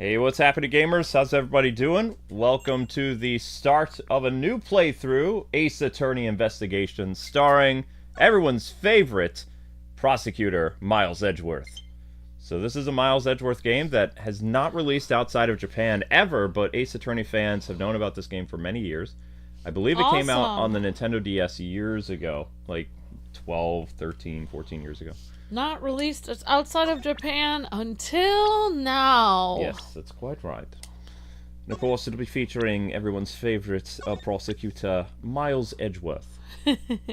Hey, what's happening, gamers? How's everybody doing? Welcome to the start of a new playthrough, Ace Attorney Investigations, starring everyone's favorite prosecutor, Miles Edgeworth. So this is a Miles Edgeworth game that has not released outside of Japan ever, but Ace Attorney fans have known about this game for many years. I believe it came out on the Nintendo DS years ago, like 12, 13, 14 years ago. Not released outside of Japan until now. Yes, that's quite right. And of course, it'll be featuring everyone's favorite prosecutor, Miles Edgeworth.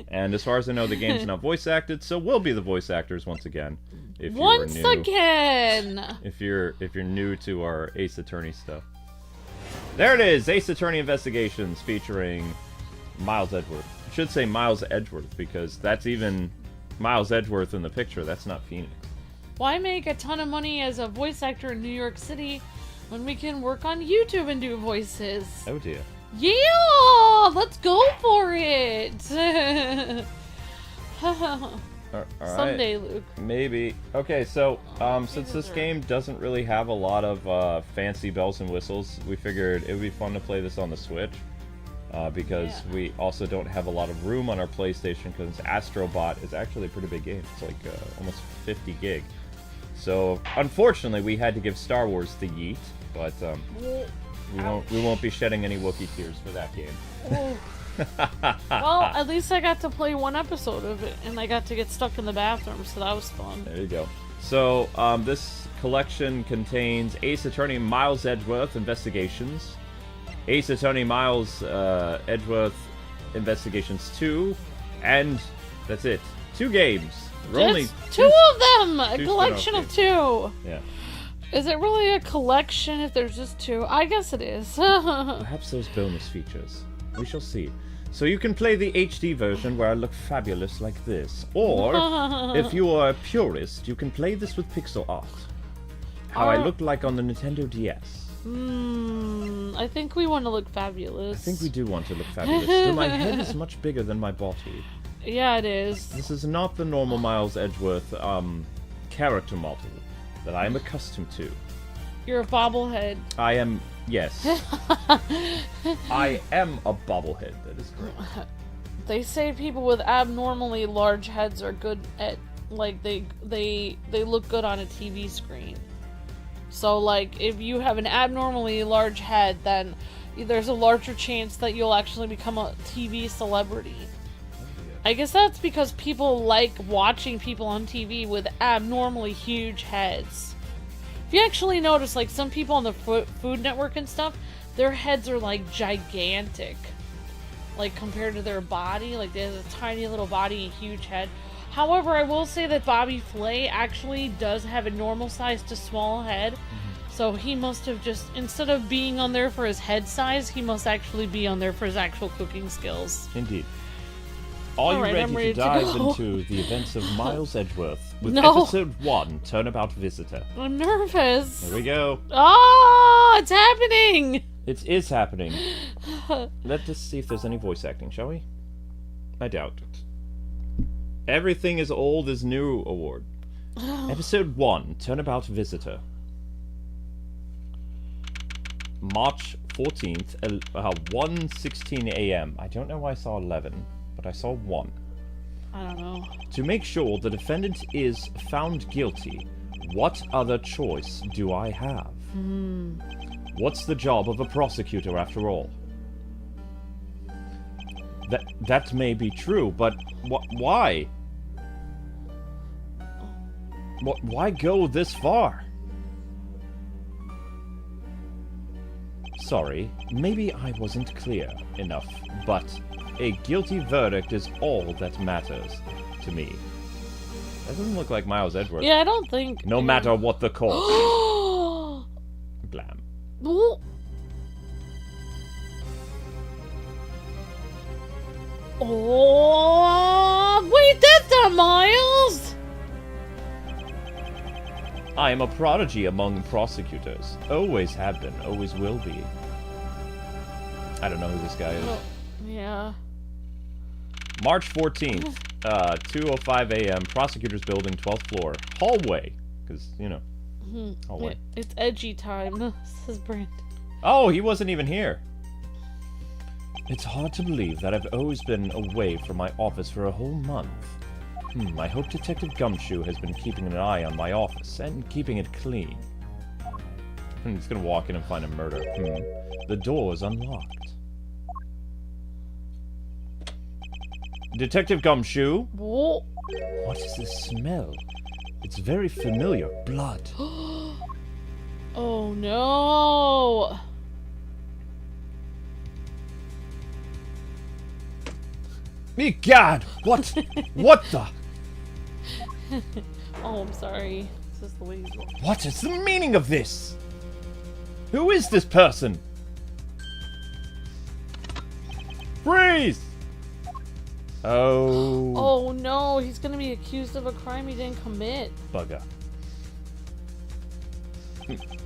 And as far as I know, the game's not voice acted, so we'll be the voice actors once again. If you're new to our Ace Attorney stuff. There it is, Ace Attorney Investigations featuring Miles Edgeworth. I should say Miles Edgeworth because that's even Miles Edgeworth in the picture. That's not Phoenix. Why make a ton of money as a voice actor in New York City when we can work on YouTube and do voices? Oh dear. Yeah! Let's go for it! All right. Someday, Luke. Maybe. Okay, so since this game doesn't really have a lot of fancy bells and whistles, we figured it would be fun to play this on the Switch. Because we also don't have a lot of room on our PlayStation because Astrobot is actually a pretty big game. It's like almost 50 gig. So unfortunately, we had to give Star Wars the yeet, but we won't be shedding any Wookiee tears for that game. Well, at least I got to play one episode of it, and I got to get stuck in the bathroom, so that was fun. There you go. So this collection contains Ace Attorney Miles Edgeworth Investigations, Ace Attorney Miles Edgeworth Investigations 2, and that's it. 2 games. Only two of them! A collection of 2. Yeah. Is it really a collection if there's just 2? I guess it is. Perhaps those bonus features. We shall see. So you can play the HD version where I look fabulous like this. Or, if you are a purist, you can play this with pixel art. How I look like on the Nintendo DS. I think we want to look fabulous. I think we do want to look fabulous. Though my head is much bigger than my body. Yeah, it is. This is not the normal Miles Edgeworth character model that I am accustomed to. You're a bobblehead. I am, yes. I am a bobblehead, that is correct. They say people with abnormally large heads are good at, like, they look good on a TV screen. So, like, if you have an abnormally large head, then there's a larger chance that you'll actually become a TV celebrity. I guess that's because people like watching people on TV with abnormally huge heads. If you actually notice, like, some people on the Food Network and stuff, their heads are, like, gigantic. Like, compared to their body. Like, they have a tiny little body and huge head. However, I will say that Bobby Flay actually does have a normal size to small head. So he must have just, instead of being on there for his head size, he must actually be on there for his actual cooking skills. Indeed. Are you ready to dive into the events of Miles Edgeworth with Episode 1, Turnabout Visitor? I'm nervous. Here we go. Oh, it's happening! It is happening. Let's just see if there's any voice acting, shall we? I doubt it. Everything is old is new award. Episode 1, Turnabout Visitor. March 14th, 1:16 a.m. I don't know why I saw 11, but I saw 1. I don't know. To make sure the defendant is found guilty, what other choice do I have? What's the job of a prosecutor after all? That may be true, but why? Why go this far? Sorry, maybe I wasn't clear enough, but a guilty verdict is all that matters to me. That doesn't look like Miles Edgeworth. Yeah, I don't think... No matter what the cost. Blam. Oh, wait, that's not Miles! I am a prodigy among prosecutors. Always have been, always will be. I don't know who this guy is. Oh, yeah. March 14th, 2:05 a.m., Prosecutor's Building, 12th floor. Hallway. Because, you know, Oh, wait. It's edgy time, says Brand. Oh, he wasn't even here. It's hard to believe that I've always been away from my office for a whole month. I hope Detective Gumshoe has been keeping an eye on my office and keeping it clean. He's gonna walk in and find a murder. The door is unlocked. Detective Gumshoe? Whoa. What is this smell? It's very familiar. Blood. Oh no! Me God! What? What the? Oh, I'm sorry. This is the way you go. What is the meaning of this? Who is this person? Freeze! Oh. Oh no, he's gonna be accused of a crime he didn't commit. Bugger.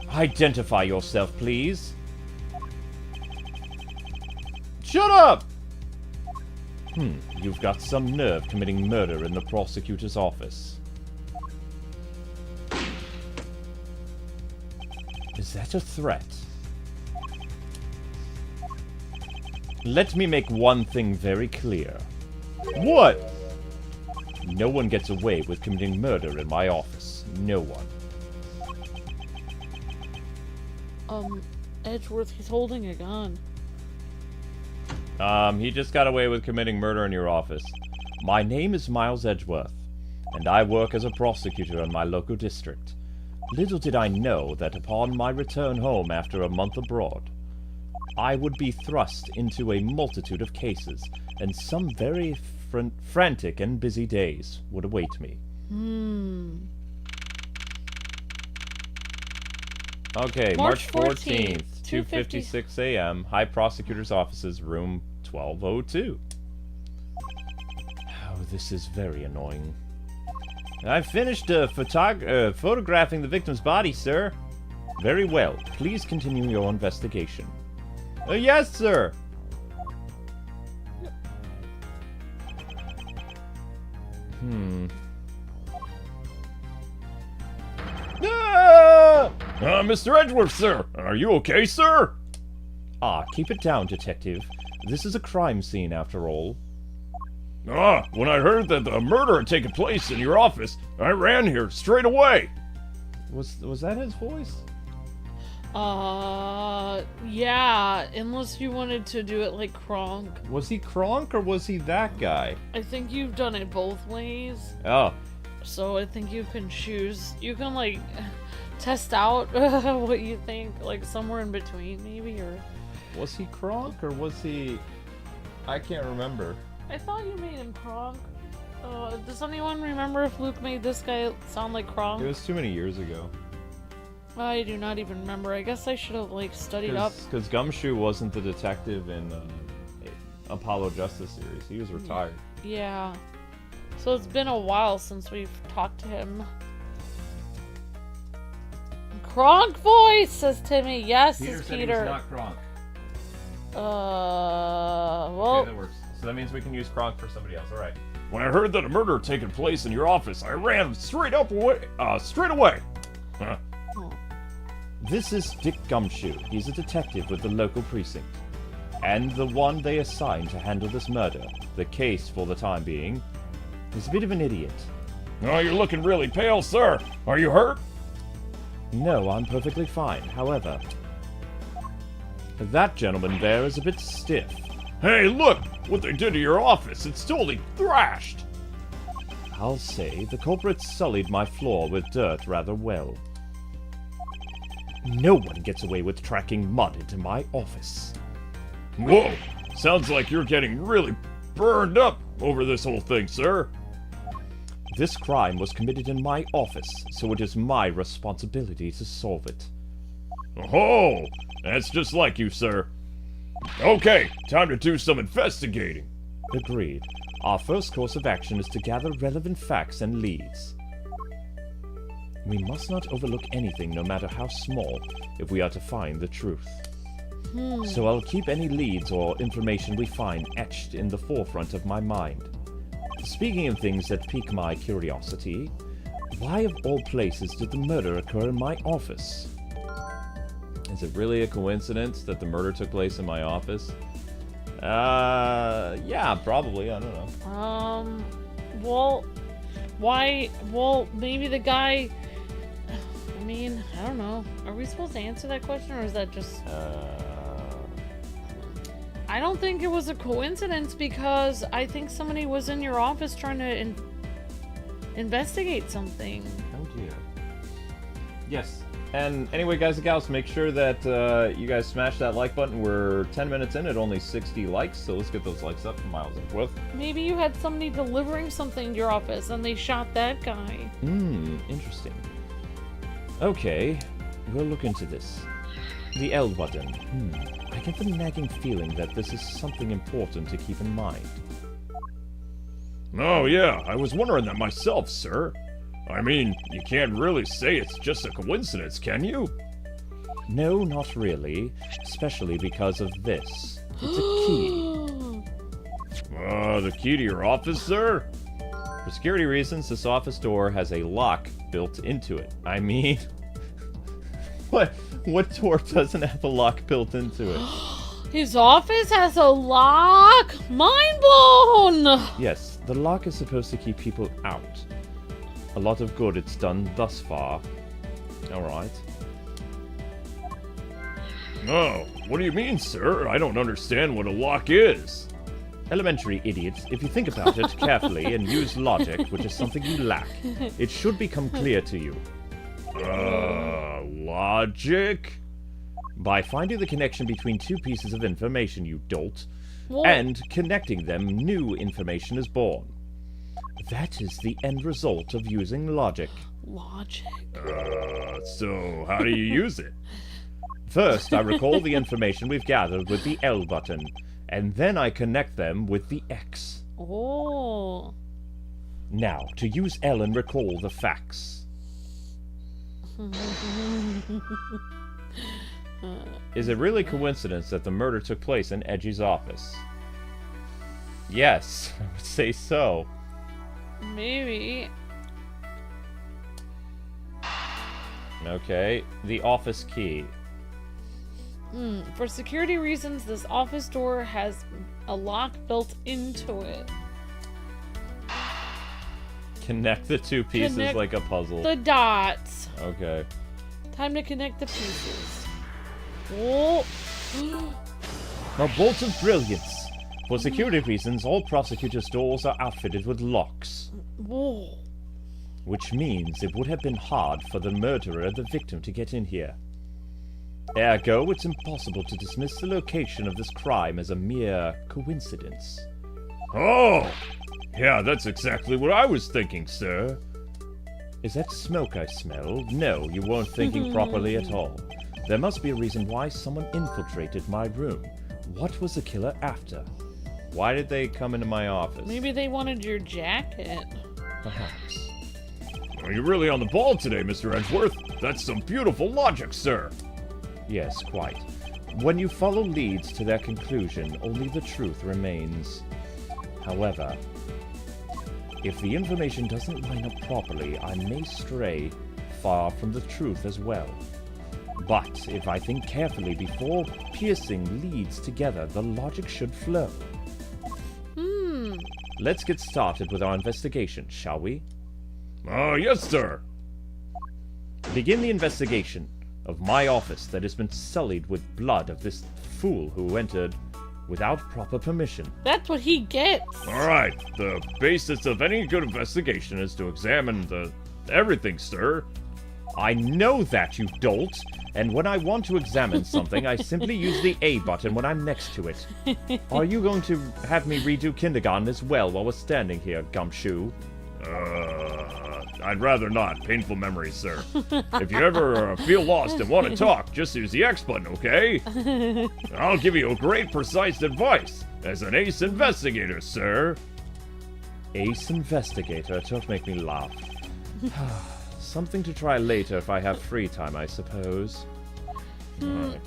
Identify yourself, please. Shut up! You've got some nerve committing murder in the prosecutor's office. Is that a threat? Let me make one thing very clear. What? No one gets away with committing murder in my office. No one. Edgeworth, he's holding a gun. He just got away with committing murder in your office. My name is Miles Edgeworth, and I work as a prosecutor in my local district. Little did I know that upon my return home after a month abroad, I would be thrust into a multitude of cases, and some very frantic and busy days would await me. Okay, March 14th, 2:56 a.m., High Prosecutor's Offices, room 1202. Oh, this is very annoying. I've finished photographing the victim's body, sir. Very well. Please continue your investigation. Yes, sir. Mr. Edgeworth, sir. Are you okay, sir? Keep it down, detective. This is a crime scene, after all. When I heard that the murder had taken place in your office, I ran here straight away. Was that his voice? Yeah, unless you wanted to do it like Kronk. Was he Kronk or was he that guy? I think you've done it both ways. Oh. So I think you can choose. You can, like, test out what you think, like, somewhere in between, maybe, or... Was he Kronk or was he... I can't remember. I thought you made him Kronk. Does anyone remember if Luke made this guy sound like Kronk? It was too many years ago. I do not even remember. I guess I should have, like, studied up. Because Gumshoe wasn't the detective in Apollo Justice series. He was retired. Yeah. So it's been a while since we've talked to him. Kronk voice, says Timmy. Yes, it's Peter. He was not Kronk. Well... Okay, that works. So that means we can use Kronk for somebody else. Alright. When I heard that a murder had taken place in your office, I ran straight away. This is Dick Gumshoe. He's a detective with the local precinct. And the one they assigned to handle this murder. The case, for the time being, is a bit of an idiot. Oh, you're looking really pale, sir. Are you hurt? No, I'm perfectly fine. However, that gentleman there is a bit stiff. Hey, look! What they did to your office! It's totally thrashed! I'll say the culprit sullied my floor with dirt rather well. No one gets away with tracking mud into my office. Whoa! Sounds like you're getting really burned up over this whole thing, sir. This crime was committed in my office, so it is my responsibility to solve it. Oh, that's just like you, sir. Okay, time to do some investigating. Agreed. Our first course of action is to gather relevant facts and leads. We must not overlook anything, no matter how small, if we are to find the truth. So I'll keep any leads or information we find etched in the forefront of my mind. Speaking of things that pique my curiosity, Why of all places did the murder occur in my office? Is it really a coincidence that the murder took place in my office? Yeah, probably. I don't know. Well, why? Well, maybe the guy... I mean, I don't know. Are we supposed to answer that question, or is that just... I don't think it was a coincidence, because I think somebody was in your office trying to investigate something. Oh dear. Yes. And anyway, guys and gals, make sure that you guys smash that like button. We're 10 minutes in at only 60 likes, so let's get those likes up for Miles and Cliff. Maybe you had somebody delivering something to your office and they shot that guy. Interesting. Okay, we'll look into this. The L button. I get the nagging feeling that this is something important to keep in mind. Oh yeah, I was wondering that myself, sir. I mean, you can't really say it's just a coincidence, can you? No, not really. Especially because of this. It's a key. The key to your office, sir? For security reasons, this office door has a lock built into it. I mean... What door doesn't have a lock built into it? His office has a lock? Mind blown! Yes, the lock is supposed to keep people out. A lot of good it's done thus far. Alright. Oh, what do you mean, sir? I don't understand what a lock is. Elementary idiots, if you think about it carefully and use logic, which is something you lack, it should become clear to you. Logic? By finding the connection between two pieces of information, you dolt, What? and connecting them, new information is born. That is the end result of using logic. Logic? So how do you use it? First, I recall the information we've gathered with the L button, and then I connect them with the X. Oh. Now, to use L and recall the facts. Is it really coincidence that the murder took place in Edgy's office? Yes, I would say so. Maybe. Okay, the office key. For security reasons, this office door has a lock built into it. Connect the two pieces Connect like a puzzle. The dots. Okay. Time to connect the pieces. Oh. A bolt of brilliance. For security reasons, all prosecutor's doors are outfitted with locks. Whoa. Which means it would have been hard for the murderer of the victim to get in here. Ergo, it's impossible to dismiss the location of this crime as a mere coincidence. Oh! Yeah, that's exactly what I was thinking, sir. Is that smoke I smell? No, you weren't thinking properly at all. There must be a reason why someone infiltrated my room. What was the killer after? Why did they come into my office? Maybe they wanted your jacket. Perhaps. Are you really on the ball today, Mr. Edgeworth? That's some beautiful logic, sir. Yes, quite. When you follow leads to their conclusion, only the truth remains. However, if the information doesn't line up properly, I may stray far from the truth as well. But if I think carefully before piercing leads together, the logic should flow. Let's get started with our investigation, shall we? Yes, sir. Begin the investigation of my office that has been sullied with blood of this fool who entered without proper permission. That's what he gets. All right. The basis of any good investigation is to examine everything, sir. I know that, you dolt, and when I want to examine something, I simply use the A button when I'm next to it. Are you going to have me redo kindergarten as well while we're standing here, Gumshoe? I'd rather not. Painful memories, sir. If you ever feel lost and want to talk, just use the X button, okay? I'll give you great, precise advice as an ace investigator, sir. Ace investigator? Don't make me laugh. Something to try later if I have free time, I suppose. Right.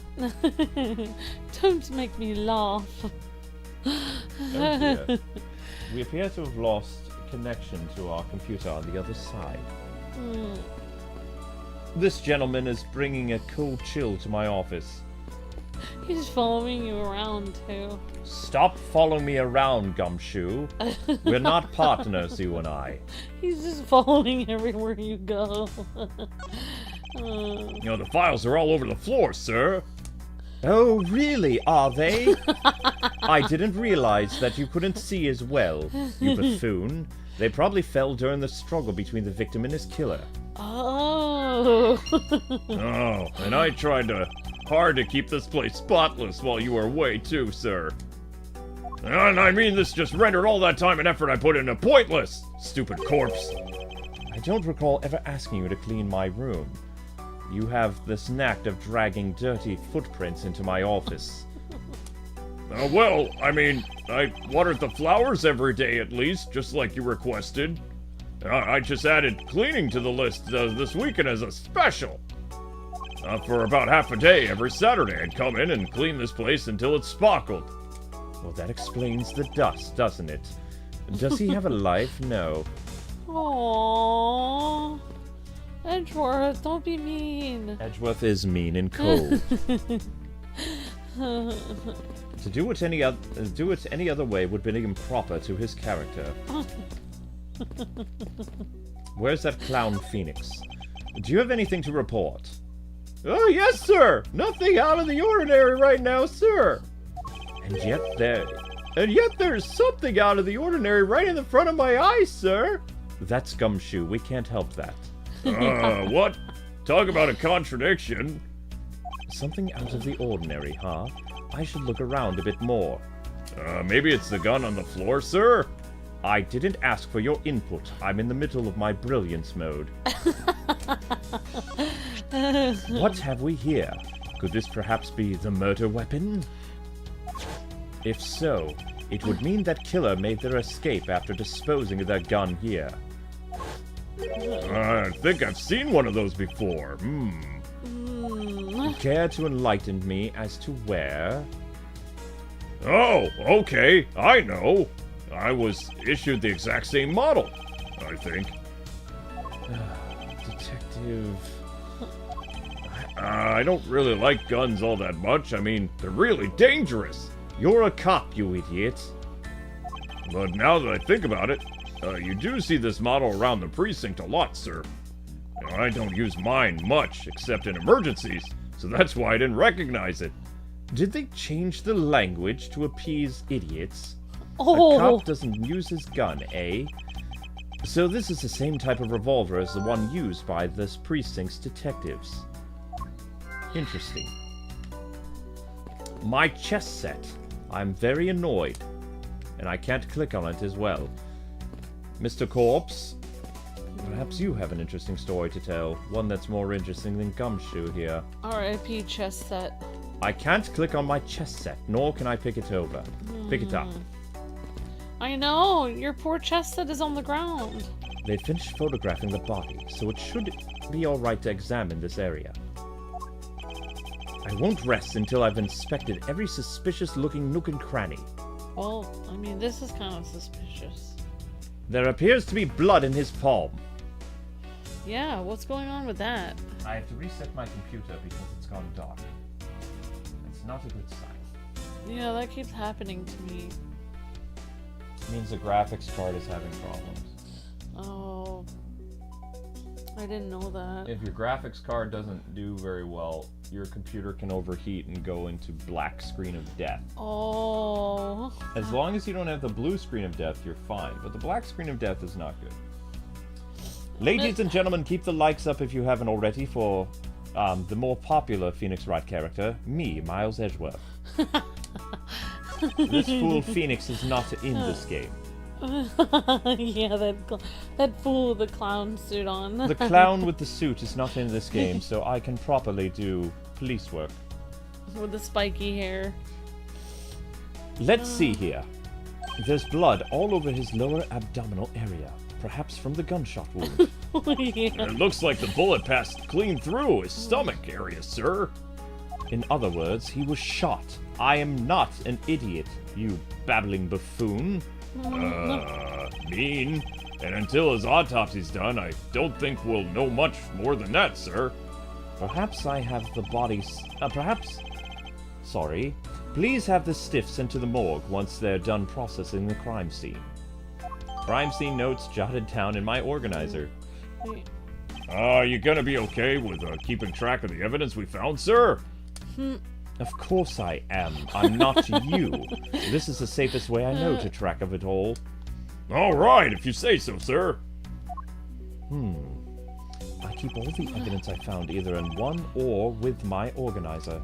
Don't make me laugh. Oh dear. We appear to have lost connection to our computer on the other side. This gentleman is bringing a cold chill to my office. He's following you around, too. Stop following me around, Gumshoe. We're not partners, you and I. He's just following everywhere you go. You know, the files are all over the floor, sir. Oh, really? Are they? I didn't realize that you couldn't see as well, you buffoon. They probably fell during the struggle between the victim and his killer. Oh. Oh, and I tried hard to keep this place spotless while you were away too, sir. And I mean, this just rendered all that time and effort I put into pointless, stupid corpse. I don't recall ever asking you to clean my room. You have this knack of dragging dirty footprints into my office. Well, I mean, I watered the flowers every day at least, just like you requested. I just added cleaning to the list this weekend as a special. For about half a day every Saturday, I'd come in and clean this place until it sparkled. Well, that explains the dust, doesn't it? Does he have a life? No. Aww. Edgeworth, don't be mean. Edgeworth is mean and cold. To do it any other way would be improper to his character. Where's that clown Phoenix? Do you have anything to report? Oh, yes, sir! Nothing out of the ordinary right now, sir! And yet there's something out of the ordinary right in the front of my eyes, sir! That's Gumshoe. We can't help that. What? Talk about a contradiction. Something out of the ordinary, huh? I should look around a bit more. Maybe it's the gun on the floor, sir? I didn't ask for your input. I'm in the middle of my brilliance mode. What have we here? Could this perhaps be the murder weapon? If so, it would mean that killer made their escape after disposing of their gun here. I think I've seen one of those before. Care to enlighten me as to where? Oh, okay. I know. I was issued the exact same model, I think. Detective... I don't really like guns all that much. I mean, they're really dangerous. You're a cop, you idiot. But now that I think about it, you do see this model around the precinct a lot, sir. I don't use mine much, except in emergencies, so that's why I didn't recognize it. Did they change the language to appease idiots? Oh. A cop doesn't use his gun, eh? So this is the same type of revolver as the one used by this precinct's detectives. Interesting. My chess set. I'm very annoyed. And I can't click on it as well. Mr. Corpse, perhaps you have an interesting story to tell. One that's more interesting than Gumshoe here. R.I.P. chess set. I can't click on my chess set, nor can I pick it over. Pick it up. I know! Your poor chess set is on the ground. They finished photographing the body, so it should be alright to examine this area. I won't rest until I've inspected every suspicious-looking nook and cranny. Well, I mean, this is kind of suspicious. There appears to be blood in his palm. Yeah, what's going on with that? I have to reset my computer because it's gone dark. It's not a good sign. Yeah, that keeps happening to me. It means the graphics card is having problems. Oh. I didn't know that. If your graphics card doesn't do very well, your computer can overheat and go into black screen of death. Oh. As long as you don't have the blue screen of death, you're fine. But the black screen of death is not good. Ladies and gentlemen, keep the likes up if you haven't already for the more popular Phoenix Wright character, me, Miles Edgeworth. This fool Phoenix is not in this game. Yeah, that fool with the clown suit on. The clown with the suit is not in this game, so I can properly do police work. With the spiky hair. Let's see here. There's blood all over his lower abdominal area, perhaps from the gunshot wound. Yeah. It looks like the bullet passed clean through his stomach area, sir. In other words, he was shot. I am not an idiot, you babbling buffoon. Mean. And until his autopsy's done, I don't think we'll know much more than that, sir. Perhaps I have the bodies. Sorry. Please have the stiff sent to the morgue once they're done processing the crime scene. Crime scene notes jotted down in my organizer. Wait. You gonna be okay with keeping track of the evidence we found, sir? Of course I am. I'm not you. This is the safest way I know to track of it all. All right, if you say so, sir. I keep all the evidence I found either in one or with my organizer.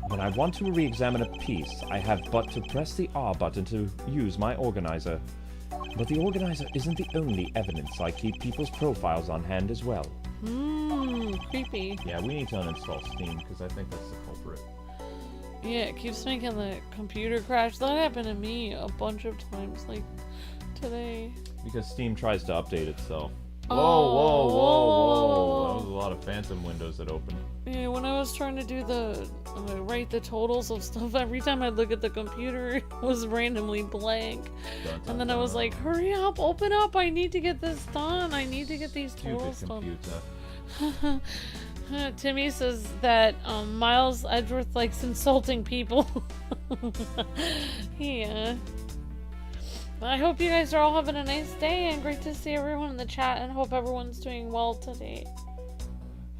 When I want to re-examine a piece, I have but to press the R button to use my organizer. But the organizer isn't the only evidence. I keep people's profiles on hand as well. Creepy. Yeah, we need to uninstall Steam because I think that's the culprit. Yeah, it keeps making the computer crash. That happened to me a bunch of times, like today. Because Steam tries to update itself. Oh, Whoa. That was a lot of phantom windows that opened. Yeah, when I was trying to do write the totals of stuff, every time I'd look at the computer, it was randomly blank. And then I was like, hurry up, open up, I need to get this done. I need to get these totals done. Timmy says that Miles Edgeworth likes insulting people. Yeah. I hope you guys are all having a nice day, and great to see everyone in the chat, and hope everyone's doing well today.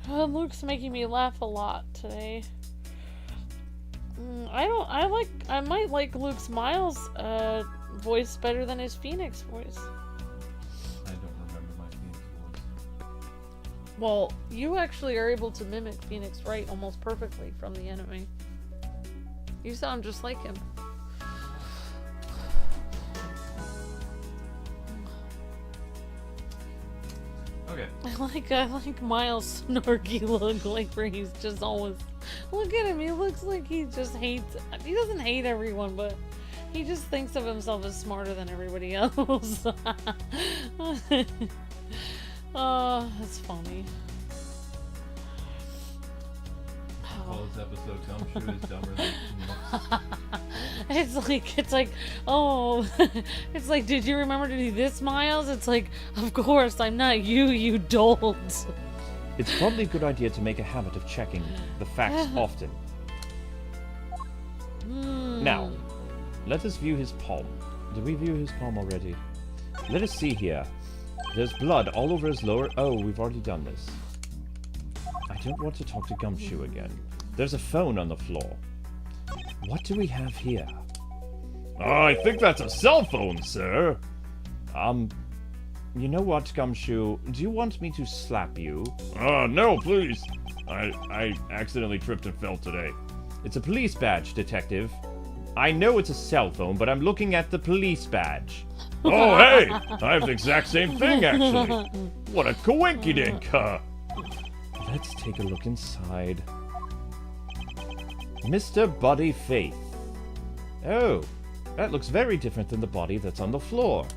Luke's making me laugh a lot today. I might like Luke's Miles voice better than his Phoenix voice. I don't remember my Phoenix voice. Well, you actually are able to mimic Phoenix Wright almost perfectly from the anime. You sound just like him. Okay. I like Miles' snarky look, like where he's just always, look at him, he looks like he just hates, he doesn't hate everyone, but he just thinks of himself as smarter than everybody else. Oh, that's funny. Well, this episode Gumshoe is dumber than It's like, oh, it's like, did you remember to do this, Miles? It's like, of course, I'm not you, you dolt. It's probably a good idea to make a habit of checking the facts often. Now, let us view his palm. Did we view his palm already? Let us see here. There's blood all over his lower... Oh, we've already done this. I don't want to talk to Gumshoe again. There's a phone on the floor. What do we have here? I think that's a cell phone, sir. You know what, Gumshoe? Do you want me to slap you? No, please. I accidentally tripped and fell today. It's a police badge, detective. I know it's a cell phone, but I'm looking at the police badge. Oh, hey! I have the exact same thing, actually. What a coinkydink, huh? Let's take a look inside. Mr. Body Faith. Oh, that looks very different than the body that's on the floor.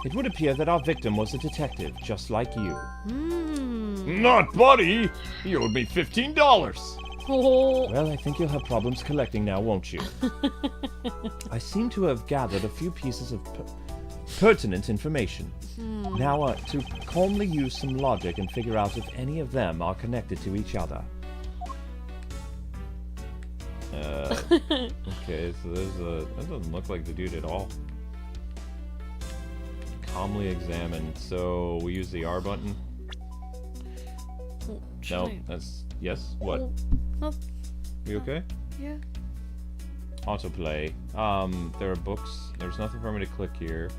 It would appear that our victim was a detective, just like you. Not Buddy! He owed me $15. Oh. Well, I think you'll have problems collecting now, won't you? I seem to have gathered a few pieces of pertinent information. Now, to calmly use some logic and figure out if any of them are connected to each other. Okay, so that doesn't look like the dude at all. Calmly examine. So we use the R button. No, that's yes. What? You okay? Yeah. Autoplay. There are books. There's nothing for me to click here.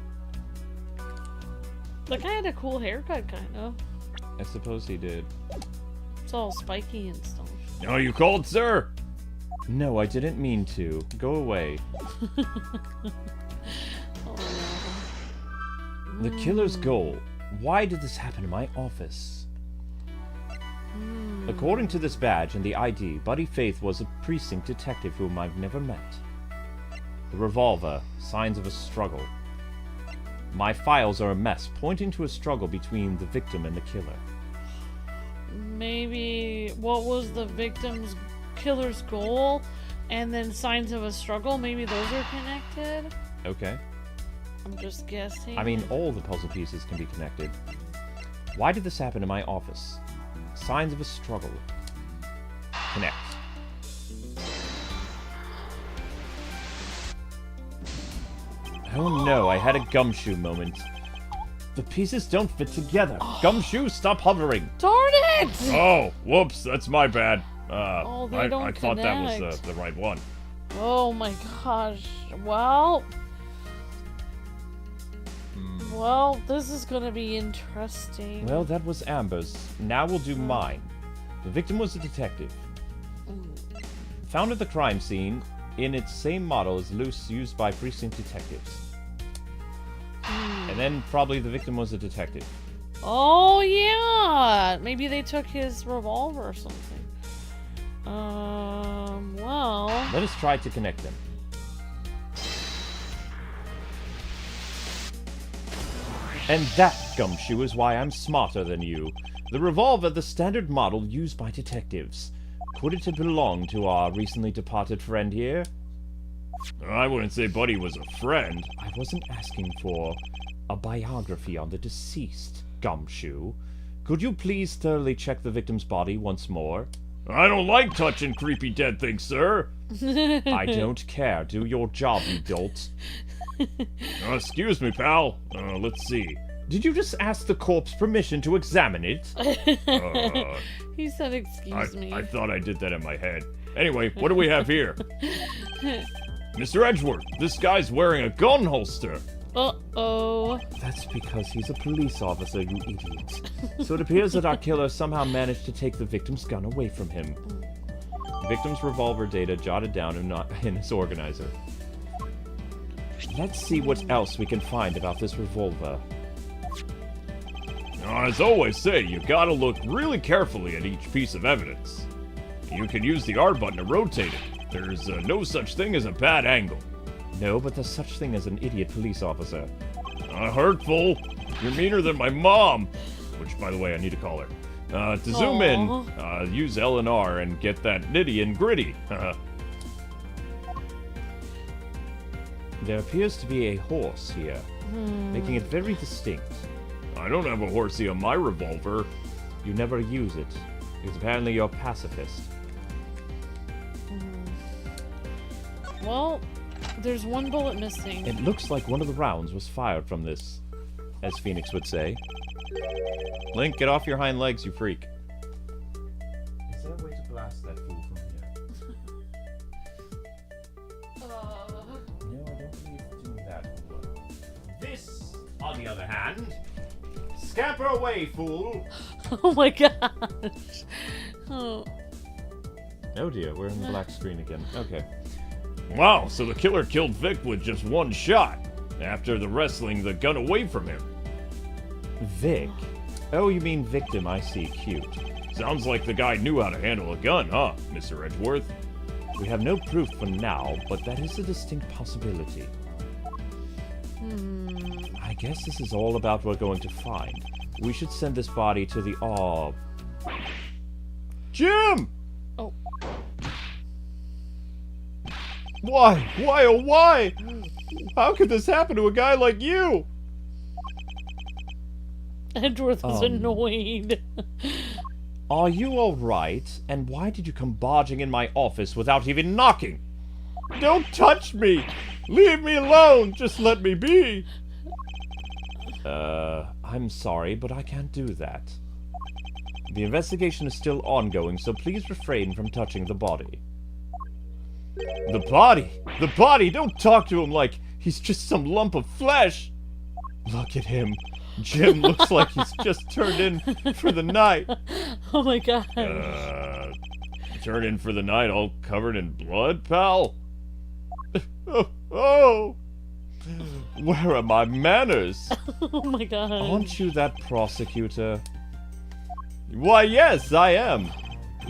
The guy had a cool haircut, kind of. I suppose he did. It's all spiky and stuff. Now you called, sir? No, I didn't mean to. Go away. Oh, no. The killer's goal. Why did this happen in my office? According to this badge and the ID, Buddy Faith was a precinct detective whom I've never met. The revolver. Signs of a struggle. My files are a mess, pointing to a struggle between the victim and the killer. Maybe what was the victim's killer's goal, and then signs of a struggle? Maybe those are connected. Okay. I'm just guessing. I mean, all the puzzle pieces can be connected. Why did this happen in my office? Signs of a struggle. Connect. Oh no, I had a Gumshoe moment. The pieces don't fit together. Gumshoe, stop hovering. Darn it! Oh, whoops, that's my bad. They I don't thought that was connect. the right one. Oh my gosh. Well, this is gonna be interesting. Well, that was Amber's. Now we'll do mine. The victim was a detective. Found at the crime scene in its same model as loose used by precinct detectives. And then probably the victim was a detective. Oh yeah, maybe they took his revolver or something. Well. Let us try to connect them. And that, Gumshoe, is why I'm smarter than you. The revolver, the standard model used by detectives. Could it have belonged to our recently departed friend here? I wouldn't say Buddy was a friend. I wasn't asking for a biography on the deceased, Gumshoe. Could you please thoroughly check the victim's body once more? I don't like touching creepy dead things, sir. I don't care. Do your job, you dolt. Excuse me, pal. Let's see. Did you just ask the corpse permission to examine it? He said, excuse me. I thought I did that in my head. Anyway, what do we have here? Mr. Edgeworth, this guy's wearing a gun holster. Uh-oh. That's because he's a police officer, you idiot. So it appears that our killer somehow managed to take the victim's gun away from him. Victim's revolver data jotted down in his organizer. Let's see what else we can find about this revolver. As always say, you gotta look really carefully at each piece of evidence. You can use the R button to rotate it. There's no such thing as a bad angle. No, but there's such thing as an idiot police officer. Hurtful. You're meaner than my mom. Which, by the way, I need to call her. To zoom in, use L and R and get that nitty and gritty. There appears to be a horse here, making it very distinct. I don't have a horsey on my revolver. You never use it, because apparently you're a pacifist. Well, there's one bullet missing. It looks like one of the rounds was fired from this, as Phoenix would say. Link, get off your hind legs, you freak. Is there a way to blast that fool from here? No, I don't believe doing that will work. This, on the other hand, scamper away, fool! Oh my gosh. Oh. Oh dear, we're in the black screen again. Okay. Wow, so the killer killed Vic with just one shot, after the wrestling the gun away from him. Vic? Oh, you mean victim, I see. Cute. Sounds like the guy knew how to handle a gun, huh, Mr. Edgeworth? We have no proof for now, but that is a distinct possibility. I guess this is all about what we're going to find. We should send this body to the Jim! Oh. Why? Why, oh why? How could this happen to a guy like you? Edgeworth is annoyed. Are you alright? And why did you come barging in my office without even knocking? Don't touch me! Leave me alone! Just let me be! I'm sorry, but I can't do that. The investigation is still ongoing, so please refrain from touching the body. The body! The body! Don't talk to him like he's just some lump of flesh! Look at him. Jim looks like he's just turned in for the night. Oh my god. Turned in for the night all covered in blood, pal? Oh! Where are my manners? Oh my god. Aren't you that prosecutor? Why, yes, I am.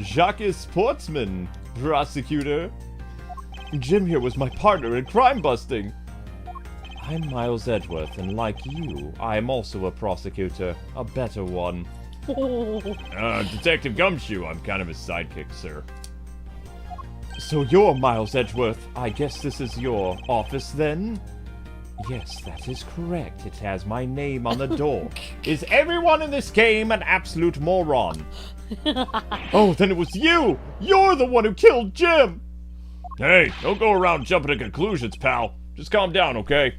Jacques Portsman, prosecutor. Jim here was my partner in crime busting. I'm Miles Edgeworth, and like you, I am also a prosecutor. A better one. Detective Gumshoe, I'm kind of his sidekick, sir. So you're Miles Edgeworth. I guess this is your office, then? Yes, that is correct. It has my name on the door. Is everyone in this game an absolute moron? Oh, then it was you! You're the one who killed Jim! Hey, don't go around jumping to conclusions, pal. Just calm down, okay?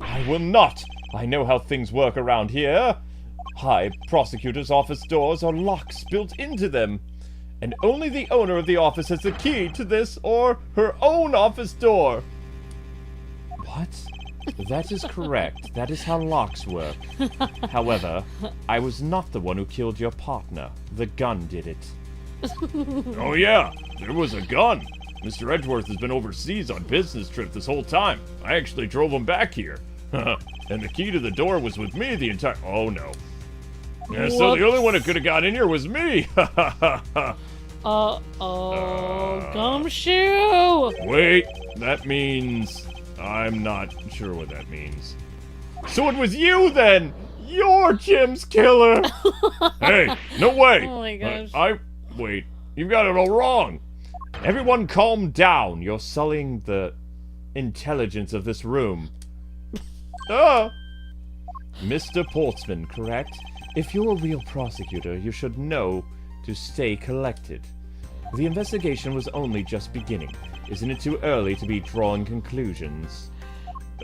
I will not. I know how things work around here. High prosecutor's office doors are locks built into them. And only the owner of the office has the key to this or her own office door. What? That is correct. That is how locks work. However, I was not the one who killed your partner. The gun did it. Oh yeah, there was a gun. Mr. Edgeworth has been overseas on business trip this whole time. I actually drove him back here. And the key to the door was with me the entire... Oh no. Yeah, so the only one who could have got in here was me. Gumshoe! Wait, that means... I'm not sure what that means. So it was you then! You're Jim's killer! Hey, no way! Oh my gosh. Wait, you've got it all wrong. Everyone calm down. You're sullying the intelligence of this room. Mr. Portsman, correct? If you're a real prosecutor, you should know to stay collected. The investigation was only just beginning. Isn't it too early to be drawing conclusions?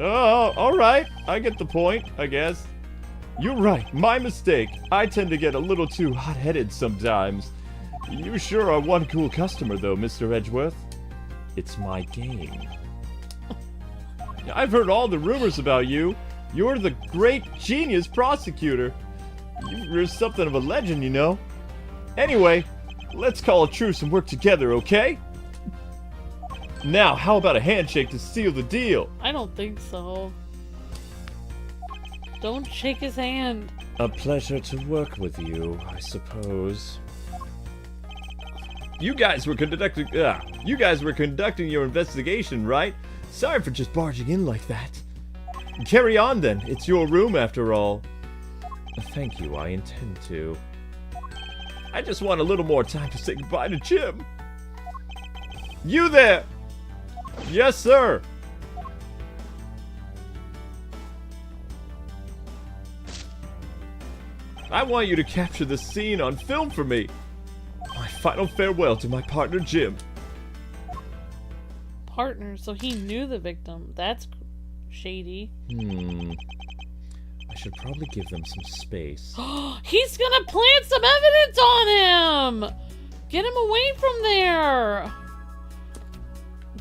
Oh, alright. I get the point, I guess. You're right. My mistake. I tend to get a little too hot-headed sometimes. You sure are one cool customer, though, Mr. Edgeworth. It's my game. I've heard all the rumors about you. You're the great genius prosecutor. You're something of a legend, you know. Anyway, let's call a truce and work together, okay? Now, how about a handshake to seal the deal? I don't think so. Don't shake his hand. A pleasure to work with you, I suppose. You guys were conducting your investigation, right? Sorry for just barging in like that. Carry on then. It's your room after all. Thank you, I intend to. I just want a little more time to say goodbye to Jim. You there! Yes, sir! I want you to capture this scene on film for me. My final farewell to my partner, Jim. Partner, so he knew the victim. That's shady. I should probably give them some space. He's gonna plant some evidence on him! Get him away from there!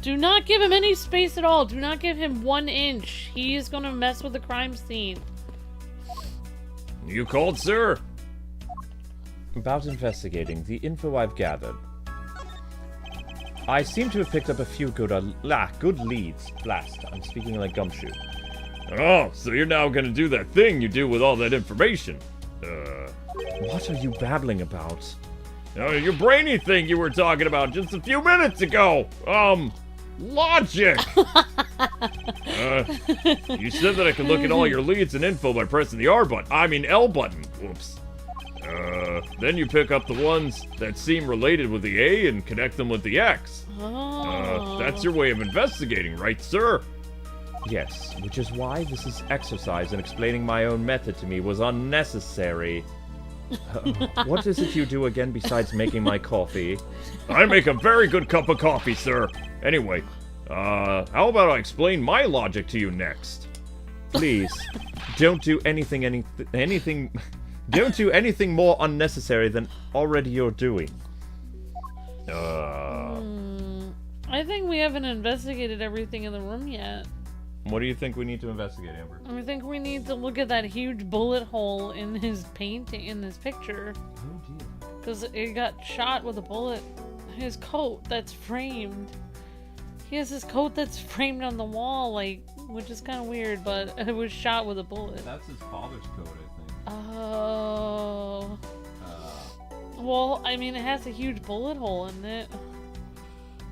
Do not give him any space at all. Do not give him 1 inch. He is gonna mess with the crime scene. You called, sir? About investigating the info I've gathered. I seem to have picked up a few good leads. Blast, I'm speaking like Gumshoe. Oh, so you're now gonna do that thing you do with all that information. What are you babbling about? Oh, your brainy thing you were talking about just a few minutes ago. Logic! You said that I could look at all your leads and info by pressing the L button. Whoops. Then you pick up the ones that seem related with the A and connect them with the X. That's your way of investigating, right, sir? Yes, which is why this is exercise and explaining my own method to me was unnecessary. What is it you do again besides making my coffee? I make a very good cup of coffee, sir. Anyway, how about I explain my logic to you next? Please, don't do anything don't do anything more unnecessary than already you're doing. I think we haven't investigated everything in the room yet. What do you think we need to investigate, Amber? I think we need to look at that huge bullet hole in his painting, in this picture. Oh dear. Because it got shot with a bullet. His coat that's framed. He has his coat that's framed on the wall, like, which is kind of weird, but it was shot with a bullet. That's his father's coat, I think. Oh. Well, I mean, it has a huge bullet hole in it.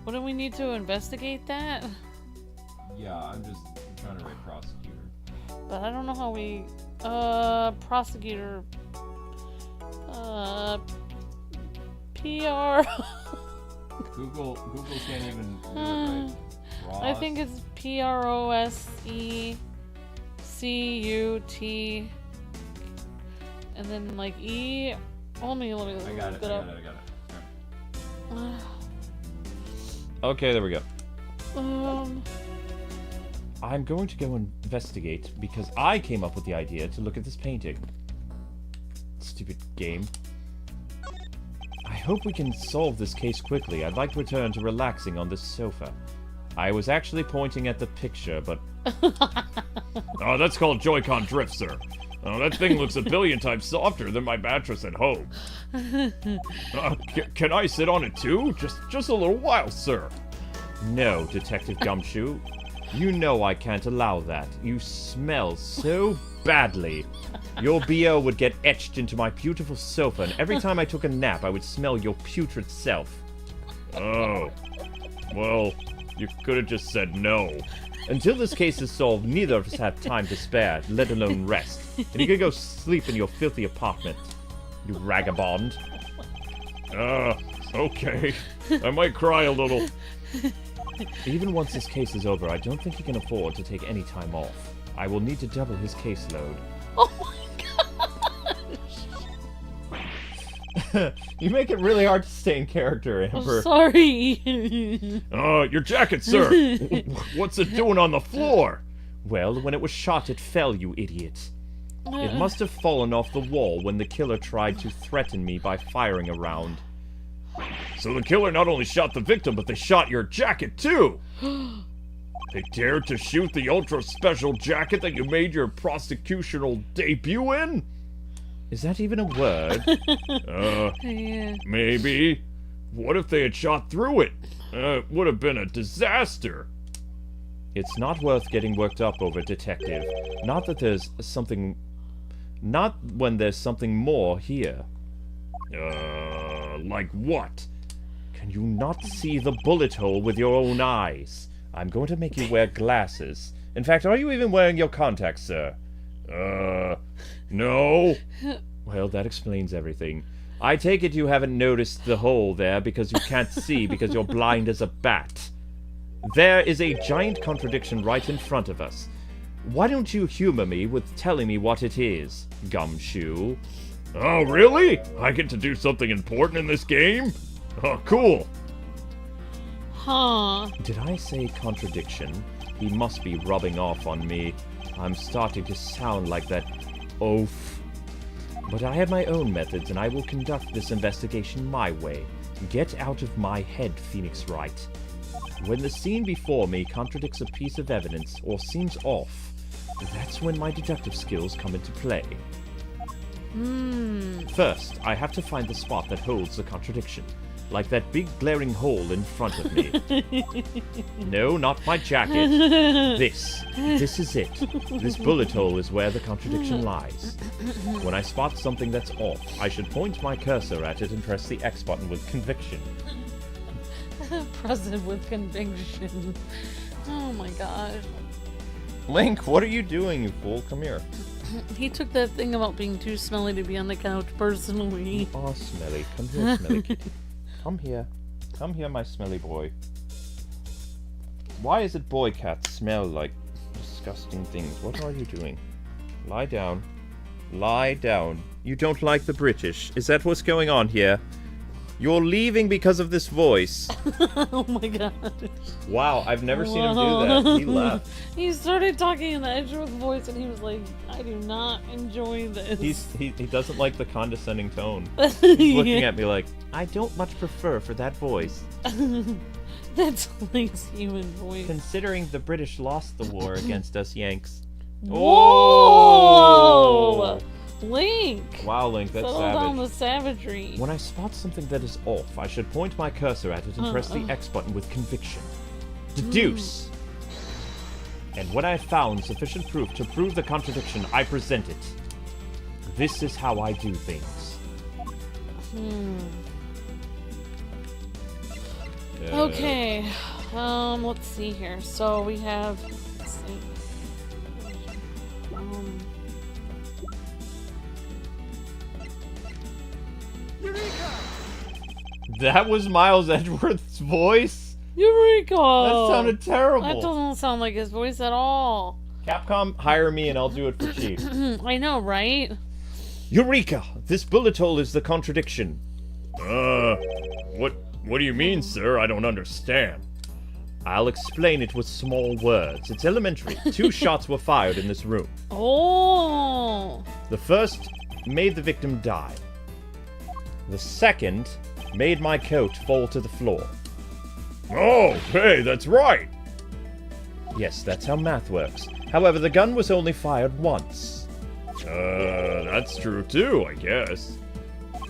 Wouldn't we need to investigate that? Yeah, I'm just trying to write prosecutor. But I don't know how we... prosecutor... PR... Google can't even do it right. I think it's PROSE... C-U-T, and then like E. Let me look it up. Okay, there we go. I'm going to go investigate because I came up with the idea to look at this painting. Stupid game. I hope we can solve this case quickly. I'd like to return to relaxing on this sofa. I was actually pointing at the picture, but... Oh, that's called Joy-Con drift, sir. Oh, that thing looks a billion times softer than my mattress at home. Can I sit on it too? Just a little while, sir. No, Detective Gumshoe. You know I can't allow that. You smell so badly. Your BO would get etched into my beautiful sofa, and every time I took a nap, I would smell your putrid self. Oh. Well, you could have just said no. Until this case is solved, neither of us have time to spare, let alone rest. And you can go sleep in your filthy apartment, you vagabond. Okay. I might cry a little. Even once this case is over, I don't think he can afford to take any time off. I will need to double his caseload. Oh my gosh! You make it really hard to stay in character, Amber. I'm sorry. Your jacket, sir. What's it doing on the floor? Well, when it was shot, it fell, you idiot. It must have fallen off the wall when the killer tried to threaten me by firing a round. So the killer not only shot the victim, but they shot your jacket, too! They dared to shoot the ultra-special jacket that you made your prosecutorial debut in? Is that even a word? Yeah. Maybe. What if they had shot through it? It would have been a disaster. It's not worth getting worked up over, Detective. Not that there's something... Not when there's something more here. Like what? Can you not see the bullet hole with your own eyes? I'm going to make you wear glasses. In fact, are you even wearing your contacts, sir? No. Well, that explains everything. I take it you haven't noticed the hole there because you can't see because you're blind as a bat. There is a giant contradiction right in front of us. Why don't you humor me with telling me what it is, Gumshoe? Oh, really? I get to do something important in this game? Oh, cool. Huh. Did I say contradiction? He must be rubbing off on me. I'm starting to sound like that oaf. But I have my own methods, and I will conduct this investigation my way. Get out of my head, Phoenix Wright. When the scene before me contradicts a piece of evidence or seems off, that's when my deductive skills come into play. First, I have to find the spot that holds the contradiction. Like that big glaring hole in front of me. No, not my jacket. This is it. This bullet hole is where the contradiction lies. When I spot something that's off, I should point my cursor at it and press the X button with conviction. Press it with conviction. Oh my gosh. Link, what are you doing, you fool? Come here. He took that thing about being too smelly to be on the couch personally. You are smelly. Come here, smelly kitty. Come here. Come here, my smelly boy. Why is it boy cats smell like disgusting things? What are you doing? Lie down. Lie down. You don't like the British. Is that what's going on here? You're leaving because of this voice. Oh my god. Wow, I've never seen him do that. He left. He started talking in the Edgeworth voice and he was like, I do not enjoy this. He doesn't like the condescending tone. He's looking at me like, I don't much prefer for that voice. That's Link's human voice. Considering the British lost the war against us Yanks. Whoa! Oh! Link! Wow, Link, that's Settle savage. down the savagery. When I spot something that is off, I should point my cursor at it and press the X button with conviction. Deduce! And when I have found sufficient proof to prove the contradiction, I present it. This is how I do things. Okay. Let's see here. So we have... Let's see. That was Miles Edgeworth's voice? Eureka! That sounded terrible. That doesn't sound like his voice at all. Capcom, hire me and I'll do it for cheap. I know, right? Eureka! This bullet hole is the contradiction. What do you mean, sir? I don't understand. I'll explain it with small words. It's elementary. 2 shots were fired in this room. Oh. The first made the victim die. The second made my coat fall to the floor. Oh, hey, that's right. Yes, that's how math works. However, the gun was only fired once. That's true too, I guess.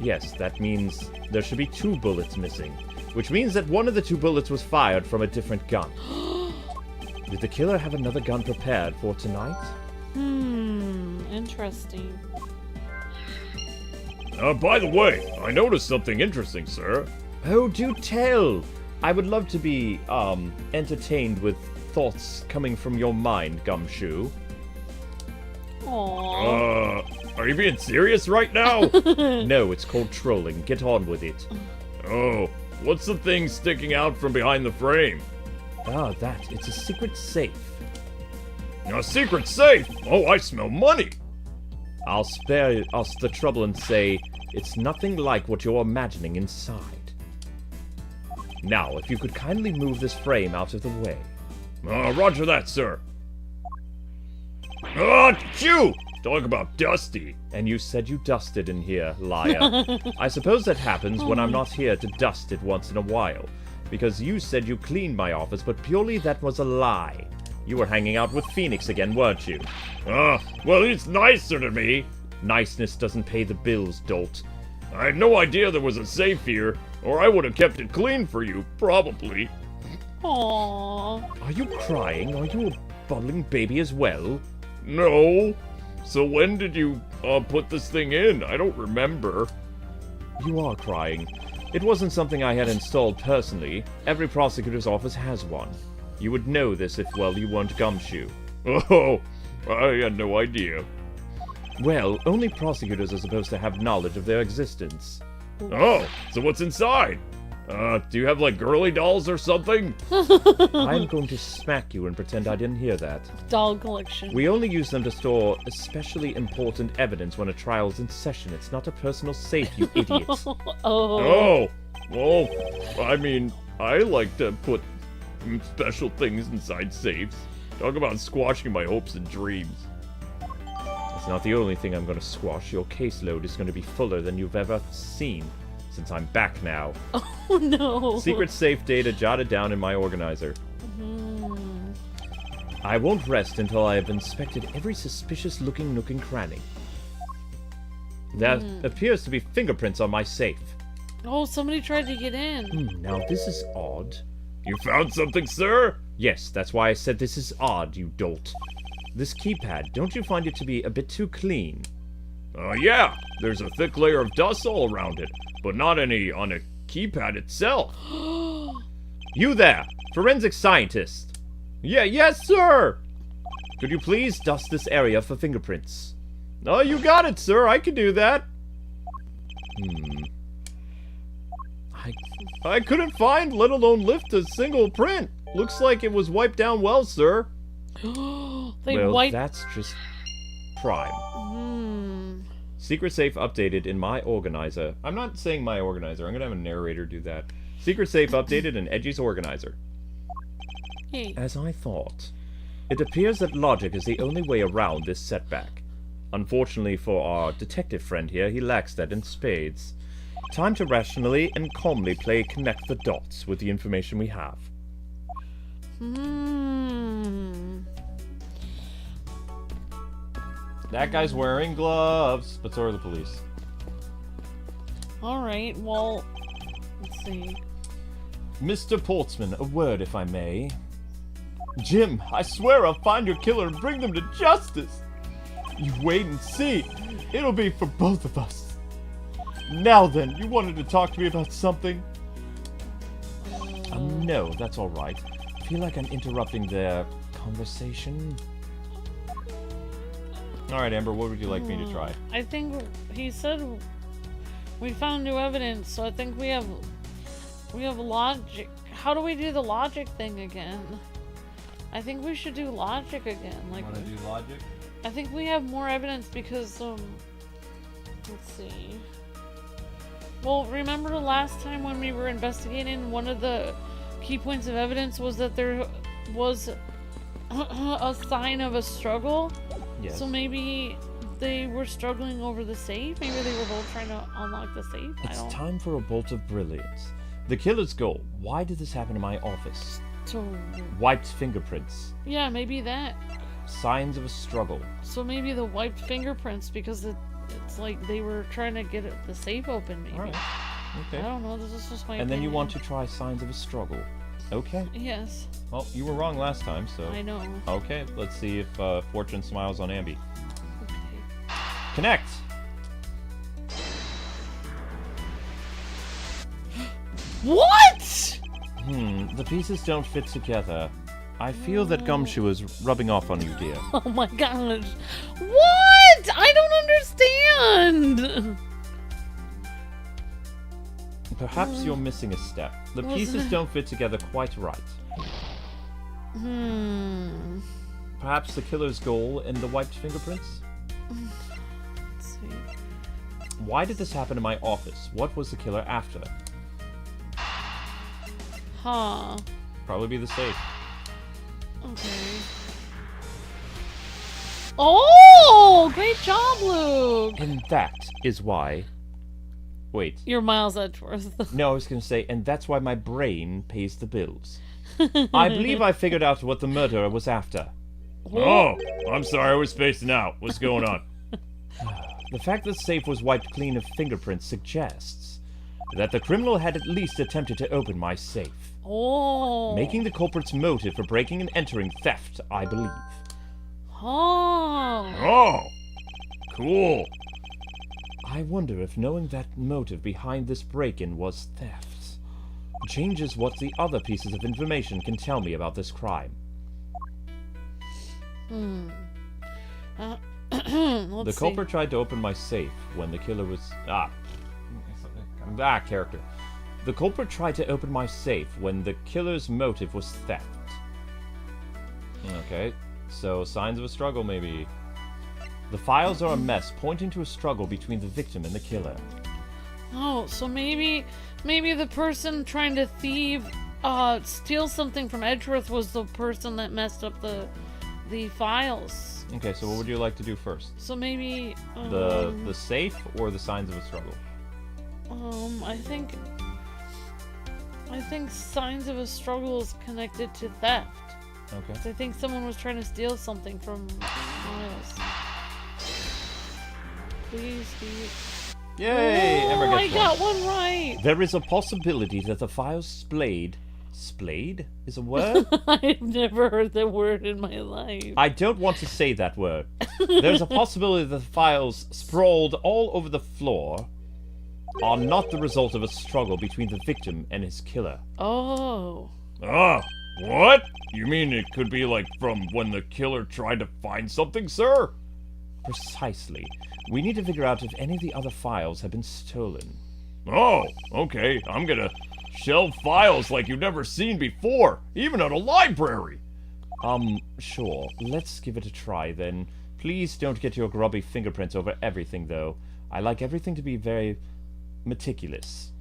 Yes, that means there should be 2 bullets missing, which means that one of the 2 bullets was fired from a different gun. Did the killer have another gun prepared for tonight? Interesting. By the way, I noticed something interesting, sir. Oh, do tell! I would love to be, entertained with thoughts coming from your mind, Gumshoe. Aww. Are you being serious right now? No, it's called trolling. Get on with it. Oh, what's the thing sticking out from behind the frame? Ah, that. It's a secret safe. A secret safe? Oh, I smell money. I'll spare us the trouble and say it's nothing like what you're imagining inside. Now, if you could kindly move this frame out of the way. Roger that, sir. Achoo! Talk about dusty. And you said you dusted in here, liar. I suppose that happens when I'm not here to dust it once in a while. Because you said you cleaned my office, but purely that was a lie. You were hanging out with Phoenix again, weren't you? Well, he's nicer to me. Niceness doesn't pay the bills, dolt. I had no idea there was a safe here, or I would have kept it clean for you, probably. Aww. Are you crying? Are you a buddling baby as well? No. So when did you, put this thing in? I don't remember. You are crying. It wasn't something I had installed personally. Every prosecutor's office has one. You would know this if, well, you weren't Gumshoe. Oh, I had no idea. Well, only prosecutors are supposed to have knowledge of their existence. Oh, so what's inside? Do you have, like, girly dolls or something? I'm going to smack you and pretend I didn't hear that. Doll collection. We only use them to store especially important evidence when a trial's in session. It's not a personal safe, you idiot. Oh, well, I mean, I like to put special things inside safes. Talk about squashing my hopes and dreams. It's not the only thing I'm going to squash. Your caseload is going to be fuller than you've ever seen, since I'm back now. Oh no. Secret safe data jotted down in my organizer. I won't rest until I have inspected every suspicious-looking nook and cranny. There appears to be fingerprints on my safe. Oh, somebody tried to get in. Now this is odd. You found something, sir? Yes, that's why I said this is odd, you dolt. This keypad, don't you find it to be a bit too clean? Yeah. There's a thick layer of dust all around it, but not any on a keypad itself. You there, forensic scientist. Yes, sir. Could you please dust this area for fingerprints? Oh, you got it, sir. I can do that. I couldn't find, let alone lift a single print. Looks like it was wiped down well, sir. That's just prime. Secret safe updated in my organizer. I'm not saying my organizer. I'm gonna have a narrator do that. Secret safe updated in Edgy's organizer. Hey. As I thought. It appears that logic is the only way around this setback. Unfortunately for our detective friend here, he lacks that in spades. Time to rationally and calmly play connect the dots with the information we have. That guy's wearing gloves, but so are the police. Alright, well, let's see. Mr. Portsman, a word if I may. Jim, I swear I'll find your killer and bring them to justice. You wait and see. It'll be for both of us. Now then, you wanted to talk to me about something? No, that's all right. I feel like I'm interrupting their conversation. All right, Amber, what would you like me to try? I think he said we found new evidence, so I think we have logic. How do we do the logic thing again? I think we should do logic again. Like, Want to do logic? I think we have more evidence because, let's see. Well, remember the last time when we were investigating, one of the key points of evidence was that there was a sign of a struggle? Yes. So maybe they were struggling over the safe? Maybe they were both trying to unlock the safe? It's time for a bolt of brilliance. The killer's goal. Why did this happen in my office? So, Wiped fingerprints. yeah, maybe that. Signs of a struggle. So maybe the wiped fingerprints because it's like they were trying to get the safe open, maybe. Alright. Okay. I don't know, this is just my And then you opinion. want to try signs of a struggle. Okay. Yes, Well, you were wrong last time, so... I know. Okay, let's see if Fortune smiles on Ambi. Okay. Connect! What?! The pieces don't fit together. I feel that Gumshoe is rubbing off on you, dear. Oh my gosh. What?! I don't understand! Perhaps you're missing a step. The pieces don't fit together quite right. Perhaps the killer's goal in the wiped fingerprints? Let's see. Why did this happen in my office? What was the killer after? Huh. Probably be the safe. Okay. Oh! Great job, Luke! And that is why... Wait. You're Miles Edgeworth. No, I was going to say, and that's why my brain pays the bills. I believe I figured out what the murderer was after. Oh, I'm sorry, I was spacing out. What's going on? The fact that the safe was wiped clean of fingerprints suggests that the criminal had at least attempted to open my safe. Oh. Making the culprit's motive for breaking and entering theft, I believe. Oh. Oh, cool. I wonder if knowing that motive behind this break-in was theft changes what the other pieces of information can tell me about this crime. The culprit tried to open my safe when the killer was... character. The culprit tried to open my safe when the killer's motive was theft. Okay, so signs of a struggle, maybe. The files are a mess, pointing to a struggle between the victim and the killer. Oh, so maybe the person trying to steal something from Edgeworth was the person that messed up the files. Okay, so what would you like to do first? So maybe The safe or the signs of a struggle? I think signs of a struggle is connected to theft. Okay. I think someone was trying to steal something from Miles. Please be... Yay! Ember Oh, I gets got one. one right! There is a possibility that the files splayed is a word? I've never heard that word in my life. I don't want to say that word. There's a possibility that the files sprawled all over the floor are not the result of a struggle between the victim and his killer. Oh. Ah, what? You mean it could be like from when the killer tried to find something, sir? Precisely. We need to figure out if any of the other files have been stolen. Oh, okay. I'm gonna shelve files like you've never seen before, even at a library. Sure. Let's give it a try, then. Please don't get your grubby fingerprints over everything, though. I like everything to be very meticulous.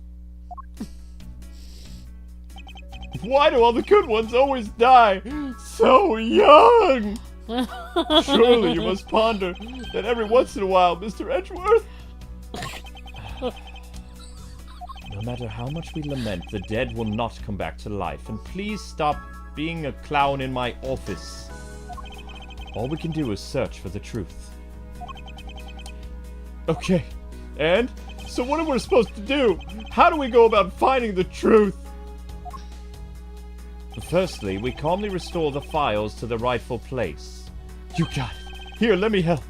Why do all the good ones always die so young? Surely you must ponder that every once in a while, Mr. Edgeworth. No matter how much we lament, the dead will not come back to life, and please stop being a clown in my office. All we can do is search for the truth. Okay, and? So what are we supposed to do? How do we go about finding the truth? Firstly, we calmly restore the files to the rightful place. You got it. Here, let me help.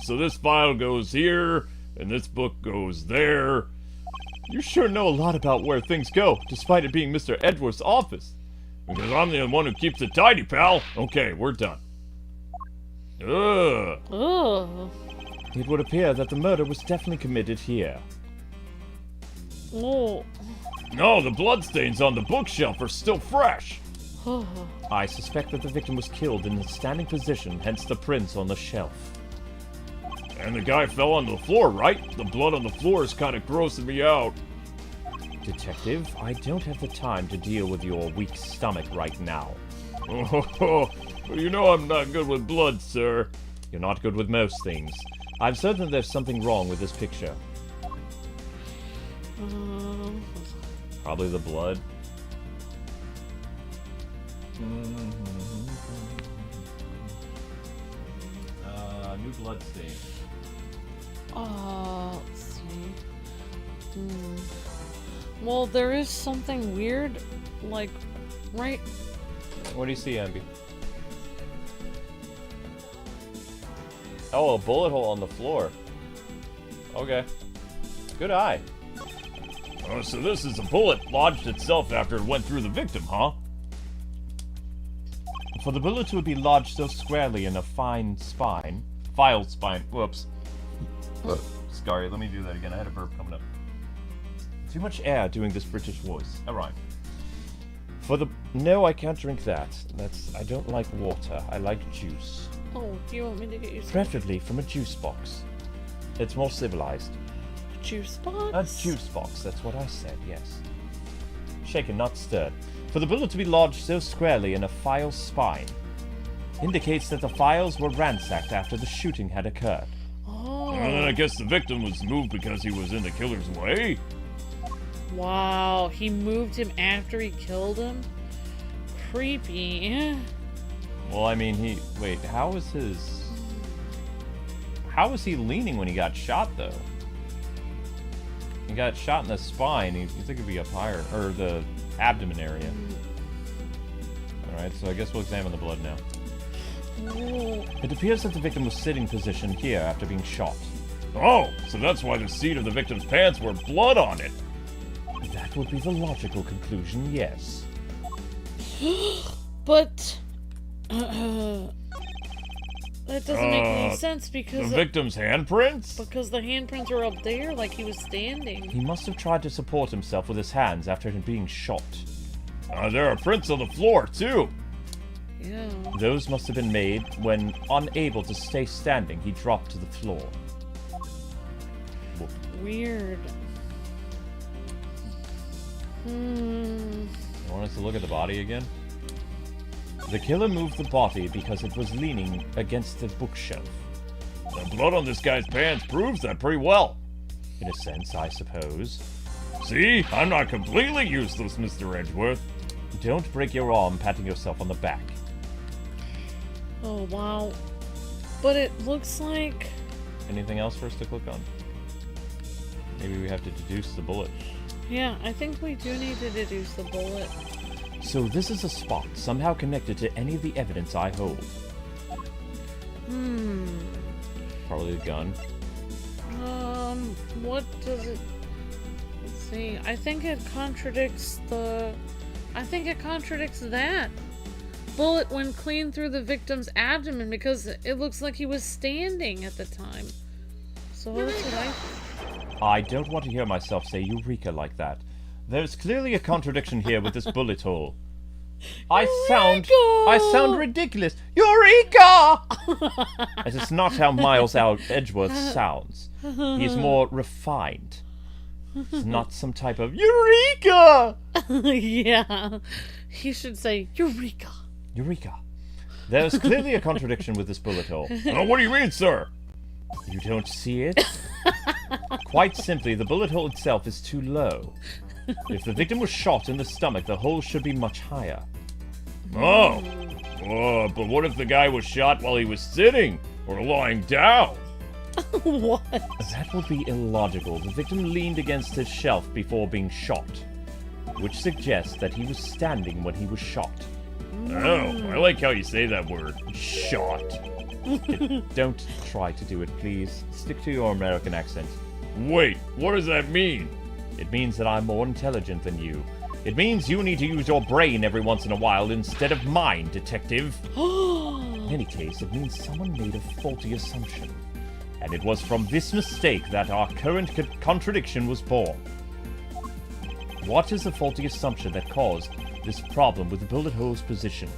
So this file goes here, and this book goes there. You sure know a lot about where things go, despite it being Mr. Edgeworth's office. Because I'm the one who keeps it tidy, pal. Okay, we're done. Ugh. Oh. It would appear that the murder was definitely committed here. Oh. No, the bloodstains on the bookshelf are still fresh. I suspect that the victim was killed in a standing position, hence the prints on the shelf. And the guy fell on the floor, right? The blood on the floor is kind of grossing me out. Detective, I don't have the time to deal with your weak stomach right now. Oh, you know I'm not good with blood, sir. You're not good with most things. I'm certain there's something wrong with this picture. Probably the blood. New blood stain. Let's see. Well, there is something weird, like, right... What do you see, Ambi? Oh, a bullet hole on the floor. Okay. Good eye. Oh, so this is a bullet lodged itself after it went through the victim, huh? For the bullet to be lodged so squarely in a filed spine, whoops. Sorry, let me do that again. I had a burp coming up. Too much air doing this British voice. Alright. No, I can't drink that. I don't like water. I like juice. Oh, do you want me to get you some Preferably from a juice box. It's more civilized. juice box? A juice box, that's what I said, yes. Shaken, not stirred. For the bullet to be lodged so squarely in a file's spine indicates that the files were ransacked after the shooting had occurred. Oh. And then I guess the victim was moved because he was in the killer's way? Wow, he moved him after he killed him? Creepy. Well, I mean, wait, how was he leaning when he got shot, though? He got shot in the spine. You think it'd be up higher, or the abdomen area. Alright, so I guess we'll examine the blood now. Ooh. It appears that the victim was sitting position here after being shot. Oh, so that's why the seat of the victim's pants were blood on it. That would be the logical conclusion, yes. But... that doesn't make any sense because... The victim's handprints? Because the handprints are up there, like he was standing. He must have tried to support himself with his hands after being shot. There are prints on the floor, too. Yeah. Those must have been made when, unable to stay standing, he dropped to the floor. Weird. You want us to look at the body again? The killer moved the body because it was leaning against the bookshelf. The blood on this guy's pants proves that pretty well. In a sense, I suppose. See? I'm not completely useless, Mr. Edgeworth. Don't break your arm patting yourself on the back. Oh, wow. But it looks like... Anything else for us to click on? Maybe we have to deduce the bullet. Yeah, I think we do need to deduce the bullet. So this is a spot somehow connected to any of the evidence I hold. Probably the gun. What does it... Let's see. I think it contradicts that. Bullet went clean through the victim's abdomen because it looks like he was standing at the time. So that's what I think. I don't want to hear myself say Eureka like that. There's clearly a contradiction here with this bullet hole. I sound ridiculous. Eureka! As it's not how Miles Edgeworth sounds. He's more refined. It's not some type of Eureka! Yeah. He should say Eureka. Eureka. There's clearly a contradiction with this bullet hole. What do you mean, sir? You don't see it? Quite simply, the bullet hole itself is too low. If the victim was shot in the stomach, the hole should be much higher. Oh, but what if the guy was shot while he was sitting or lying down? What? That would be illogical. The victim leaned against his shelf before being shot, which suggests that he was standing when he was shot. Oh, I like how you say that word, shot. Don't try to do it, please. Stick to your American accent. Wait, what does that mean? It means that I'm more intelligent than you. It means you need to use your brain every once in a while instead of mine, detective. In any case, it means someone made a faulty assumption. And it was from this mistake that our current contradiction was born. What is the faulty assumption that caused this problem with the bullet hole's position?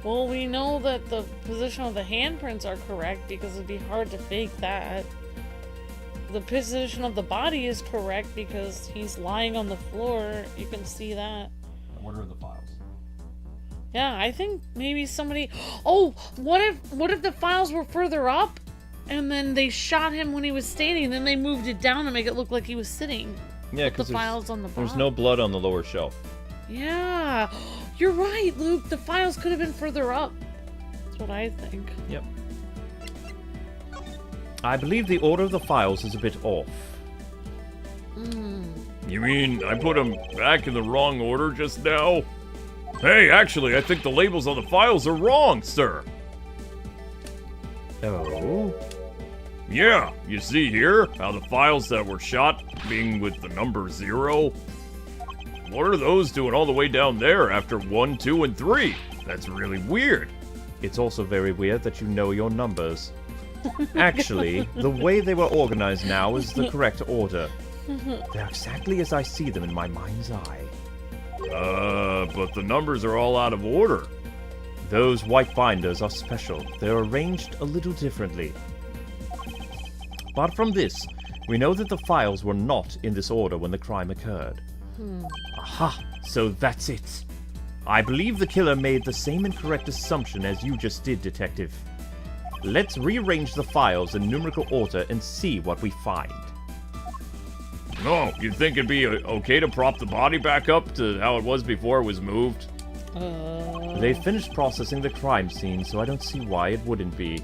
Well, we know that the position of the handprints are correct because it'd be hard to fake that. The position of the body is correct because he's lying on the floor. You can see that. Order of the files. Yeah, I think maybe somebody... Oh, what if the files were further up and then they shot him when he was standing and then they moved it down to make it look like he was sitting? Yeah, because because files on the bottom. there's no blood on the lower shelf. Yeah, you're right, Luke. The files could have been further up. That's what I think. Yep. I believe the order of the files is a bit off. You mean I put them back in the wrong order just now? Hey, actually, I think the labels on the files are wrong, sir. Oh? Yeah, you see here how the files that were shot being with the number 0? What are those doing all the way down there after 1, 2, and 3? That's really weird. It's also very weird that you know your numbers. Actually, the way they were organized now is the correct order. They're exactly as I see them in my mind's eye. But the numbers are all out of order. Those white binders are special. They're arranged a little differently. But from this, we know that the files were not in this order when the crime occurred. Aha! So that's it. I believe the killer made the same incorrect assumption as you just did, Detective. Let's rearrange the files in numerical order and see what we find. No, you think it'd be okay to prop the body back up to how it was before it was moved? They finished processing the crime scene, so I don't see why it wouldn't be.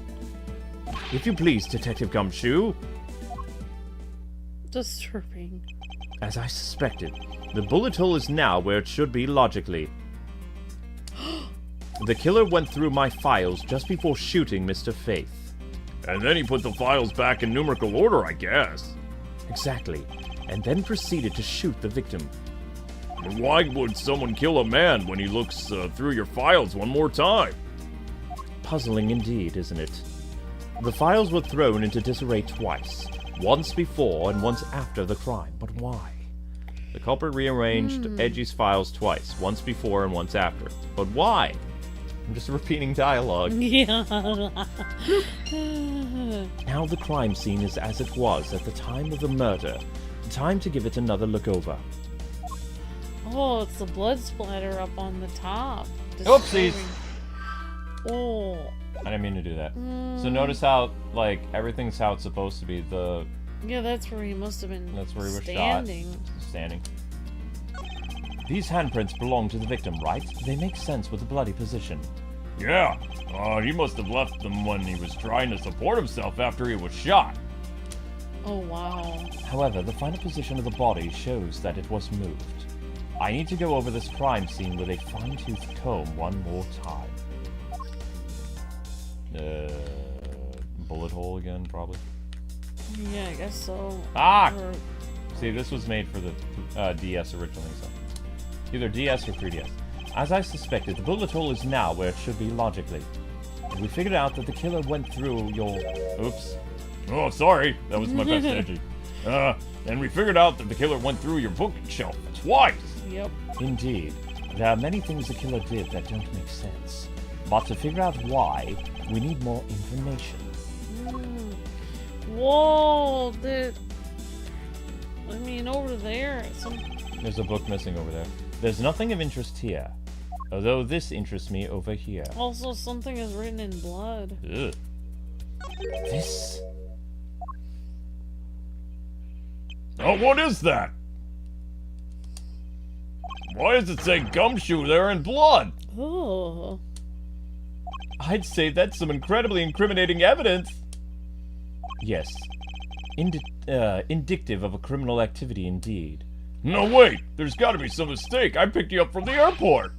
If you please, Detective Gumshoe. Disturbing. As I suspected, the bullet hole is now where it should be logically. The killer went through my files just before shooting Mr. Faith. And then he put the files back in numerical order, I guess. Exactly, and then proceeded to shoot the victim. Why would someone kill a man when he looks through your files one more time? Puzzling indeed, isn't it? The files were thrown into disarray twice, once before and once after the crime, but why? The culprit rearranged Edgy's files twice, once before and once after. But why? I'm just repeating dialogue. Yeah. Now the crime scene is as it was at the time of the murder. Time to give it another look over. Oh, it's the blood splatter up on the top. Oopsies! Oh. I didn't mean to do that. So notice how, like, everything's how it's supposed to be. Yeah, that's where he must have been That's where he was standing. shot. Standing. These handprints belong to the victim, right? They make sense with the bloody position. Yeah, he must have left them when he was trying to support himself after he was shot. Oh, wow. However, the final position of the body shows that it was moved. I need to go over this crime scene with a fine-tooth comb one more time. Bullet hole again, probably? Yeah, I guess so. Ah! Or- See, this was made for the DS originally, so... Either DS or 3DS. As I suspected, the bullet hole is now where it should be logically. And we figured out that the killer went through your... Oops. Oh, sorry, that was my best Edgy. And we figured out that the killer went through your bookshelf twice. Yep. Indeed. There are many things the killer did that don't make sense. But to figure out why, we need more information. Whoa, I mean, over there, There's a book missing over there. There's nothing of interest here. Although this interests me over here. also something is written in blood. Ugh. This? Oh, what is that? Why does it say Gumshoe there in blood? Oh. I'd say that's some incredibly incriminating evidence. Yes. Indicative of a criminal activity indeed. No, wait, there's gotta be some mistake. I picked you up from the airport.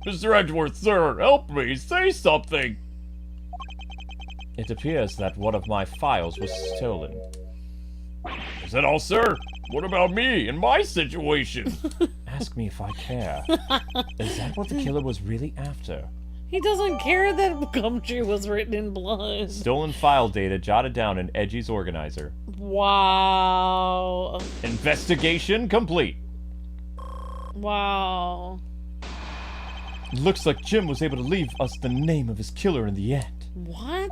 Mr. Edgeworth, sir, help me, say something. It appears that one of my files was stolen. Is that all, sir? What about me and my situation? Ask me if I care. Is that what the killer was really after? He doesn't care that Gumshoe was written in blood. Stolen file data jotted down in Edgy's organizer. Wow. Investigation complete. Wow. Looks like Jim was able to leave us the name of his killer in the end. What?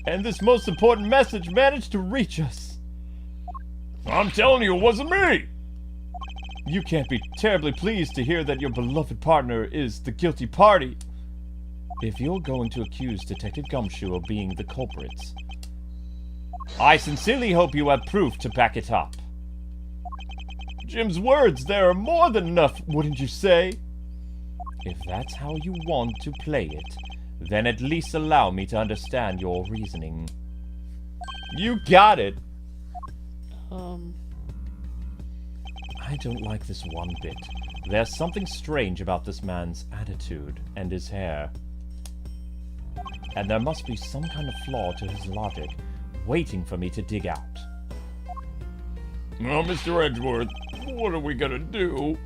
And this most important message managed to reach us. I'm telling you, it wasn't me! You can't be terribly pleased to hear that your beloved partner is the guilty party. If you're going to accuse Detective Gumshoe of being the culprits, I sincerely hope you have proof to back it up. Jim's words there are more than enough, wouldn't you say? If that's how you want to play it, then at least allow me to understand your reasoning. You got it! I don't like this one bit. There's something strange about this man's attitude and his hair. And there must be some kind of flaw to his logic, waiting for me to dig out. Well, Mr. Edgeworth, what are we gonna do?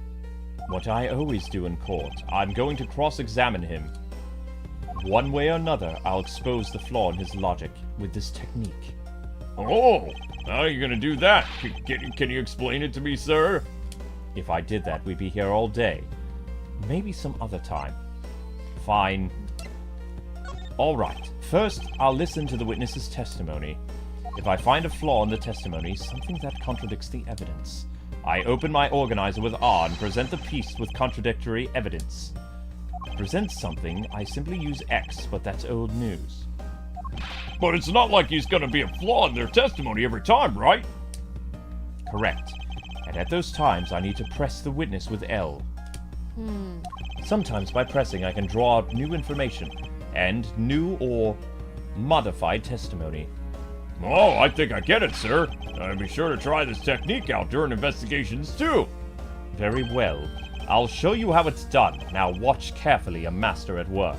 What I always do in court, I'm going to cross-examine him. One way or another, I'll expose the flaw in his logic with this technique. Oh, how are you gonna do that? Can you explain it to me, sir? If I did that, we'd be here all day. Maybe some other time. Fine. Alright, first, I'll listen to the witness's testimony. If I find a flaw in the testimony, something that contradicts the evidence, I open my organizer with R and present the piece with contradictory evidence. To present something, I simply use X, but that's old news. But it's not like he's gonna be a flaw in their testimony every time, right? Correct. And at those times, I need to press the witness with L. Sometimes by pressing, I can draw out new information and new or modified testimony. Oh, I think I get it, sir. I'll be sure to try this technique out during investigations, too. Very well. I'll show you how it's done. Now watch carefully, a master at work.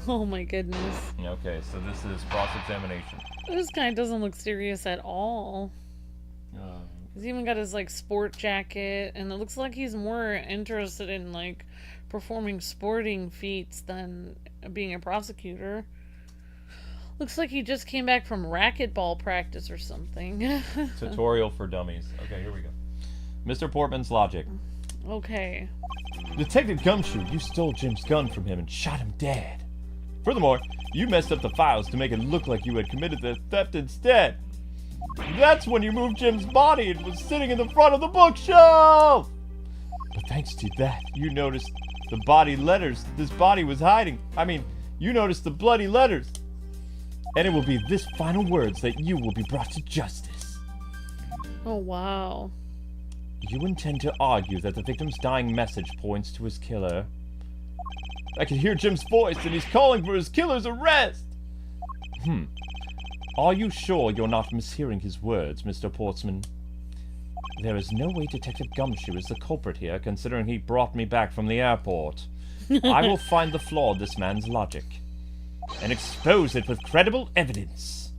Oh my goodness. Okay, so this is cross-examination. This guy doesn't look serious at all. He's even got his, like, sport jacket, and it looks like he's more interested in, like, performing sporting feats than being a prosecutor. Looks like he just came back from racquetball practice or something. Tutorial for dummies. Okay, here we go. Mr. Portman's logic. Okay. Detective Gumshoe, you stole Jim's gun from him and shot him dead. Furthermore, you messed up the files to make it look like you had committed the theft instead. That's when you moved Jim's body and was sitting in the front of the bookshelf! But thanks to that, you noticed the body letters this body was hiding. You noticed the bloody letters. And it will be this final words that you will be brought to justice. Oh, wow. You intend to argue that the victim's dying message points to his killer. I can hear Jim's voice and he's calling for his killer's arrest! Are you sure you're not mishearing his words, Mr. Portsman? There is no way Detective Gumshoe is the culprit here, considering he brought me back from the airport. I will find the flaw in this man's logic and expose it with credible evidence.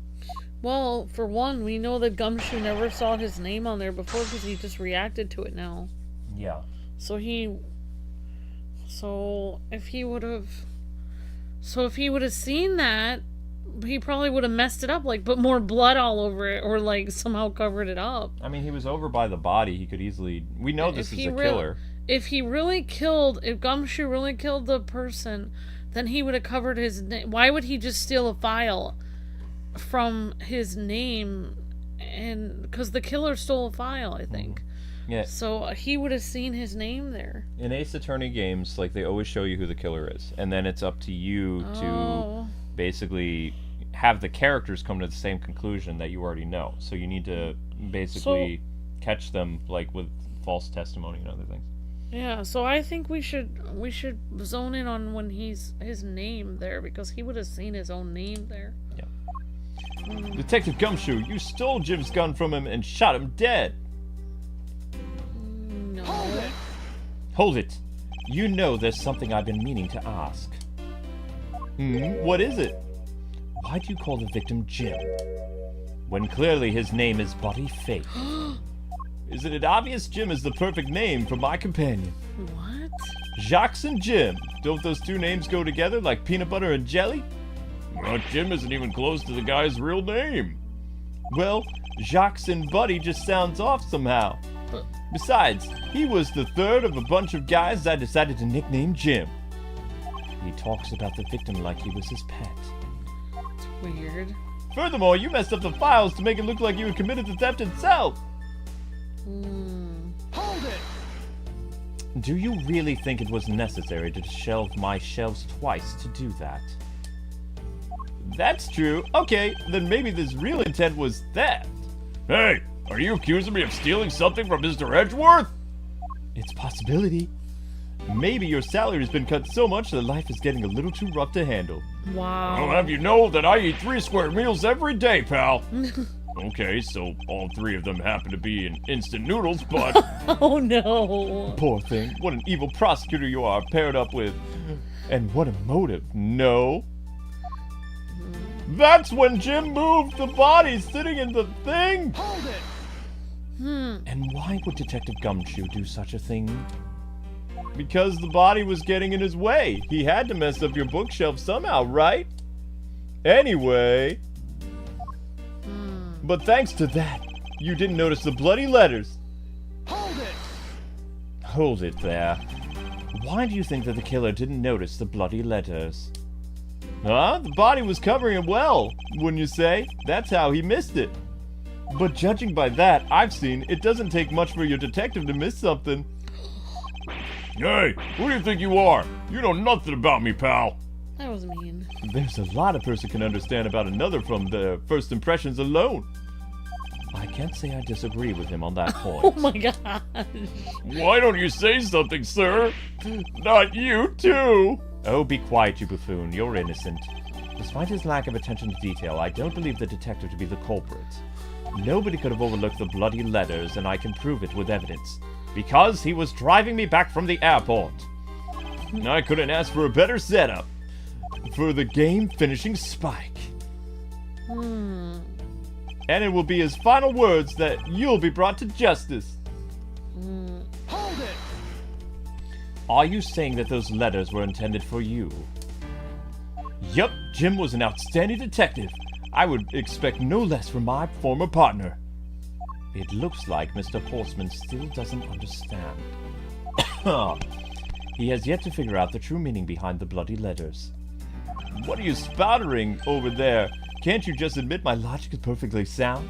Well, for one, we know that Gumshoe never saw his name on there before because he just reacted to it now. Yeah. So if he would have seen that, he probably would have messed it up, like put more blood all over it, or like somehow covered it up. He was over by the body. He could easily. We know this is a killer. If Gumshoe really killed the person, then he would have covered his name. Why would he just steal a file from his name? And because the killer stole a file, I think. Yeah. So he would have seen his name there. In Ace Attorney games, like, they always show you who the killer is, and then it's up to you to basically have the characters come to the same conclusion that you already know. So you need to basically catch them, like, with false testimony and other things. Yeah, so I think we should zone in on when his name there, because he would have seen his own name there. Yeah. Detective Gumshoe, you stole Jim's gun from him and shot him dead. No. Hold it. You know there's something I've been meaning to ask. What is it? Why do you call the victim Jim, when clearly his name is Buddy Fate? Isn't it obvious Jim is the perfect name for my companion? What? Jacques and Jim, Don't those two names go together like peanut butter and jelly? Well, Jim isn't even close to the guy's real name. Well, Jacques and Buddy just sounds off somehow. Besides, he was the third of a bunch of guys I decided to nickname Jim. He talks about the victim like he was his pet. It's weird. Furthermore, you messed up the files to make it look like you had committed the theft itself. Hold it! Do you really think it was necessary to shelve my shelves twice to do that? That's true. Okay, then maybe this real intent was theft. Hey, are you accusing me of stealing something from Mr. Edgeworth? It's a possibility. Maybe your salary's been cut so much that life is getting a little too rough to handle. Wow. I'll have you know that I eat 3 square meals every day, pal. Okay, so all 3 of them happen to be in instant noodles, but... Oh no. Poor thing. What an evil prosecutor you are paired up with. And what a motive. No. That's when Jim moved the body sitting in the thing. Hold it! And why would Detective Gumshoe do such a thing? Because the body was getting in his way. He had to mess up your bookshelf somehow, right? Anyway. But thanks to that, you didn't notice the bloody letters. Hold it! Hold it there. Why do you think that the killer didn't notice the bloody letters? Huh? The body was covering it well, wouldn't you say? That's how he missed it. But judging by that I've seen, it doesn't take much for your detective to miss something. Hey, who do you think you are? You know nothing about me, pal. That was mean. There's a lot a person can understand about another from their first impressions alone. I can't say I disagree with him on that point. Oh my gosh. Why don't you say something, sir? Not you, too. Oh, be quiet, you buffoon. You're innocent. Despite his lack of attention to detail, I don't believe the detective to be the culprit. Nobody could have overlooked the bloody letters, and I can prove it with evidence. Because he was driving me back from the airport. I couldn't ask for a better setup for the game-finishing spike. And it will be his final words that you'll be brought to justice. Hold it! Are you saying that those letters were intended for you? Yup, Jim was an outstanding detective. I would expect no less from my former partner. It looks like Mr. Portsman still doesn't understand. He has yet to figure out the true meaning behind the bloody letters. What are you spouting over there? Can't you just admit my logic is perfectly sound?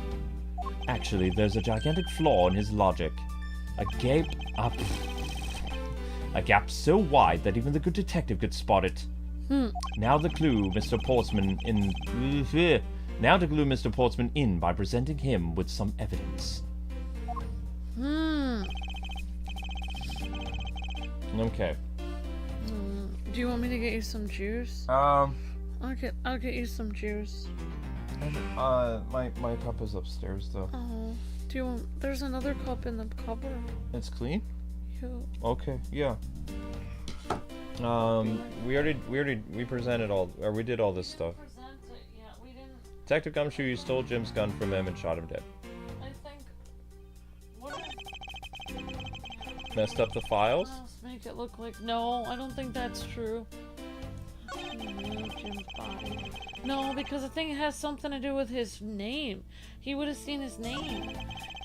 Actually, there's a gigantic flaw in his logic. A gap so wide that even the good detective could spot it. Now to glue Mr. Portsman in by presenting him with some evidence. Okay. Do you want me to get you some juice? I'll get you some juice. My cup is upstairs though. Oh, do you want? There's another cup in the cupboard. It's clean? Yeah. Okay, yeah. We presented all, or we did all this stuff. Yeah, we didn't. Detective Gumshoe, you stole Jim's gun from him and shot him dead. I think. What? Messed up the files? Let's make it look like. No, I don't think that's true. Jim's body. No, because I think it has something to do with his name. He would have seen his name.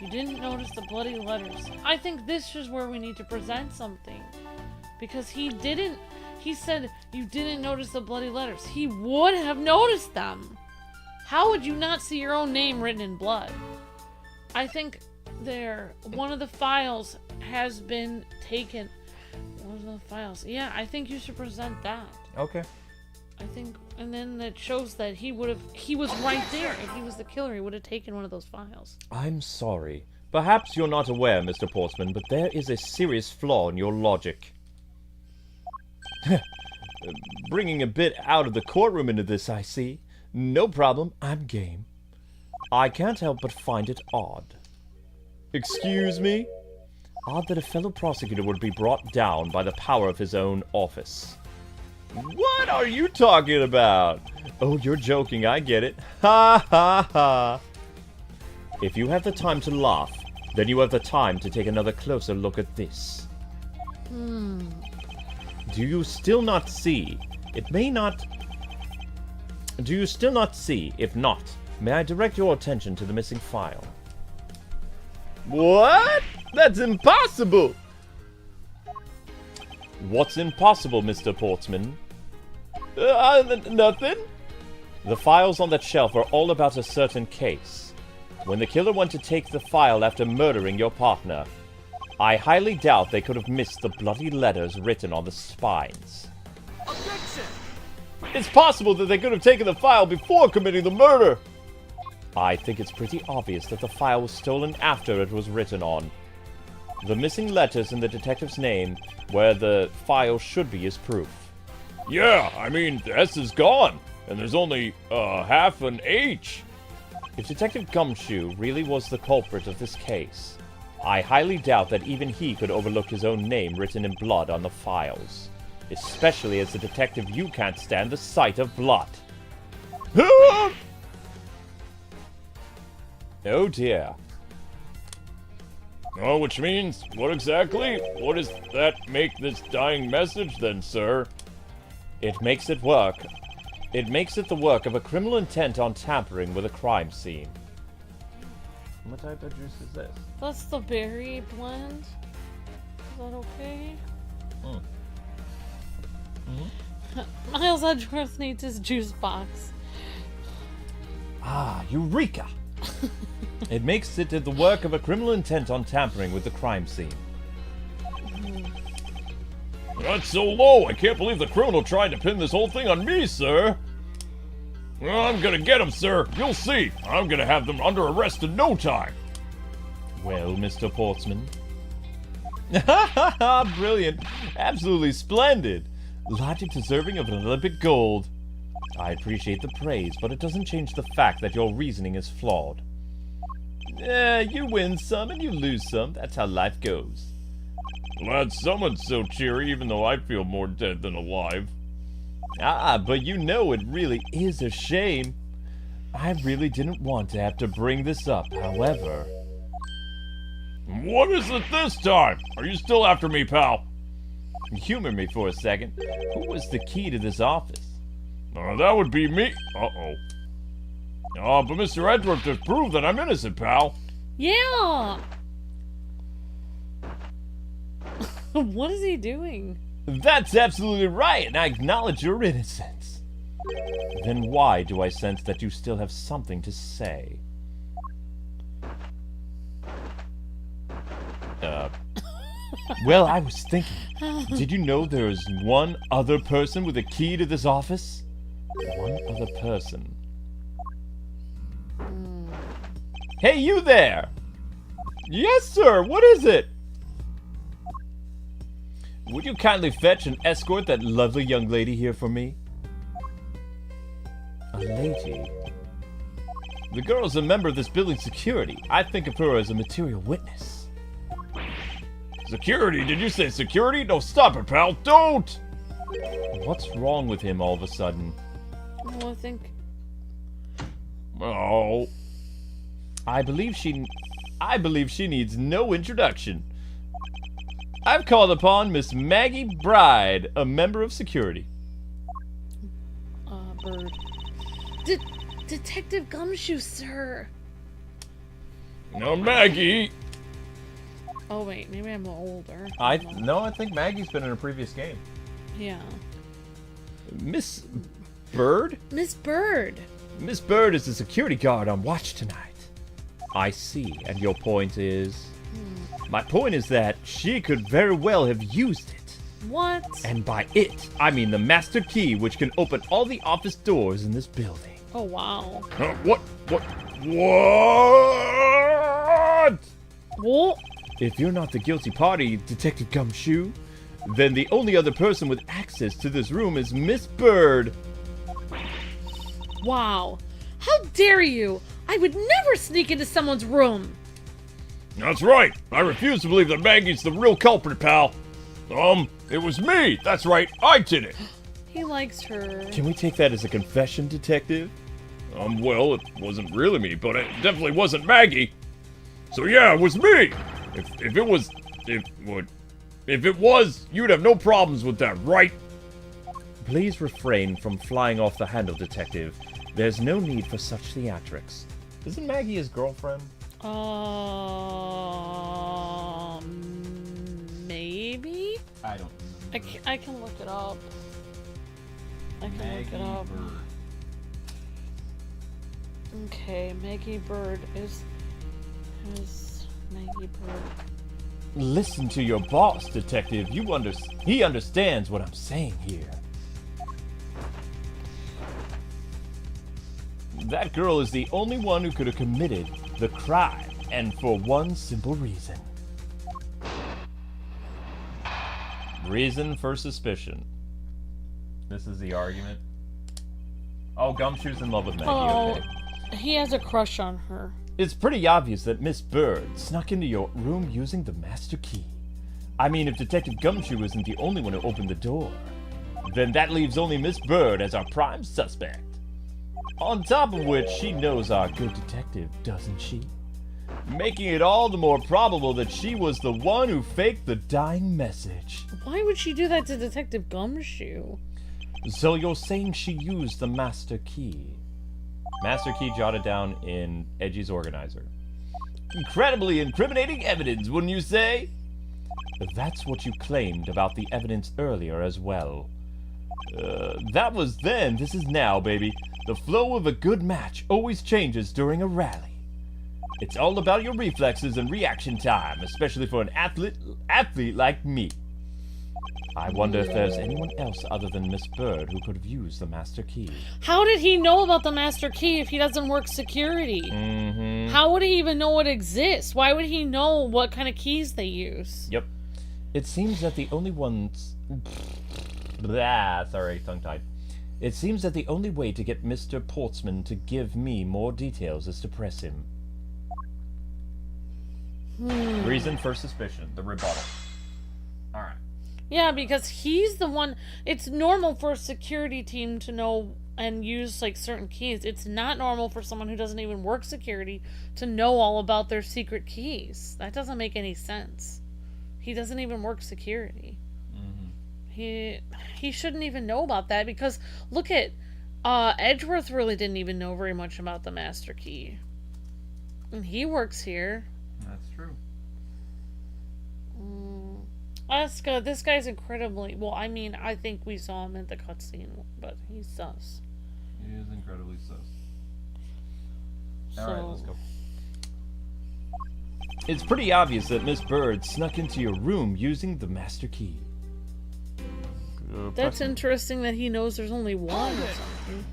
You didn't notice the bloody letters. I think this is where we need to present something. Because he didn't. He said you didn't notice the bloody letters. He would have noticed them. How would you not see your own name written in blood? I think one of the files has been taken. One of the files. Yeah, I think you should present that. Okay. I think, and then that shows that he was right there. If he was the killer, he would have taken one of those files. I'm sorry. Perhaps you're not aware, Mr. Portsman, but there is a serious flaw in your logic. Bringing a bit out of the courtroom into this, I see. No problem, I'm game. I can't help but find it odd. Excuse me? Odd that a fellow prosecutor would be brought down by the power of his own office. What are you talking about? Oh, you're joking, I get it. Ha ha ha. If you have the time to laugh, then you have the time to take another closer look at this. Do you still not see? It may not... Do you still not see? If not, may I direct your attention to the missing file? What? That's impossible! What's impossible, Mr. Portsman? Nothing. The files on that shelf are all about a certain case. When the killer went to take the file after murdering your partner, I highly doubt they could have missed the bloody letters written on the spines. Objection! It's possible that they could have taken the file before committing the murder. I think it's pretty obvious that the file was stolen after it was written on. The missing letters in the detective's name, where the file should be, is proof. Yeah, I mean, the S is gone, and there's only, half an H. If Detective Gumshoe really was the culprit of this case, I highly doubt that even he could overlook his own name written in blood on the files. Especially as a detective, you can't stand the sight of blood. Oh dear. Oh, which means, what exactly? What does that make this dying message then, sir? It makes it work. It makes it the work of a criminal intent on tampering with a crime scene. What type of juice is this? That's the berry blend. Is that okay? Miles Edgeworth needs his juice box. Ah, Eureka! It makes it the work of a criminal intent on tampering with the crime scene. That's so low, I can't believe the criminal tried to pin this whole thing on me, sir. Well, I'm gonna get him, sir. You'll see. I'm gonna have them under arrest in no time. Well, Mr. Portsman. Ha ha ha! Brilliant. Absolutely splendid. Logic deserving of an Olympic gold. I appreciate the praise, but it doesn't change the fact that your reasoning is flawed. You win some and you lose some. That's how life goes. Glad someone's so cheery, even though I feel more dead than alive. Ah, but you know it really is a shame. I really didn't want to have to bring this up, however. What is it this time? Are you still after me, pal? Humor me for a second. Who was the key to this office? That would be me. Uh-oh. But Mr. Edgeworth has proved that I'm innocent, pal. Yeah! What is he doing? That's absolutely right, and I acknowledge your innocence. Then why do I sense that you still have something to say? Well, I was thinking, did you know there is one other person with a key to this office? One other person. Hey, you there! Yes, sir, what is it? Would you kindly fetch and escort that lovely young lady here for me? A lady? The girl is a member of this building's security. I think of her as a material witness. Security? Did you say security? No, stop it, pal. Don't! What's wrong with him all of a sudden? Oh, I think... Oh. I believe she needs no introduction. I've called upon Miss Maggy Bird, a member of security. Bird. Detective Gumshoe, sir. No, Maggy. Oh wait, maybe I'm older. I think Maggie's been in a previous game. Yeah. Miss Bird? Miss Bird. Miss Bird is the security guard on watch tonight. I see, and your point is? My point is that she could very well have used it. What? And by it, I mean the master key which can open all the office doors in this building. Oh, wow. What? What? If you're not the guilty party, Detective Gumshoe, then the only other person with access to this room is Miss Bird. Wow. How dare you? I would never sneak into someone's room. That's right. I refuse to believe that Maggie's the real culprit, pal. It was me. That's right. I did it. He likes her. Can we take that as a confession, Detective? Well, it wasn't really me, but it definitely wasn't Maggie. So yeah, it was me. If If it was, you'd have no problems with that, right? Please refrain from flying off the handle, Detective. There's no need for such theatrics. Isn't Maggie his girlfriend? Maybe? I don't know. I can look it up. I can look it up. Okay, Maggy Bird is Maggy Bird. Listen to your boss, Detective. He understands what I'm saying here. That girl is the only one who could have committed the crime, and for one simple reason. Reason for suspicion. This is the argument. Oh, Gumshoe's in love with Maggie, okay. He has a crush on her. It's pretty obvious that Miss Bird snuck into your room using the master key. I mean, if Detective Gumshoe isn't the only one who opened the door, then that leaves only Miss Bird as our prime suspect. On top of which, she knows our good detective, doesn't she? Making it all the more probable that she was the one who faked the dying message. Why would she do that to Detective Gumshoe? So you're saying she used the master key? Master key jotted down in Edgy's organizer. Incredibly incriminating evidence, wouldn't you say? That's what you claimed about the evidence earlier as well. That was then, this is now, baby. The flow of a good match always changes during a rally. It's all about your reflexes and reaction time, especially for an athlete like me. I wonder if there's anyone else other than Miss Bird who could have used the master key. How did he know about the master key if he doesn't work security? How would he even know it exists? Why would he know what kind of keys they use? Yep. It seems that the only ones... sorry, tongue-tied. It seems that the only way to get Mr. Portsman to give me more details is to press him. Reason for suspicion, the rebuttal. Alright. Yeah, because he's the one... It's normal for a security team to know and use, like, certain keys. It's not normal for someone who doesn't even work security to know all about their secret keys. That doesn't make any sense. He doesn't even work security. He shouldn't even know about that because, look at... Edgeworth really didn't even know very much about the master key. And he works here. That's true. This guy's incredibly... Well, I mean, I think we saw him at the cutscene, but he's sus. He is incredibly sus. So... Alright, let's go. It's pretty obvious that Miss Bird snuck into your room using the master key. That's interesting that he knows there's only one or something.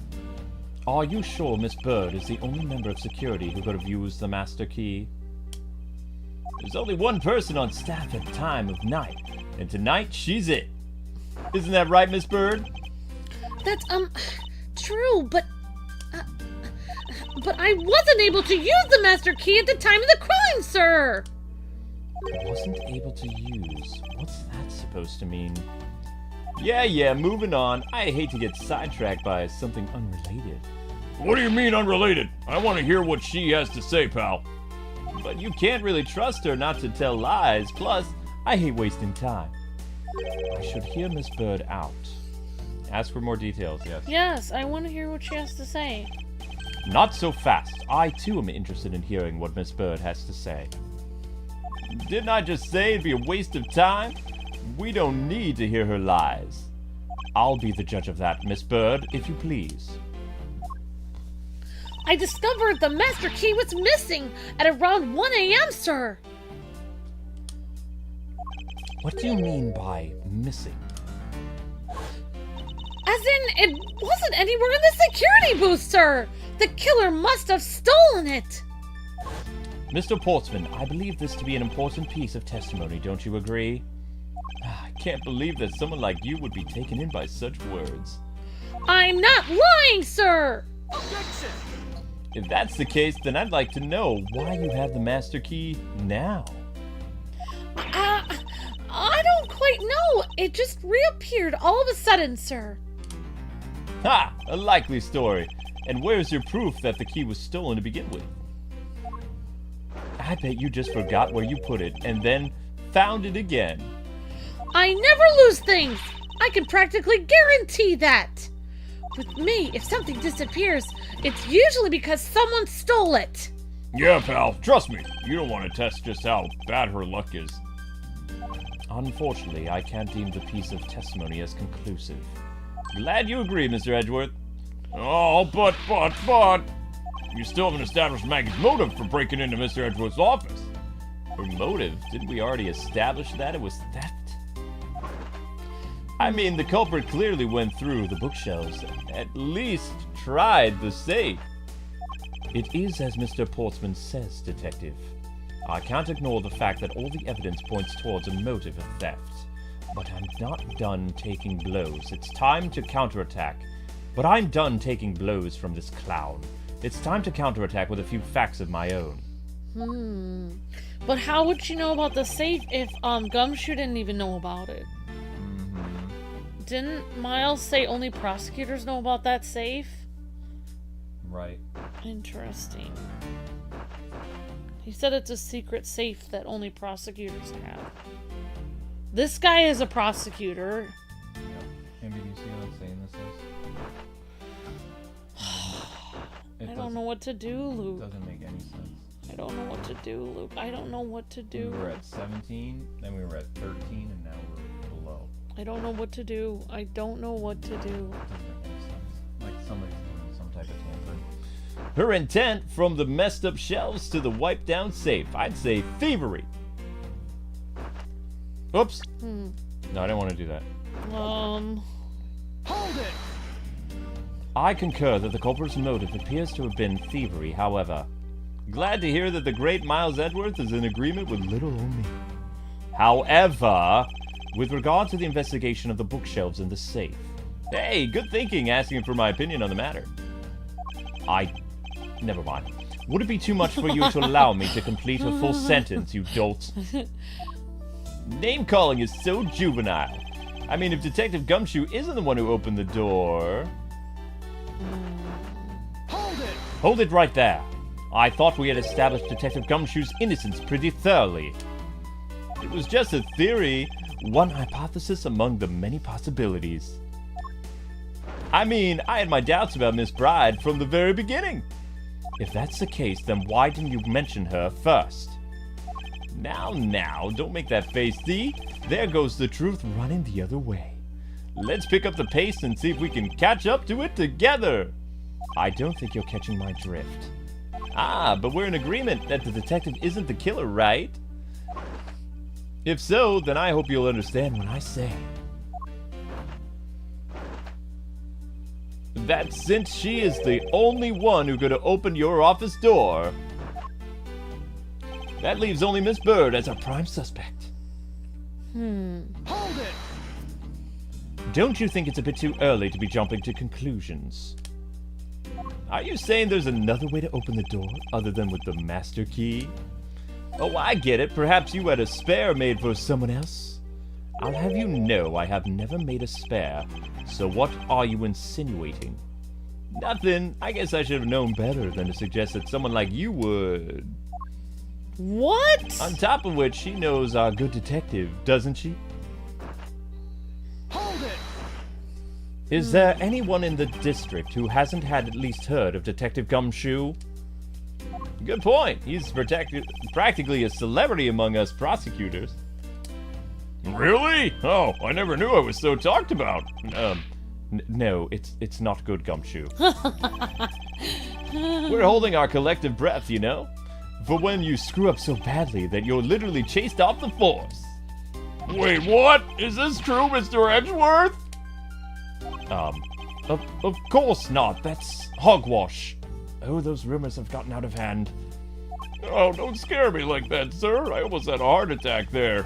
Are you sure Miss Bird is the only member of security who could have used the master key? There's only one person on staff at the time of night, and tonight she's it. Isn't that right, Miss Bird? That's, true, but I wasn't able to use the master key at the time of the crime, sir! Wasn't able to use? What's that supposed to mean? Yeah, moving on. I hate to get sidetracked by something unrelated. What do you mean unrelated? I want to hear what she has to say, pal. But you can't really trust her not to tell lies. Plus, I hate wasting time. I should hear Miss Bird out. Ask for more details, yes. Yes, I want to hear what she has to say. Not so fast. I, too, am interested in hearing what Miss Bird has to say. Didn't I just say it'd be a waste of time? We don't need to hear her lies. I'll be the judge of that, Miss Bird, if you please. I discovered the master key was missing at around 1 a.m., sir. What do you mean by missing? As in, it wasn't anywhere in the security booth, sir. The killer must have stolen it. Mr. Portsman, I believe this to be an important piece of testimony, don't you agree? I can't believe that someone like you would be taken in by such words. I'm not lying, sir! Objection! If that's the case, then I'd like to know why you have the master key now. I don't quite know. It just reappeared all of a sudden, sir. Ha! A likely story. And where's your proof that the key was stolen to begin with? I bet you just forgot where you put it and then found it again. I never lose things! I can practically guarantee that! With me, if something disappears, it's usually because someone stole it! Yeah, pal, trust me. You don't want to test just how bad her luck is. Unfortunately, I can't deem the piece of testimony as conclusive. Glad you agree, Mr. Edgeworth. Oh, but... You still haven't established Maggy's motive for breaking into Mr. Edgeworth's office. Her motive? Didn't we already establish that it was theft? I mean, the culprit clearly went through the bookshelves, at least tried the safe. It is as Mr. Portsman says, Detective. I can't ignore the fact that all the evidence points towards a motive of theft. But I'm not done taking blows. It's time to counterattack. But I'm done taking blows from this clown. It's time to counterattack with a few facts of my own. But how would she know about the safe if Gumshoe didn't even know about it? Didn't Miles say only prosecutors know about that safe? Right. Interesting. He said it's a secret safe that only prosecutors have. This guy is a prosecutor. Yep. Maybe do you see what I'm saying this is? I don't know what to do, Luke. It doesn't make any sense. I don't know what to do, Luke. I don't know what to do. We were at 17, then we were at 13, and now we're below. I don't know what to do. I don't know what to do. It doesn't make any sense. Like somebody's doing some type of tampering. Her intent, from the messed up shelves to the wiped down safe. I'd say thievery. Oops. No, I didn't want to do that. Hold it! I concur that the culprit's motive appears to have been thievery, however. Glad to hear that the great Miles Edgeworth is in agreement with little old me. However, With regard to the investigation of the bookshelves in the safe. hey, good thinking asking for my opinion on the matter. Never mind. Would it be too much for you to allow me to complete a full sentence, you dolt? Name calling is so juvenile. I mean, if Detective Gumshoe isn't the one who opened the door... Hold it! Hold it right there. I thought we had established Detective Gumshoe's innocence pretty thoroughly. It was just a theory. One hypothesis among the many possibilities. I mean, I had my doubts about Miss Bride from the very beginning. If that's the case, then why didn't you mention her first? Now, don't make that face, see? There goes the truth running the other way. Let's pick up the pace and see if we can catch up to it together. I don't think you're catching my drift. Ah, but we're in agreement that the detective isn't the killer, right? If so, then I hope you'll understand when I say that since she is the only one who could have opened your office door, that leaves only Miss Bird as a prime suspect. Hold it! Don't you think it's a bit too early to be jumping to conclusions? Are you saying there's another way to open the door other than with the master key? Oh, I get it. Perhaps you had a spare made for someone else. I'll have you know I have never made a spare. So what are you insinuating? Nothing. I guess I should have known better than to suggest that someone like you would. What? On top of which, she knows our good detective, doesn't she? Hold it! Is there anyone in the district who hasn't had at least heard of Detective Gumshoe? Good point. He's practically a celebrity among us prosecutors. Really? Oh, I never knew I was so talked about. No, it's not good, Gumshoe. We're holding our collective breath, you know? For when you screw up so badly that you're literally chased off the force. Wait, what? Is this true, Mr. Edgeworth? Of course not. That's hogwash. Oh, those rumors have gotten out of hand. Oh, don't scare me like that, sir. I almost had a heart attack there.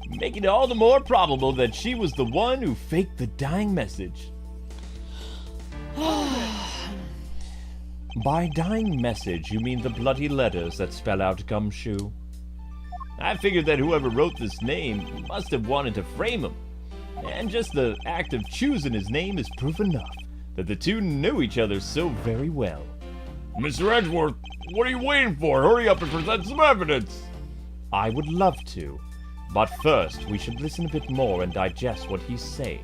Making it all the more probable that she was the one who faked the dying message. By dying message, you mean the bloody letters that spell out Gumshoe? I figured that whoever wrote this name must have wanted to frame him. And just the act of choosing his name is proof enough that the two knew each other so very well. Mr. Edgeworth, what are you waiting for? Hurry up and present some evidence. I would love to. But first, we should listen a bit more and digest what he's saying.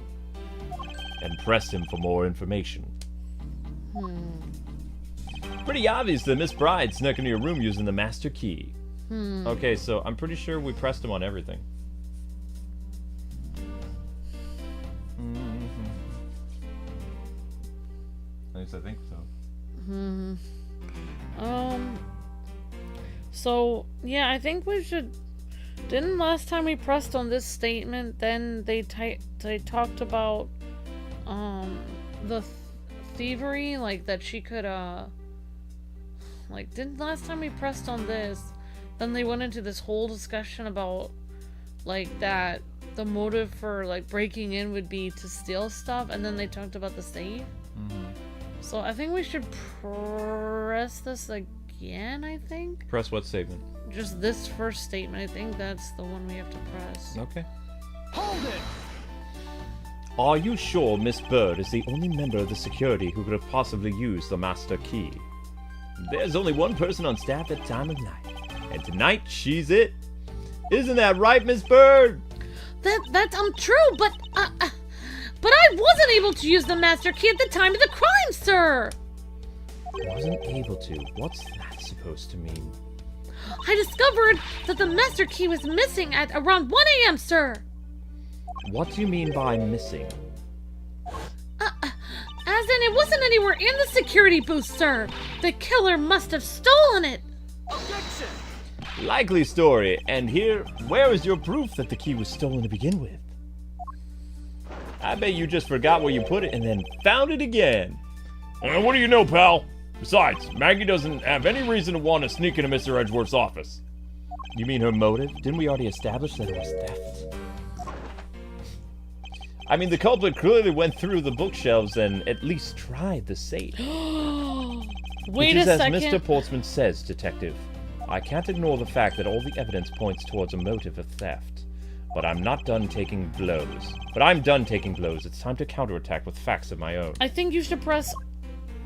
And press him for more information. Pretty obvious that Miss Bride snuck into your room using the master key. Okay, so I'm pretty sure we pressed him on everything. At least I think so. So, yeah, I think we should... Didn't last time we pressed on this statement, then they talked about, the thievery, like, that she could, like, didn't last time we pressed on this, then they went into this whole discussion about, like, that the motive for, like, breaking in would be to steal stuff, and then they talked about the safe. So I think we should press this again, I think. Press what statement? Just this first statement. I think that's the one we have to press. Okay. Hold it! Are you sure Miss Bird is the only member of the security who could have possibly used the master key? There's only one person on staff at time of night, and tonight she's it. Isn't that right, Miss Bird? That's true, but I wasn't able to use the master key at the time of the crime, sir. Wasn't able to? What's that supposed to mean? I discovered that the master key was missing at around 1 a.m., sir. What do you mean by missing? As in, it wasn't anywhere in the security booth, sir. The killer must have stolen it. Objection! Likely story. And here, where is your proof that the key was stolen to begin with? I bet you just forgot where you put it and then found it again. What do you know, pal? Besides, Maggie doesn't have any reason to want to sneak into Mr. Edgeworth's office. You mean her motive? Didn't we already establish that it was theft? I mean, the culprit clearly went through the bookshelves and at least tried the safe. Wait a Which is second. as Mr. Portsman says, Detective. I can't ignore the fact that all the evidence points towards a motive of theft. But I'm done taking blows. It's time to counterattack with facts of my own. I think you should press...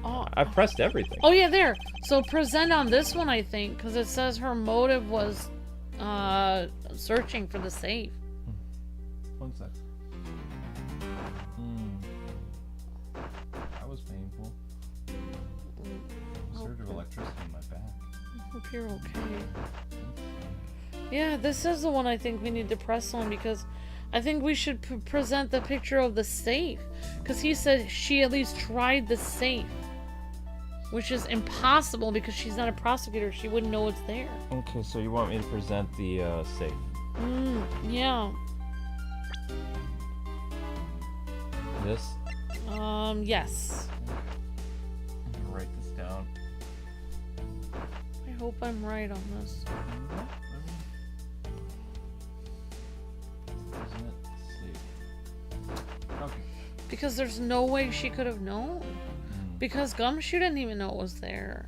Oh. I've pressed everything. Oh, yeah, there. So present on this one, I think, because it says her motive was searching for the safe. 1 sec. That was painful. Surge of electricity in my back. I hope you're okay. Yeah, this is the one I think we need to press on, because I think we should present the picture of the safe. Because he said she at least tried the safe. Which is impossible because she's not a prosecutor. She wouldn't know it's there. Okay, so you want me to present the safe? Yeah. This? Yes. I'm gonna write this down. I hope I'm right on this. Okay. Because there's no way she could have known. Because Gumshoe didn't even know it was there.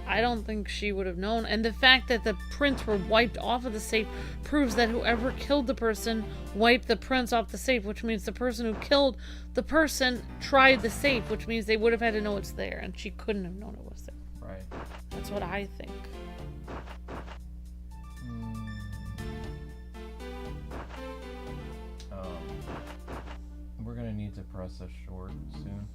I don't think she would have known. And the fact that the prints were wiped off of the safe proves that whoever killed the person wiped the prints off the safe, which means the person who killed the person tried the safe, which means they would have had to know it's there, and she couldn't have known it was there. Right. That's what I think. We're gonna need to press a short soon.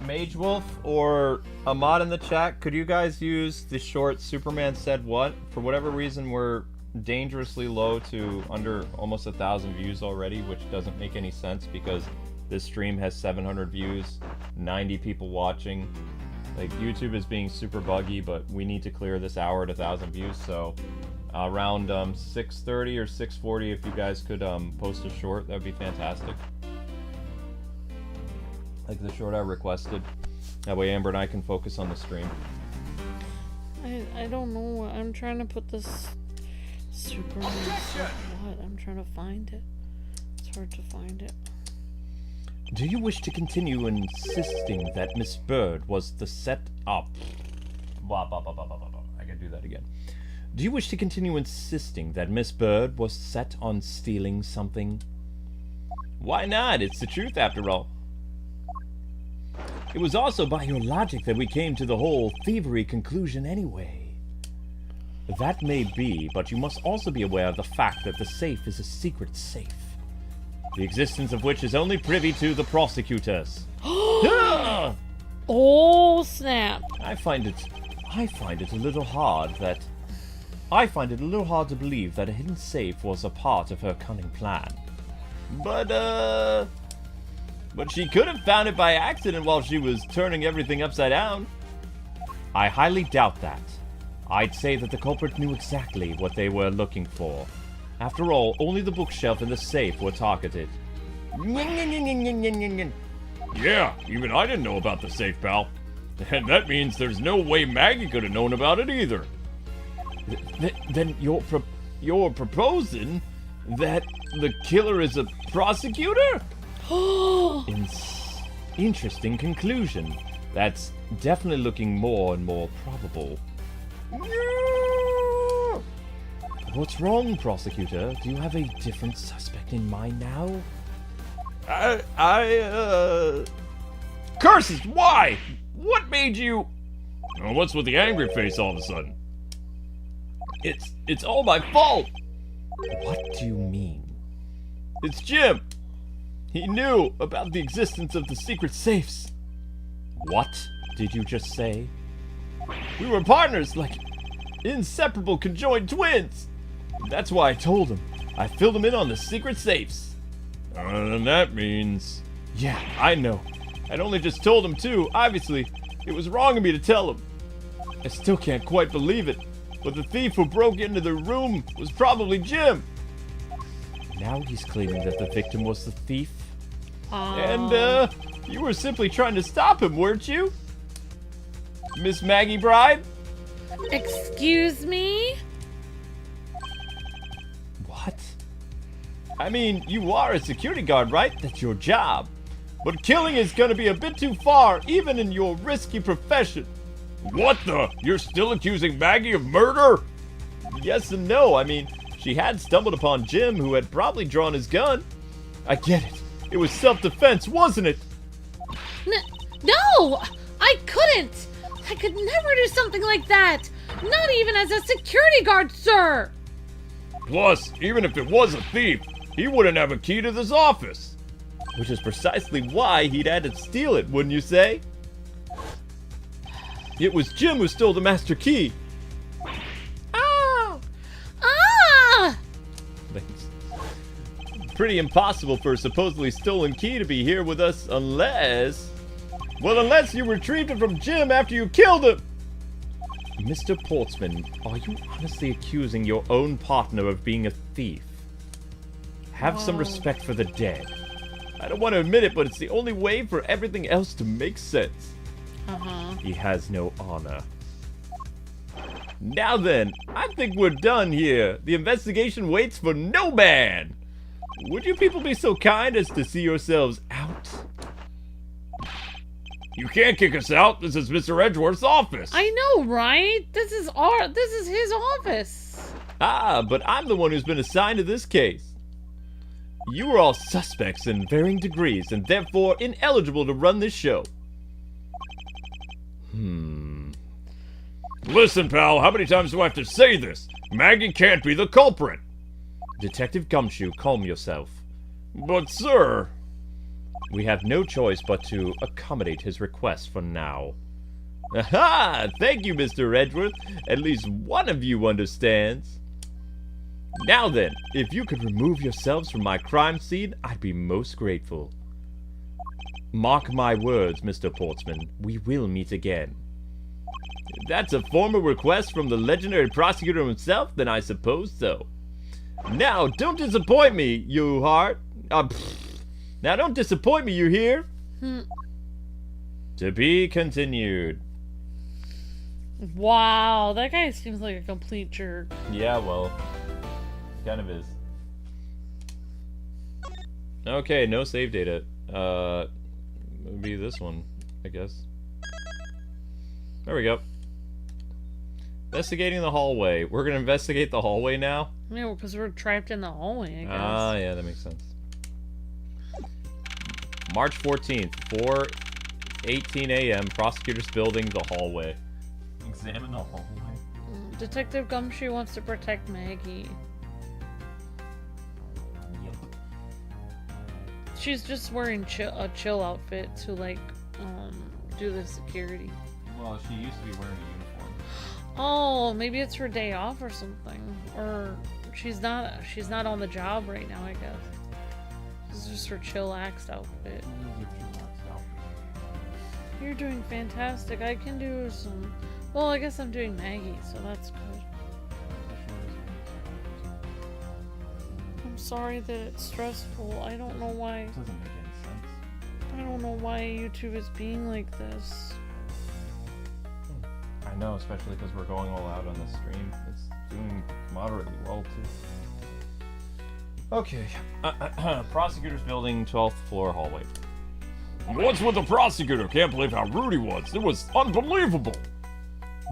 Mage Wolf or Ahmad in the chat, could you guys use the short Superman Said What? For whatever reason, we're dangerously low to under almost 1,000 views already, which doesn't make any sense because this stream has 700 views, 90 people watching. Like, YouTube is being super buggy, but we need to clear this hour at 1,000 views, so around 6:30 or 6:40, if you guys could post a short, that would be fantastic. Like the short I requested. That way Amber and I can focus on the stream. I don't know. I'm trying to put this Superman Said What? I'm trying to find it. It's hard to find it. Do you wish to continue insisting that Miss Bird was the set up? I can do that again. Do you wish to continue insisting that Miss Bird was set on stealing something? Why not? It's the truth after all. It was also by your logic that we came to the whole thievery conclusion anyway. That may be, but you must also be aware of the fact that the safe is a secret safe. The existence of which is only privy to the prosecutors. Ah! Oh, snap. I find it a little hard to believe that a hidden safe was a part of her cunning plan. But she could have found it by accident while she was turning everything upside down. I highly doubt that. I'd say that the culprit knew exactly what they were looking for. After all, only the bookshelf and the safe were targeted. Yeah, even I didn't know about the safe, pal. And that means there's no way Maggy could have known about it either. Then you're proposing that the killer is a prosecutor? Interesting conclusion. That's definitely looking more and more probable. What's wrong, prosecutor? Do you have a different suspect in mind now? Curses, why? What made you... Well, what's with the angry face all of a sudden? It's all my fault! What do you mean? It's Jim! He knew about the existence of the secret safes. What did you just say? We were partners, like inseparable conjoined twins. That's why I told him. I filled him in on the secret safes. And that means... Yeah, I know. I'd only just told him too. Obviously, it was wrong of me to tell him. I still can't quite believe it, but the thief who broke into the room was probably Jim. Now he's claiming that the victim was the thief. And, you were simply trying to stop him, weren't you? Miss Maggy Bride? Excuse me? What? I mean, you are a security guard, right? That's your job. But killing is gonna be a bit too far, even in your risky profession. What the? You're still accusing Maggy of murder? Yes and no. I mean, she had stumbled upon Jim, who had probably drawn his gun. I get it. It was self-defense, wasn't it? No! I couldn't! I could never do something like that! Not even as a security guard, sir! Plus, even if it was a thief, he wouldn't have a key to this office. Which is precisely why he'd had to steal it, wouldn't you say? It was Jim who stole the master key. Ah! Ah! Thanks. Pretty impossible for a supposedly stolen key to be here with us unless... Well, unless you retrieved it from Jim after you killed him! Mr. Portsman, are you honestly accusing your own partner of being a thief? Have some respect for the dead. I don't want to admit it, but it's the only way for everything else to make sense. He has no honor. Now then, I think we're done here. The investigation waits for no man. Would you people be so kind as to see yourselves out? You can't kick us out. This is Mr. Edgeworth's office. I know, right? This is his office. Ah, but I'm the one who's been assigned to this case. You are all suspects in varying degrees and therefore ineligible to run this show. Listen, pal, how many times do I have to say this? Maggy can't be the culprit. Detective Gumshoe, calm yourself. But, sir... We have no choice but to accommodate his request for now. Aha! Thank you, Mr. Edgeworth. At least one of you understands. Now then, if you could remove yourselves from my crime scene, I'd be most grateful. Mark my words, Mr. Portsman. We will meet again. If that's a formal request from the legendary prosecutor himself, then I suppose so. Now, don't disappoint me, you heart. Now, don't disappoint me, you hear? To be continued. Wow, that guy seems like a complete jerk. Yeah, well, kind of is. Okay, no save data. Would be this one, I guess. There we go. Investigating the hallway. We're gonna investigate the hallway now? Yeah, because we're trapped in the hallway, I guess. Ah, yeah, that makes sense. March 14th, 4:18 a.m. Prosecutor's building, the hallway. Examine the hallway. Detective Gumshoe wants to protect Maggie. Yep. She's just wearing a chill outfit to, like, do the security. Well, she used to be wearing a uniform. Oh, maybe it's her day off or something. Or she's not on the job right now, I guess. This is just her chillaxed outfit. You're doing fantastic. I can do some... Well, I guess I'm doing Maggie, so that's good. I'm sorry that it's stressful. I don't know why... It doesn't make any sense. I don't know why YouTube is being like this. I know, especially because we're going all out on the stream. It's doing moderately well, too. Okay. Prosecutor's building, 12th floor hallway. What's with the prosecutor? Can't believe how rude he was. It was unbelievable.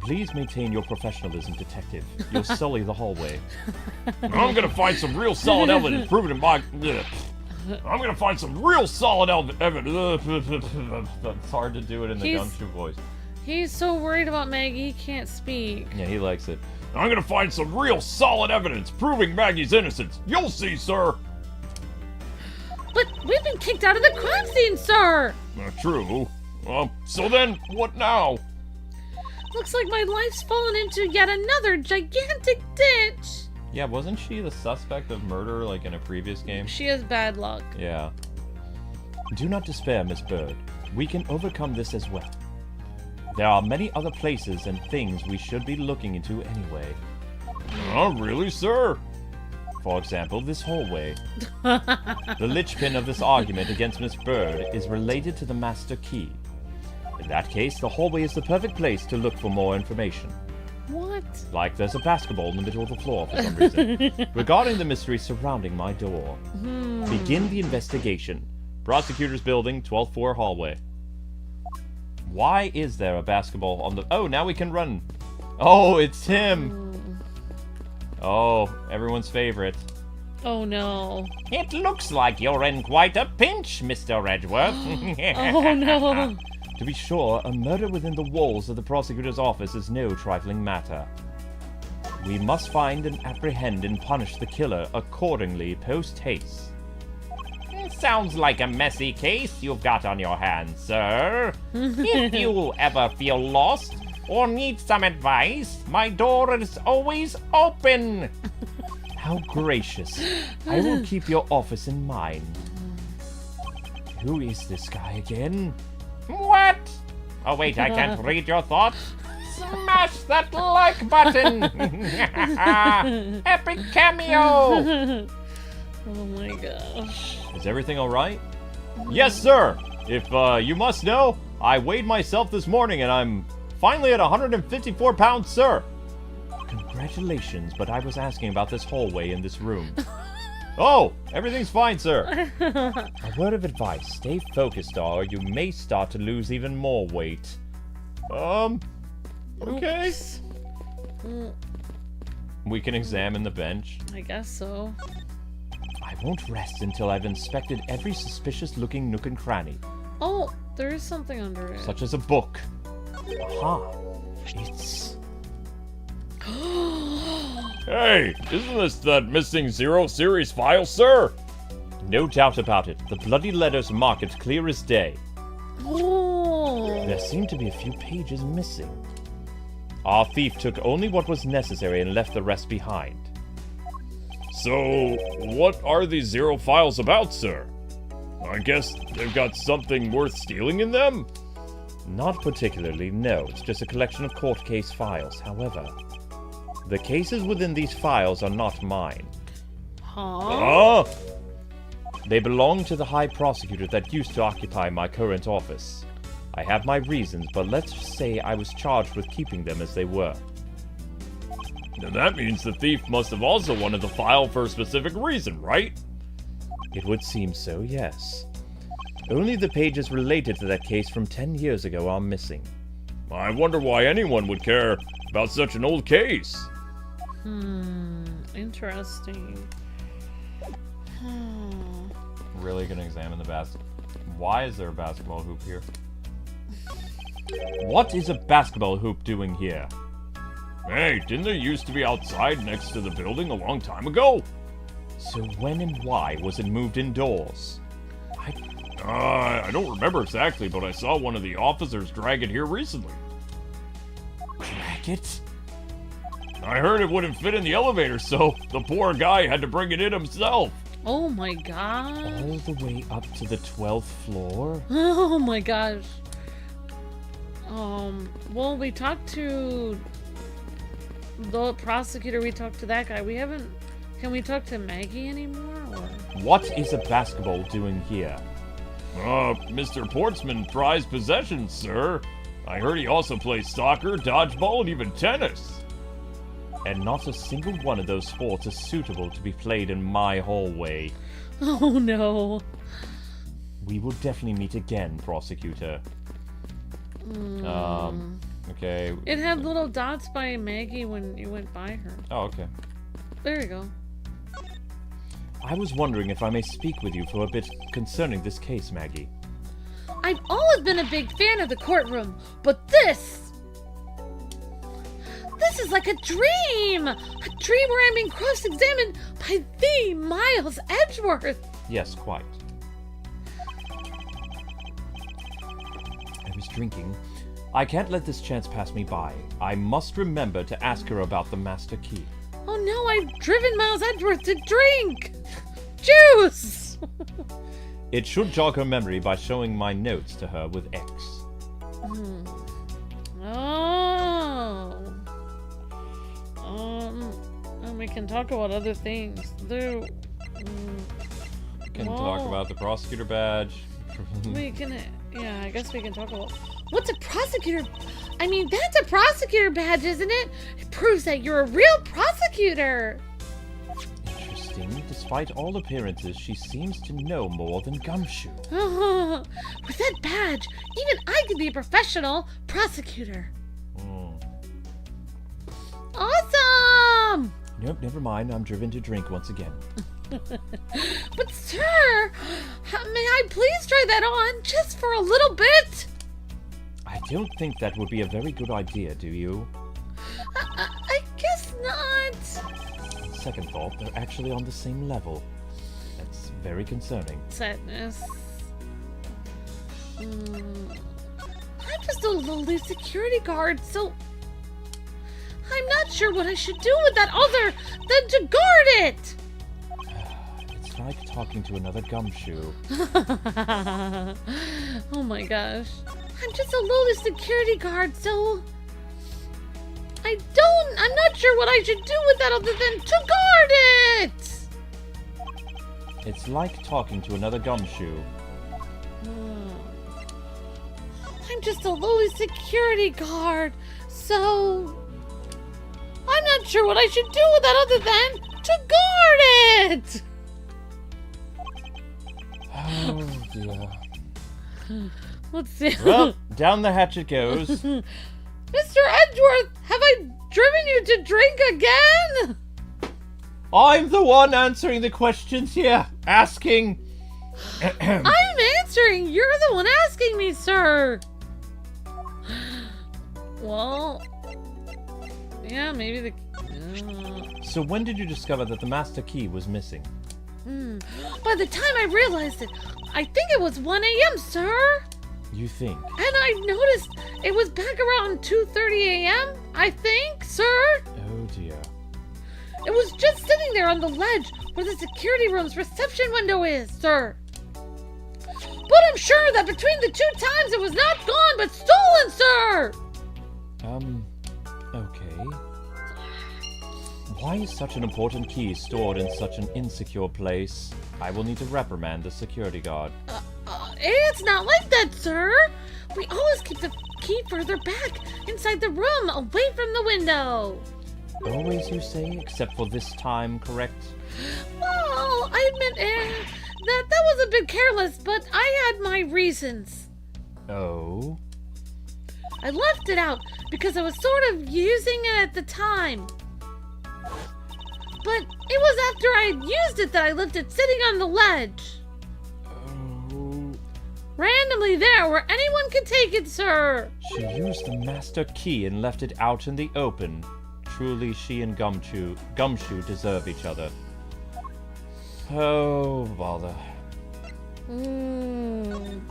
Please maintain your professionalism, detective. You'll sully the hallway. I'm gonna find some real solid evidence proving in my... I'm gonna find some real solid evidence. It's hard to do it in the Gumshoe voice. He's so worried about Maggie, he can't speak. Yeah, he likes it. I'm gonna find some real solid evidence proving Maggie's innocence. You'll see, sir. But we've been kicked out of the crime scene, sir! True. So then, what now? Looks like my life's fallen into yet another gigantic ditch! Yeah, wasn't she the suspect of murder, like, in a previous game? She has bad luck. Yeah. Do not despair, Miss Bird. We can overcome this as well. There are many other places and things we should be looking into anyway. Oh, really, sir? For example, this hallway. The linchpin of this argument against Miss Bird is related to the master key. In that case, the hallway is the perfect place to look for more information. What? Like there's a basketball in the middle of the floor for some reason. Regarding the mystery surrounding my door. Begin the investigation. Prosecutor's building, 12th floor hallway. Why is there a basketball on the... Oh, now we can run. Oh, it's him. Oh, everyone's favorite. Oh no. It looks like you're in quite a pinch, Mr. Edgeworth. Oh no. To be sure, a murder within the walls of the prosecutor's office is no trifling matter. We must find and apprehend and punish the killer accordingly post-haste. Sounds like a messy case you've got on your hands, sir. If you ever feel lost or need some advice, my door is always open. How gracious. I will keep your office in mind. Who is this guy again? What? Oh, wait, I can't read your thoughts. Smash that like button. Epic cameo. Oh my gosh. Is everything all right? Yes, sir. If you must know, I weighed myself this morning and I'm finally at 154 pounds, sir. Congratulations, but I was asking about this hallway in this room. Oh, everything's fine, sir. A word of advice, stay focused or you may start to lose even more weight. Okay. We can examine the bench. I guess so. I won't rest until I've inspected every suspicious-looking nook and cranny. Oh, there is something under it. Such as a book. Aha. It's... Hey, isn't this that missing Zero series file, sir? No doubt about it. The bloody letters mark it clear as day. Oh. There seem to be a few pages missing. Our thief took only what was necessary and left the rest behind. So, what are these Zero files about, sir? I guess they've got something worth stealing in them? Not particularly, no. It's just a collection of court case files. However, the cases within these files are not mine. Huh? They belong to the High Prosecutor that used to occupy my current office. I have my reasons, but let's just say I was charged with keeping them as they were. Now that means the thief must have also wanted the file for a specific reason, right? It would seem so, yes. Only the pages related to that case from 10 years ago are missing. I wonder why anyone would care about such an old case. Interesting. Really gonna examine the basket. Why is there a basketball hoop here? What is a basketball hoop doing here? Hey, didn't they used to be outside next to the building a long time ago? So when and why was it moved indoors? I don't remember exactly, but I saw one of the officers drag it here recently. Drag it? I heard it wouldn't fit in the elevator, so the poor guy had to bring it in himself. Oh my god. All the way up to the 12th floor? Oh my gosh. Well, we talked to the prosecutor, we talked to that guy. Can we talk to Maggy anymore? Or? What is a basketball doing here? Mr. Portsman prized possessions, sir. I heard he also plays soccer, dodgeball, and even tennis. And not a single one of those sports is suitable to be played in my hallway. Oh no. We will definitely meet again, Prosecutor. Okay. It had little dots by Maggy when you went by her. Oh, okay. There you go. I was wondering if I may speak with you for a bit concerning this case, Maggy. I've always been a big fan of the courtroom, but this is like a dream! A dream where I'm being cross-examined by the Miles Edgeworth! Yes, quite. I was drinking. I can't let this chance pass me by. I must remember to ask her about the master key. Oh no, I've driven Miles Edgeworth to drink! Juice! It should jog her memory by showing my notes to her with X. Oh. And we can talk about other things. We can talk about the prosecutor badge. We can, yeah, I guess we can talk about... What's a prosecutor? I mean, that's a prosecutor badge, isn't it? It proves that you're a real prosecutor. Interesting. Despite all appearances, she seems to know more than Gumshoe. With that badge, even I could be a professional prosecutor. Awesome! Nope, never mind. I'm driven to drink once again. But sir, may I please try that on just for a little bit? I don't think that would be a very good idea, do you? I guess not. On second thought, they're actually on the same level. That's very concerning. Sadness. I'm just a lowly security guard, so I'm not sure what I should do with that other than to guard it. It's like talking to another Gumshoe. Oh my gosh. I'm just a lowly security guard, so I'm not sure what I should do with that other than to guard it! It's like talking to another Gumshoe. I'm just a lowly security guard, so I'm not sure what I should do with that other than to guard it! Oh dear. Let's see. Well, down the hatch it goes. Mr. Edgeworth, have I driven you to drink again? I'm the one answering the questions here. Asking. I'm answering. You're the one asking me, sir. Well, yeah, maybe the... So when did you discover that the master key was missing? By the time I realized it, I think it was 1 a.m., sir. You think? And I noticed it was back around 2:30 a.m., I think, sir. Oh dear. It was just sitting there on the ledge where the security room's reception window is, sir. But I'm sure that between the 2 times it was not gone but stolen, sir. Okay. Why is such an important key stored in such an insecure place? I will need to reprimand the security guard. It's not like that, sir. We always keep the key further back, inside the room, away from the window. Always, you say, except for this time, correct? Well, I admit that was a bit careless, but I had my reasons. Oh? I left it out because I was sort of using it at the time. But it was after I had used it that I left it sitting on the ledge. Oh. Randomly there where anyone could take it, sir. She used the master key and left it out in the open. truly she and Gumshoe deserve each other. Oh, bother. I'm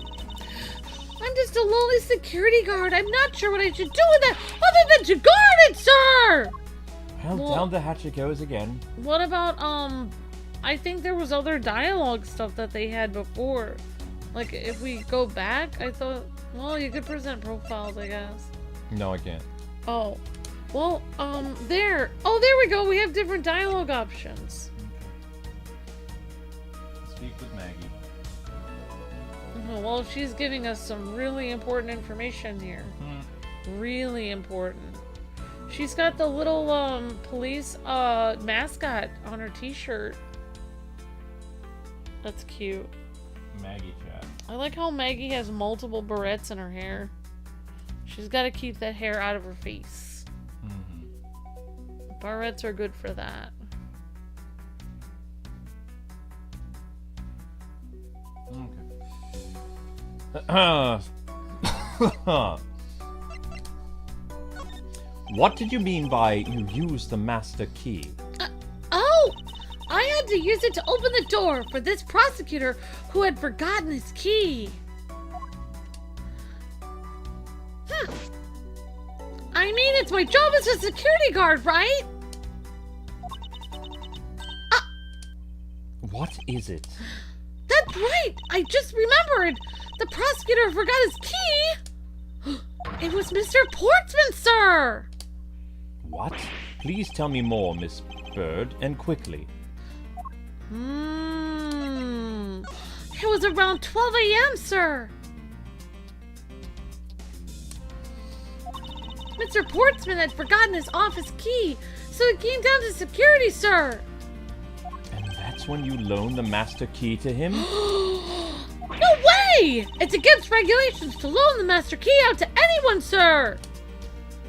just a lonely security guard. I'm not sure what I should do with it other than to guard it, sir! Well, down the hatch it goes again. What about, I think there was other dialogue stuff that they had before. Like, if we go back, I thought, well, you could present profiles, I guess. No, I can't. Oh. Well, there. Oh, there we go. We have different dialogue options. Okay. Speak with Maggy. Well, she's giving us some really important information here. Really important. She's got the little, police, mascot on her t-shirt. That's cute. Maggy Chat. I like how Maggy has multiple barrettes in her hair. She's got to keep that hair out of her face. Barrettes are good for that. Okay. What did you mean by you used the master key? Oh! I had to use it to open the door for this prosecutor who had forgotten his key. I mean, it's my job as a security guard, right? What is it? That's right! I just remembered! The prosecutor forgot his key! It was Mr. Portsman, sir! What? Please tell me more, Miss Bird, and quickly. It was around 12 a.m., sir. Mr. Portsman had forgotten his office key, so he came down to security, sir. And that's when you loaned the master key to him? No way! It's against regulations to loan the master key out to anyone, sir.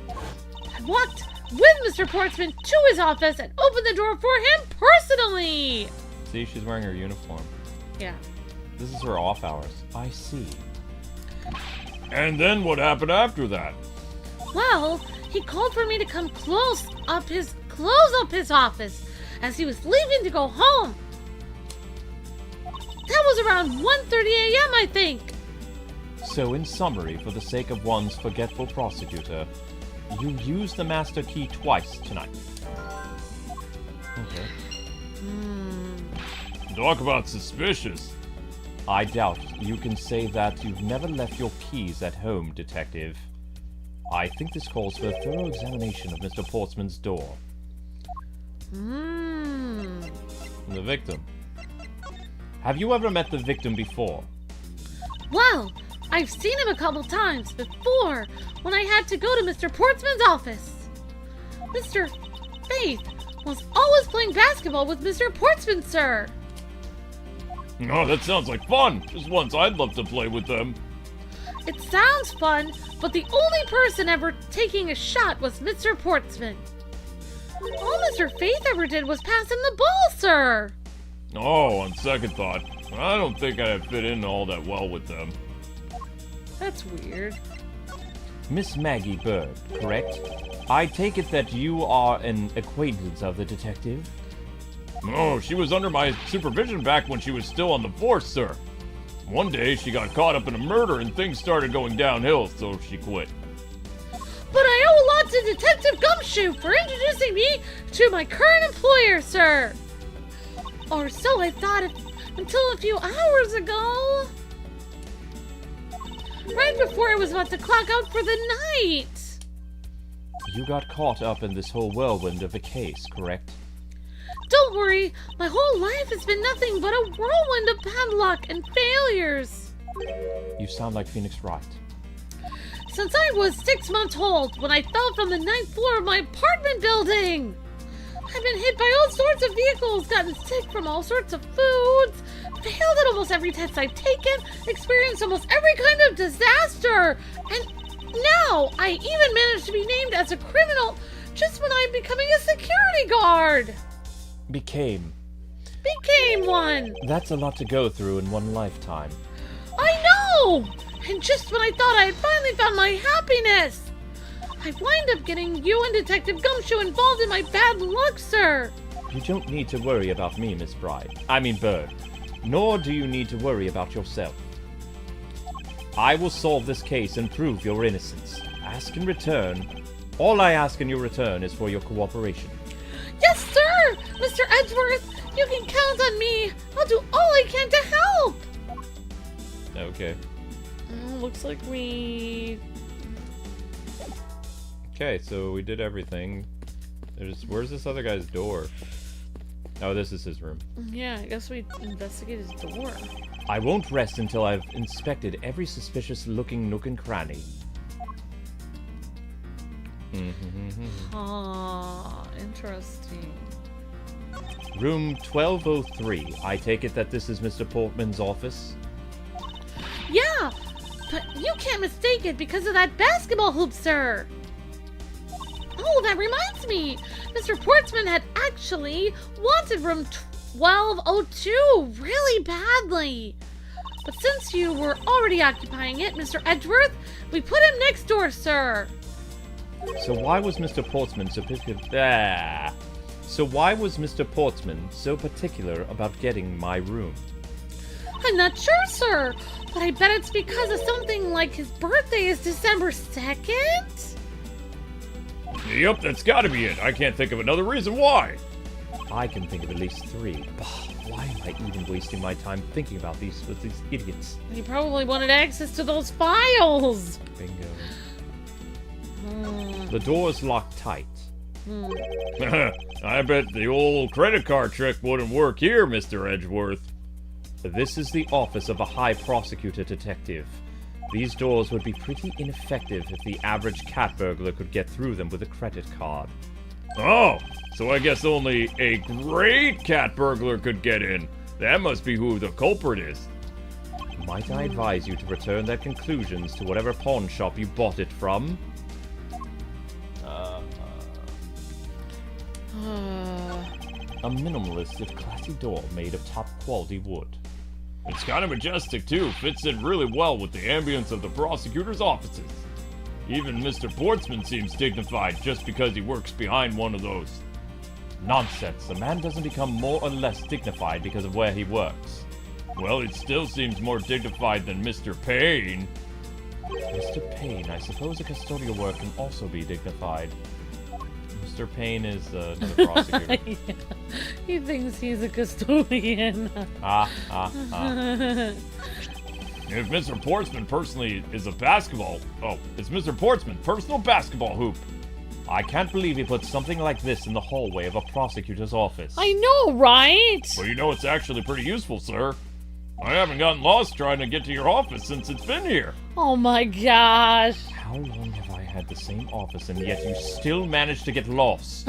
I walked with Mr. Portsman to his office and opened the door for him personally. See, she's wearing her uniform. Yeah. This is her off hours. I see. And then what happened after that? Well, he called for me to come close up his office as he was leaving to go home. That was around 1:30 a.m., I think. So, in summary, for the sake of one's forgetful prosecutor, you used the master key twice tonight. Okay. Talk about suspicious. I doubt you can say that you've never left your keys at home, Detective. I think this calls for a thorough examination of Mr. Portsman's door. The victim. Have you ever met the victim before? Well, I've seen him a couple times before when I had to go to Mr. Portsman's office. Mr. Faith was always playing basketball with Mr. Portsman, sir. Oh, that sounds like fun. Just once I'd love to play with them. It sounds fun, but the only person ever taking a shot was Mr. Portsman. All Mr. Faith ever did was pass him the ball, sir. Oh, on second thought, I don't think I'd fit in all that well with them. That's weird. Miss Maggy Bird, correct? I take it that you are an acquaintance of the detective? Oh, she was under my supervision back when she was still on the force, sir. One day, she got caught up in a murder and things started going downhill, so she quit. But I owe a lot to Detective Gumshoe for introducing me to my current employer, sir. Or so I thought until a few hours ago. Right before I was about to clock out for the night. You got caught up in this whole whirlwind of a case, correct? Don't worry, my whole life has been nothing but a whirlwind of bad luck and failures. You sound like Phoenix Wright. Since I was 6 months old when I fell from the 9th floor of my apartment building. I've been hit by all sorts of vehicles, gotten sick from all sorts of foods, failed at almost every test I've taken, experienced almost every kind of disaster, and now I even managed to be named as a criminal just when I'm becoming a security guard. Became one. That's a lot to go through in one lifetime. I know! And just when I thought I had finally found my happiness, I wind up getting you and Detective Gumshoe involved in my bad luck, sir. You don't need to worry about me, Miss Bird. Nor do you need to worry about yourself. I will solve this case and prove your innocence. All I ask in your return is for your cooperation. Yes, sir! Mr. Edgeworth, you can count on me. I'll do all I can to help. Okay. Looks like we... Okay, so we did everything. Where's this other guy's door? Oh, this is his room. Yeah, I guess we investigated his door. I won't rest until I've inspected every suspicious-looking nook and cranny. Interesting. Room 1203. I take it that this is Mr. Portman's office? Yeah, but you can't mistake it because of that basketball hoop, sir. Oh, that reminds me. Mr. Portsman had actually wanted room 1202 really badly. But since you were already occupying it, Mr. Edgeworth, we put him next door, sir. So why was Mr. Portsman so particular about getting my room? I'm not sure, sir, but I bet it's because of something like his birthday is December 2nd? Yep, that's gotta be it. I can't think of another reason why. I can think of at least 3. Why am I even wasting my time thinking about these with these idiots? He probably wanted access to those files. Bingo. The door's locked tight. I bet the old credit card trick wouldn't work here, Mr. Edgeworth. This is the office of a high prosecutor detective. These doors would be pretty ineffective if the average cat burglar could get through them with a credit card. Oh, so I guess only a great cat burglar could get in. That must be who the culprit is. Might I advise you to return their conclusions to whatever pawn shop you bought it from? A minimalist yet classy door made of top-quality wood. It's kind of majestic, too. Fits in really well with the ambience of the prosecutor's offices. Even Mr. Portsman seems dignified just because he works behind one of those. Nonsense. A man doesn't become more or less dignified because of where he works. Well, it still seems more dignified than Mr. Payne. Mr. Payne, I suppose a custodial work can also be dignified. Mr. Payne is another prosecutor. Yeah. He thinks he's a custodian. If Mr. Portsman personally is a basketball... Oh, it's Mr. Portsman's personal basketball hoop. I can't believe he put something like this in the hallway of a prosecutor's office. I know, right? Well, you know, it's actually pretty useful, sir. I haven't gotten lost trying to get to your office since it's been here. Oh my gosh. How long have I had the same office and yet you still managed to get lost?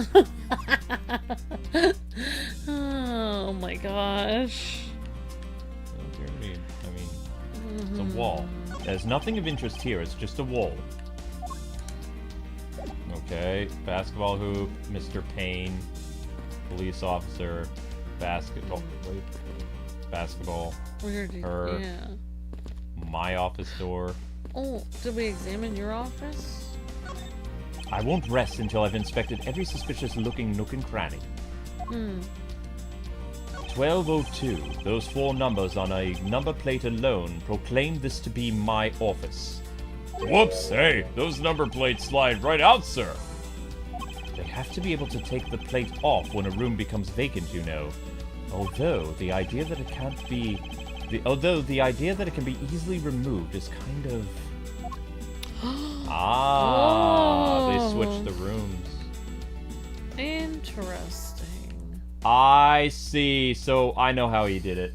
Oh my gosh. It's a wall. There's nothing of interest here, it's just a wall. Okay, basketball hoop, Mr. Payne, police officer, basketball, Where did her, yeah. my office door. Oh, did we examine your office? I won't rest until I've inspected every suspicious-looking nook and cranny. 1202. Those 4 numbers on a number plate alone proclaim this to be my office. Whoops, hey, those number plates slide right out, sir. They have to be able to take the plate off when a room becomes vacant, you know. Although the idea that it can be easily removed is kind of... They switched the rooms. Interesting. I see. So I know how he did it.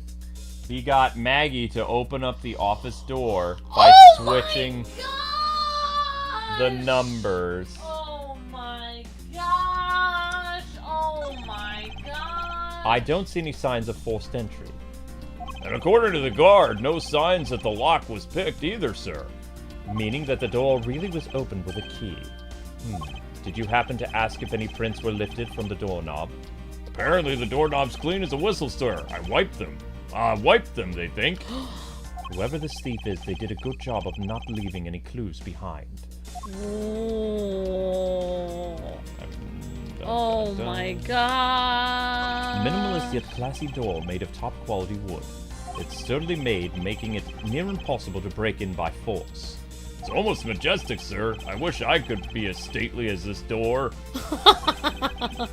He got Maggie to open up the office door by switching the numbers. Oh my gosh! Oh my gosh! I don't see any signs of forced entry. And according to the guard, no signs that the lock was picked either, sir. Meaning that the door really was opened with a key. Did you happen to ask if any prints were lifted from the doorknob? Apparently the doorknob's clean as a whistle, sir. I wiped them. They think. Whoever this thief is, they did a good job of not leaving any clues behind. Ooh. Oh my god. Minimalist yet classy door made of top quality wood. It's sturdily made, making it near impossible to break in by force. It's almost majestic, sir. I wish I could be as stately as this door.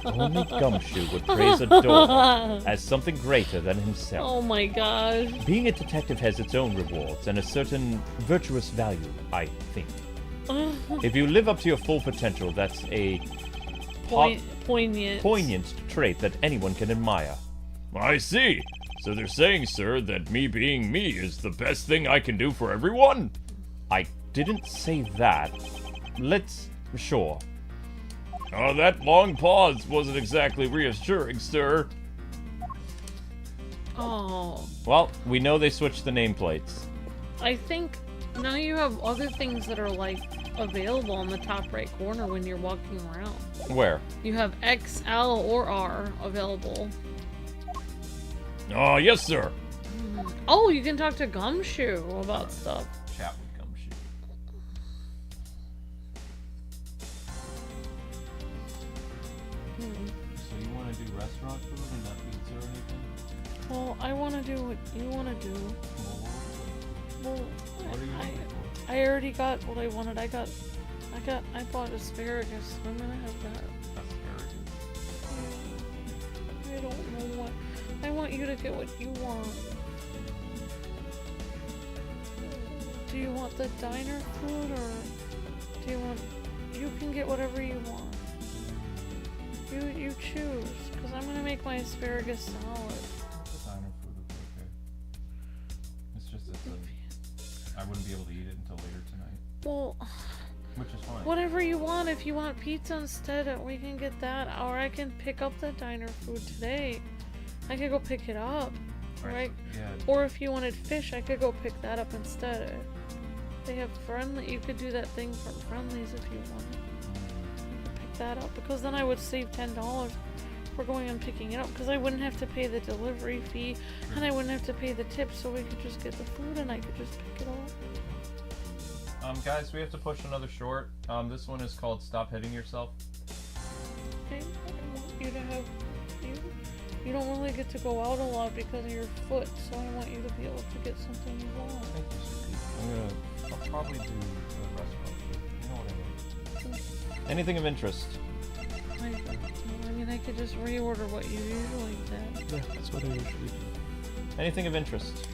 Only Gumshoe would praise a door as something greater than himself. Oh my gosh. Being a detective has its own rewards and a certain virtuous value, I think. If you live up to your full potential, that's a poignant trait that anyone can admire. I see. So they're saying, sir, that me being me is the best thing I can do for everyone? I didn't say that. Sure. Oh, that long pause wasn't exactly reassuring, sir. Oh. Well, we know they switched the nameplates. I think now you have other things that are like available in the top right corner when you're walking around. Where? You have X, L, or R available. Oh, yes, sir. Oh, you can talk to Gumshoe about stuff. Chat with Gumshoe. So you want to do restaurant food and not pizza or anything? Well, I want to do what you want to do. Well, What are you looking for? I already got what I wanted. I bought asparagus. I'm gonna have that. Asparagus. I don't know what. I want you to get what you want. Do you want the diner food or do you want? You can get whatever you want. You choose, because I'm gonna make my asparagus salad. The diner food would be okay. It's just I wouldn't be able to eat it until later tonight. Well, Which is fine. whatever you want. If you want pizza instead, we can get that, or I can pick up the diner food today. I could go pick it up, right? Yeah. Or if you wanted fish, I could go pick that up instead. They have friendly. You could do that thing from Friendlies if you wanted. You could pick that up, because then I would save $10 for going and picking it up, because I wouldn't have to pay the delivery fee and I wouldn't have to pay the tip, so we could just get the food and I could just pick it up. Guys, we have to push another short. This one is called Stop Hitting Yourself. Okay, I want you to have you don't really get to go out a lot because of your foot, so I want you to be able to get something you want. Thank you, sweetie. I'll probably do the restaurant food. You know what I mean. Anything of interest? I mean, I could just reorder what you usually get. Yeah, that's what I usually do. Anything of interest?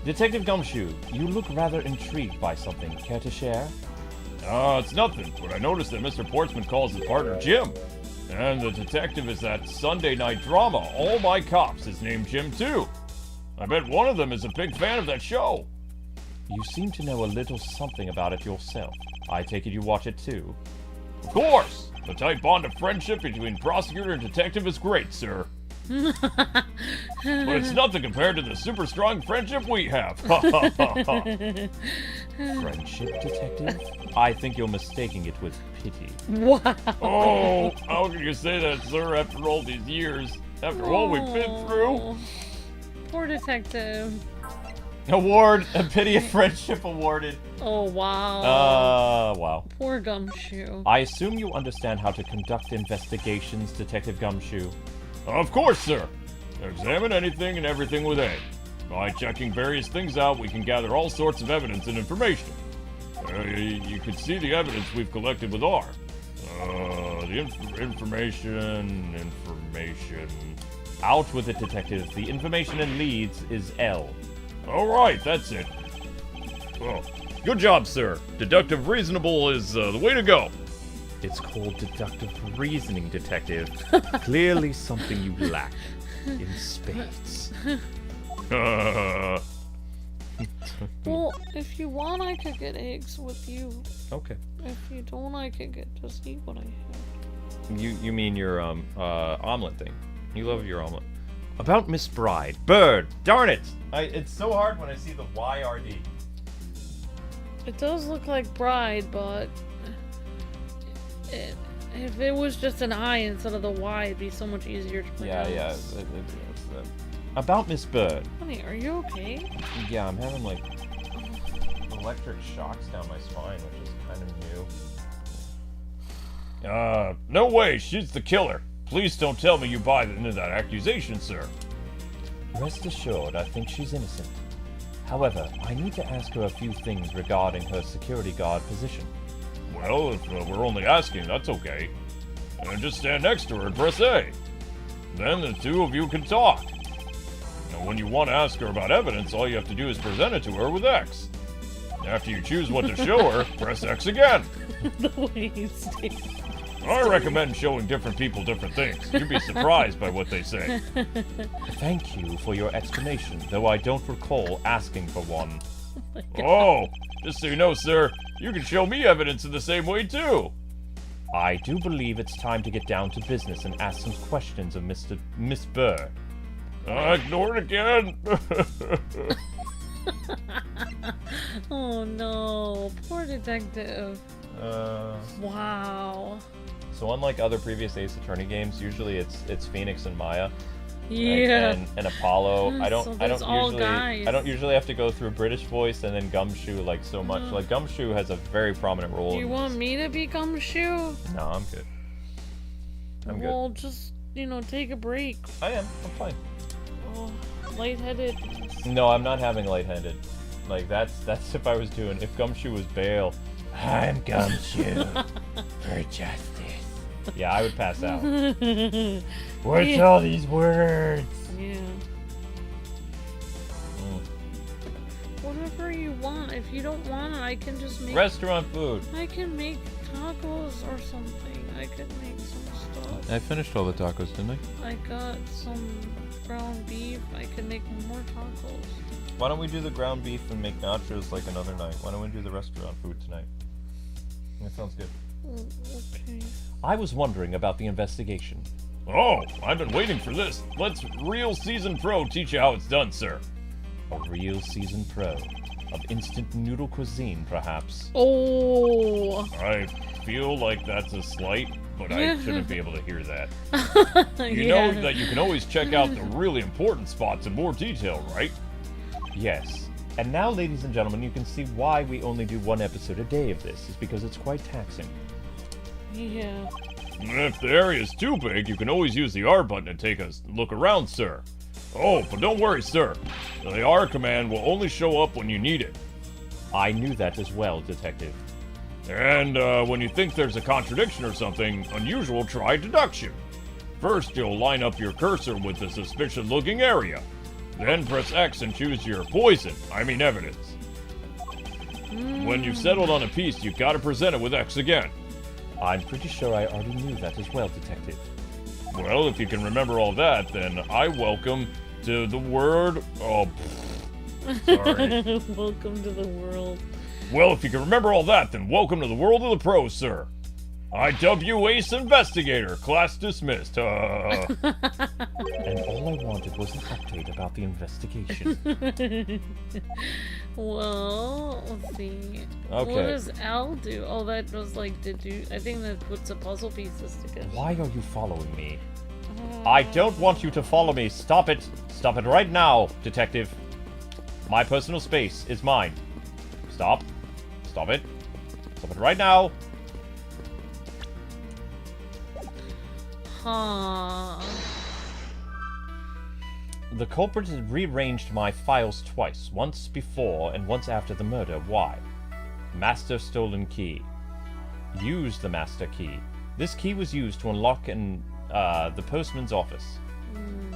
Detective Gumshoe, you look rather intrigued by something. Care to share? It's nothing, but I noticed that Mr. Portsman calls his partner Jim. And the detective is that Sunday night drama, All My Cops, is named Jim too. I bet one of them is a big fan of that show. You seem to know a little something about it yourself. I take it you watch it too. Of course! The tight bond of friendship between prosecutor and detective is great, sir. But it's nothing compared to the super strong friendship we have. Friendship, detective? I think you're mistaking it with pity. Wow. Oh, how can you say that, sir, after all these years? After all we've been through? Poor detective. Award, a pity of friendship awarded. Oh, wow. Wow. Poor Gumshoe. I assume you understand how to conduct investigations, Detective Gumshoe. Of course, sir. Examine anything and everything with A. By checking various things out, we can gather all sorts of evidence and information. You can see the evidence we've collected with R. The information. Out with it, Detective. The information and leads is L. All right, that's it. Well, good job, sir. Deductive reasonable is the way to go. It's called deductive reasoning, Detective. Clearly something you lack in spades. Well, if you want, I could get eggs with you. Okay. If you don't, I could just eat what I have. You mean your omelet thing? You love your omelet. About Miss Bird. Darn it! It's so hard when I see the YRD. It does look like Bride, but If it was just an I instead of the Y, it'd be so much easier to pronounce. Yeah. About Miss Bird. Honey, are you okay? Yeah, I'm having like electric shocks down my spine, which is kind of new. No way, she's the killer. Please don't tell me you buy into that accusation, sir. Rest assured, I think she's innocent. However, I need to ask her a few things regarding her security guard position. Well, if we're only asking, that's okay. And just stand next to her and press A. Then the two of you can talk. Now, when you want to ask her about evidence, all you have to do is present it to her with X. After you choose what to show her, press X again. The way you say. I recommend showing different people different things. You'd be surprised by what they say. Thank you for your explanation, though I don't recall asking for one. Oh, just so you know, sir, you can show me evidence in the same way, too. I do believe it's time to get down to business and ask some questions of Miss Bird. Ignore it again. Oh no, poor detective. Wow. So unlike other previous Ace Attorney games, usually it's Phoenix and Maya. Yeah. And Apollo. I So there's all guys. don't usually have to go through British voice and then Gumshoe like so much. Like Gumshoe has a very prominent role. Do you want me to be Gumshoe? No, I'm good. I'm good. Well, just, take a break. I am. I'm fine. Oh, lightheaded. No, I'm not having lightheaded. Like that's if I was doing if Gumshoe was bail. I'm Gumshoe for justice. Yeah, I would pass out. What's all these words? Yeah. Whatever you want. If you don't want it, I can just make... Restaurant food. I can make tacos or something. I could make some stuff. I finished all the tacos, didn't I? I got some ground beef. I can make more tacos. Why don't we do the ground beef and make nachos like another night? Why don't we do the restaurant food tonight? That sounds good. Okay. I was wondering about the investigation. Oh, I've been waiting for this. Let's Real Seasoned Pro teach you how it's done, sir. A real seasoned pro. Of instant noodle cuisine, perhaps. Oh. I feel like that's a slight, but I shouldn't be able to hear that. You Yeah. know that you can always check out the really important spots in more detail, right? Yes. And now, ladies and gentlemen, you can see why we only do one episode a day of this. It's because it's quite taxing. Yeah. If the area is too big, you can always use the R button and take a look around, sir. Oh, but don't worry, sir. The R command will only show up when you need it. I knew that as well, Detective. And when you think there's a contradiction or something unusual, try deduction. First, you'll line up your cursor with the suspicious-looking area. Then press X and choose your evidence. When you've settled on a piece, you've got to present it with X again. I'm pretty sure I already knew that as well, Detective. Well, if you can remember all that, then I welcome to the word... Oh, sorry. Welcome to the world. Well, if you can remember all that, then welcome to the world of the pros, sir. I dub you Ace Investigator. Class dismissed. And all I wanted was an update about the investigation. Well, let's see. Okay. What does Al do? Oh, that was like, I think that puts the puzzle pieces together. Why are you following me? I don't want you to follow me. Stop it. Stop it right now, Detective. My personal space is mine. Stop. Stop it. Stop it right now. Huh. The culprit had rearranged my files twice, once before and once after the murder. Why? Master stolen key. Use the master key. This key was used to unlock the postman's office.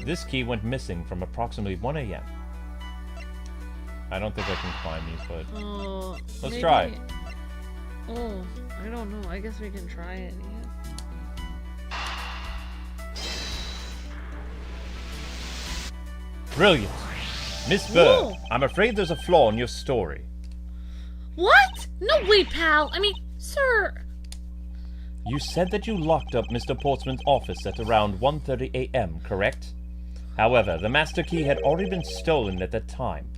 This key went missing from approximately 1 a.m. I don't think I can find these, but let's try. Oh, I don't know. I guess we can try it. Yeah. Brilliant. Miss Bird, Whoa. I'm afraid there's a flaw in your story. What? No way, pal. I mean, sir. You said that you locked up Mr. Portsman's office at around 1:30 a.m., correct? However, the master key had already been stolen at that time.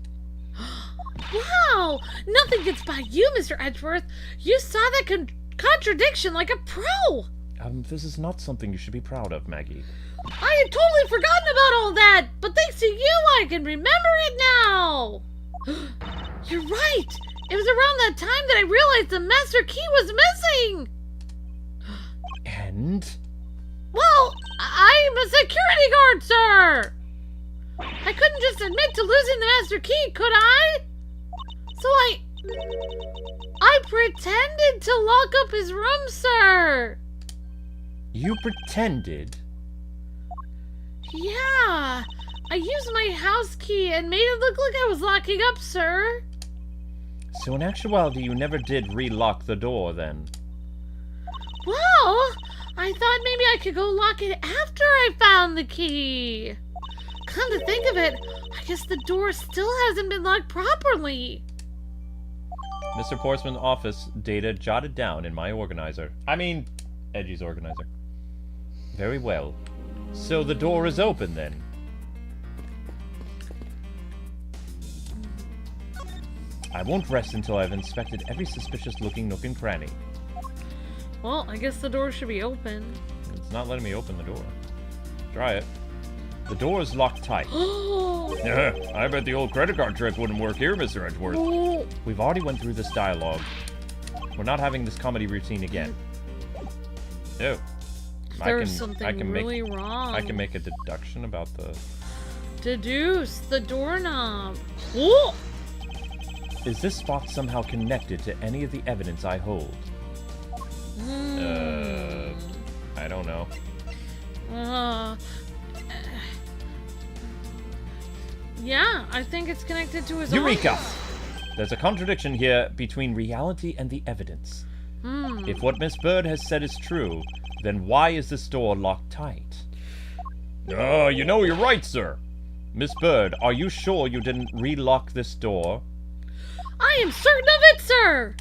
Wow! Nothing gets by you, Mr. Edgeworth. You saw that contradiction like a pro. This is not something you should be proud of, Maggy. I had totally forgotten about all that, but thanks to you, I can remember it now. You're right. It was around that time that I realized the master key was missing. And? Well, I'm a security guard, sir. I couldn't just admit to losing the master key, could I? So I pretended to lock up his room, sir. You pretended? Yeah. I used my house key and made it look like I was locking up, sir. So in actuality, you never did relock the door, then? Well, I thought maybe I could go lock it after I found the key. Come to think of it, I guess the door still hasn't been locked properly. Mr. Portsman's office data jotted down in my organizer. I mean, Edgy's organizer. Very well. So the door is open, then? I won't rest until I've inspected every suspicious-looking nook and cranny. Well, I guess the door should be open. It's not letting me open the door. Try it. The door is locked tight. Yeah, I bet the old credit card trick wouldn't work here, Mr. Edgeworth. We've already went through this dialogue. We're not having this comedy routine again. No. There's something really wrong. I can make a deduction about the... Deduce the doorknob. Whoa! Is this spot somehow connected to any of the evidence I hold? I don't know. Yeah, I think it's connected to his Eureka! office. There's a contradiction here between reality and the evidence. If what Miss Bird has said is true, then why is this door locked tight? You know you're right, sir. Miss Bird, are you sure you didn't relock this door? I am certain of it, sir!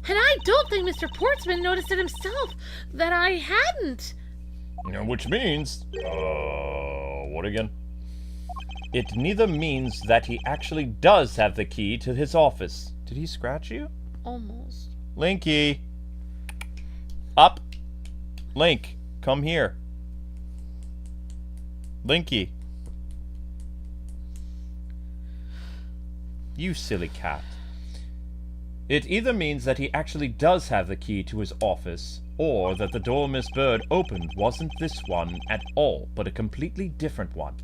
And I don't think Mr. Portsman noticed it himself that I hadn't. Which means... what again? It neither means that he actually does have the key to his office. Did he scratch you? Almost. Linky! Up! Link, come here. Linky. You silly cat. It either means that he actually does have the key to his office, or that the door Miss Bird opened wasn't this one at all, but a completely different one.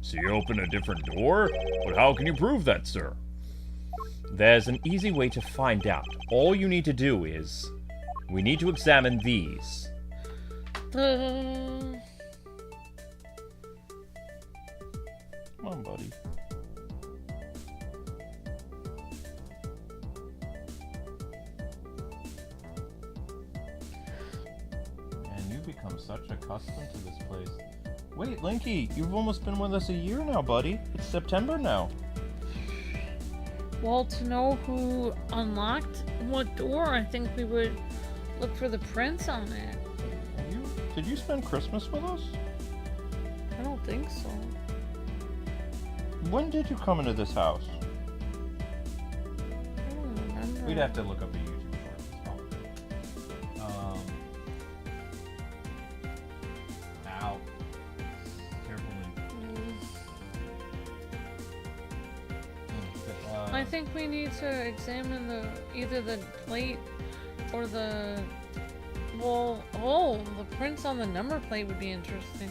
So you opened a different door? But how can you prove that, sir? There's an easy way to find out. All you need to do is... we need to examine these. Come on, buddy. And you become such accustomed to this place. Wait, Linky, you've almost been with us a year now, buddy. It's September now. Well, to know who unlocked what door, I think we would look for the prints on it. Did you spend Christmas with us? I don't think so. When did you come into this house? I don't remember. We'd have to look up a YouTube short. Ow. Careful, Link. I think we need to examine either the plate or the... Well, the prints on the number plate would be interesting.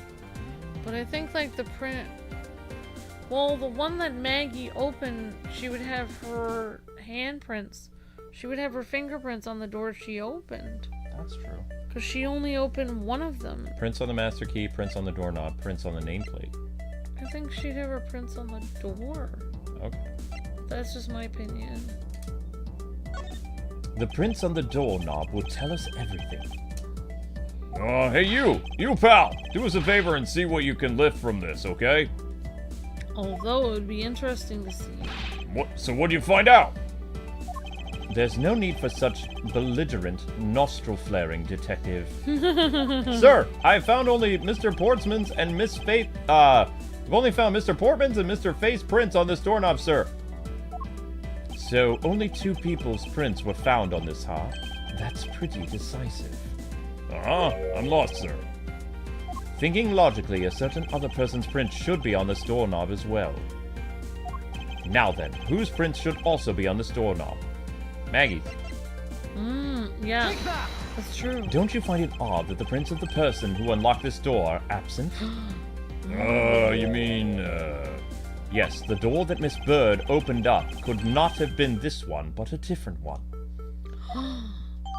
But I think, like, the print... Well, the one that Maggy opened, she would have her handprints. She would have her fingerprints on the door she opened. That's true. Because she only opened one of them. Prints on the master key, prints on the doorknob, prints on the nameplate. I think she'd have her prints on the door. Okay. That's just my opinion. The prints on the doorknob will tell us everything. Hey you pal, do us a favor and see what you can lift from this, okay? Although it would be interesting to see. So what do you find out? There's no need for such belligerent, nostril-flaring, detective. Sir, I found only Mr. Portsman's and Miss Faith, I've only found Mr. Portman's and Mr. Faith's prints on this doorknob, sir. So, only 2 people's prints were found on this, huh? That's pretty decisive. I'm lost, sir. Thinking logically, a certain other person's print should be on this doorknob as well. Now then, whose print should also be on this doorknob? Maggie's. Yeah, Take that! that's true. Don't you find it odd that the prints of the person who unlocked this door are absent? You mean, Yes, the door that Miss Bird opened up could not have been this one, but a different one. Oh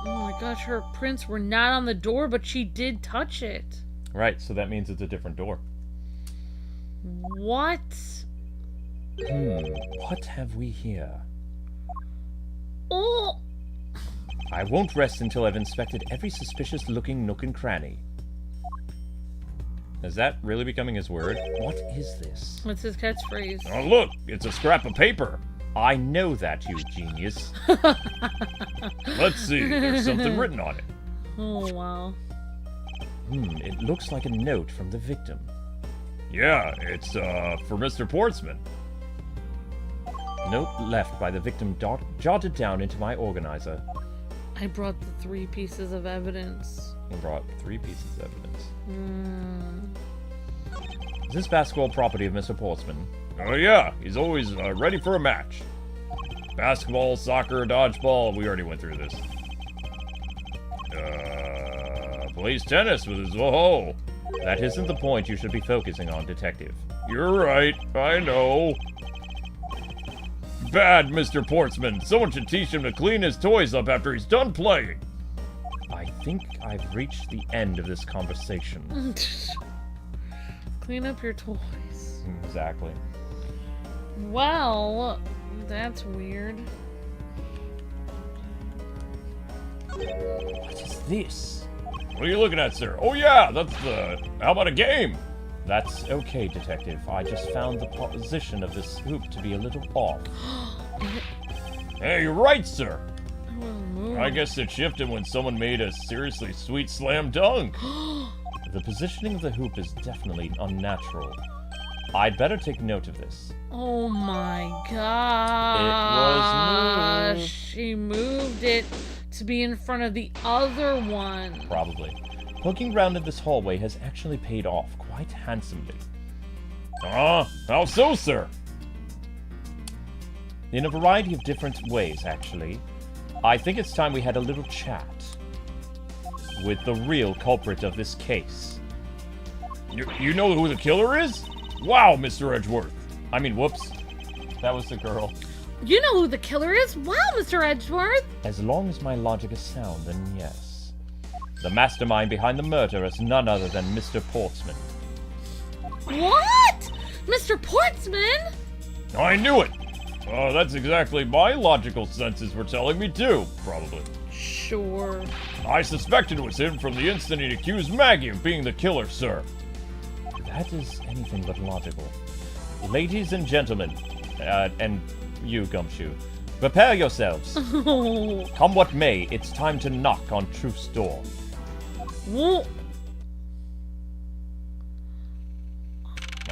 my gosh, her prints were not on the door, but she did touch it. Right, so that means it's a different door. What? What have we here? Oh! I won't rest until I've inspected every suspicious-looking nook and cranny. Is that really becoming his word? What is this? What's his catchphrase? oh look, it's a scrap of paper. I know that, you genius. Let's see, there's something written on it. Oh, wow. It looks like a note from the victim. Yeah, it's, for Mr. Portsman. Note left by the victim jotted down into my organizer. I brought the 3 pieces of evidence. I brought 3 pieces of evidence. Is this basketball property of Mr. Portsman? Oh yeah, he's always, ready for a match. Basketball, soccer, dodgeball, we already went through this. Plays tennis with his whoa. That isn't the point you should be focusing on, Detective. You're right, I know. Bad, Mr. Portsman. Someone should teach him to clean his toys up after he's done playing. I think I've reached the end of this conversation. Clean up your toys. Exactly. Well, that's weird. What is this? What are you looking at, sir? Oh yeah, that's the... How about a game? That's okay, Detective. I just found the position of this hoop to be a little off. Hey, you're right, sir. I wasn't moving. I guess it shifted when someone made a seriously sweet slam dunk. The positioning of the hoop is definitely unnatural. I'd better take note of this. Oh my gosh. moved. She moved it to be in front of the other one. Probably. Looking round at this hallway has actually paid off quite handsomely. How so, sir? In a variety of different ways, actually. I think it's time we had a little chat with the real culprit of this case. You know who the killer is? Wow, Mr. Edgeworth. I mean, whoops. That was the girl. You know who the killer is? Wow, Mr. Edgeworth. As long as my logic is sound, then yes. The mastermind behind the murder is none other than Mr. Portsman. What? Mr. Portsman? I knew it. That's exactly my logical senses were telling me too, probably. Sure. I suspected it was him from the instant he'd accused Maggie of being the killer, sir. That is anything but logical. Ladies and gentlemen, and you, Gumshoe, prepare yourselves. Oh. Come what may, it's time to knock on truth's door. Whoa.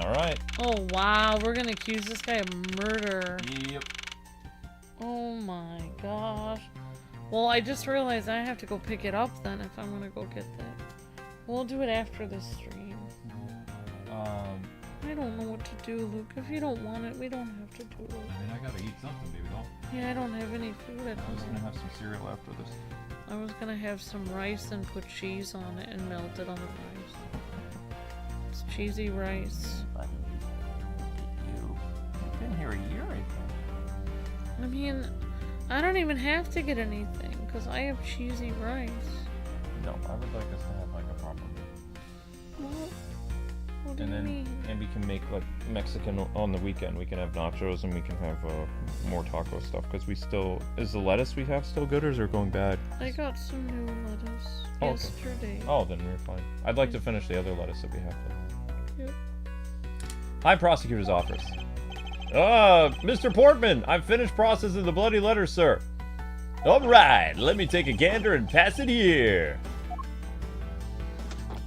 Alright. Oh, wow. We're gonna accuse this guy of murder. Yep. Oh my gosh. Well, I just realized I have to go pick it up then if I'm gonna go get that. We'll do it after the stream. I don't know what to do, Luke. If you don't want it, we don't have to do it. I mean, I gotta eat something, baby doll. Yeah, I don't have any food at home. have some cereal after this. I was gonna have some rice and put cheese on it and melt it on the rice. It's cheesy rice. You've been here a year, I think. I mean, I don't even have to get anything because I have cheesy rice. No, I would like us to have like a proper meal. What do you mean? And we can make like Mexican on the weekend. We can have nachos and we can have more taco stuff because we still is the lettuce we have still good or is it going bad? I got some new lettuce Okay. yesterday. Oh, then we're fine. I'd like to finish the other lettuce that we have. Yep. Hi, Prosecutor's Office. Mr. Portman, I've finished processing the bloody letter, sir. All right, let me take a gander and pass it here.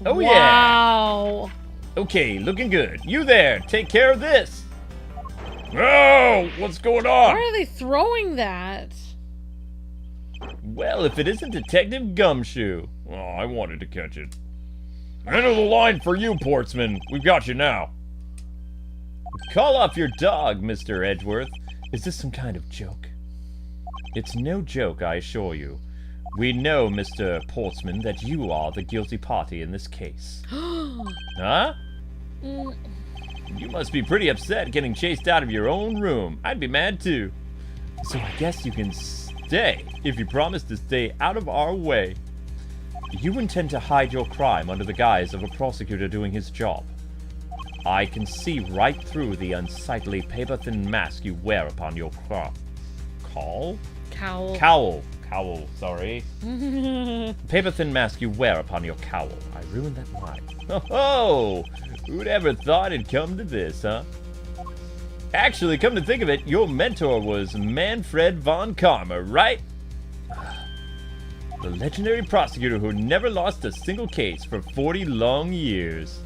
Oh, yeah. Wow. Okay, looking good. You there, take care of this. Oh, what's going on? Why are they throwing that? Well, if it isn't Detective Gumshoe. Oh, I wanted to catch it. End of the line for you, Portsman. We've got you now. Call off your dog, Mr. Edgeworth. Is this some kind of joke? It's no joke, I assure you. We know, Mr. Portsman, that you are the guilty party in this case. Huh? You must be pretty upset getting chased out of your own room. I'd be mad too. So I guess you can stay if you promise to stay out of our way. You intend to hide your crime under the guise of a prosecutor doing his job. I can see right through the unsightly paper-thin mask you wear upon your cowl, sorry. Paper-thin mask you wear upon your cowl. I ruined that line. Oh, who'd ever thought it'd come to this, huh? Actually, come to think of it, your mentor was Manfred von Karma, right? The legendary prosecutor who never lost a single case for 40 long years.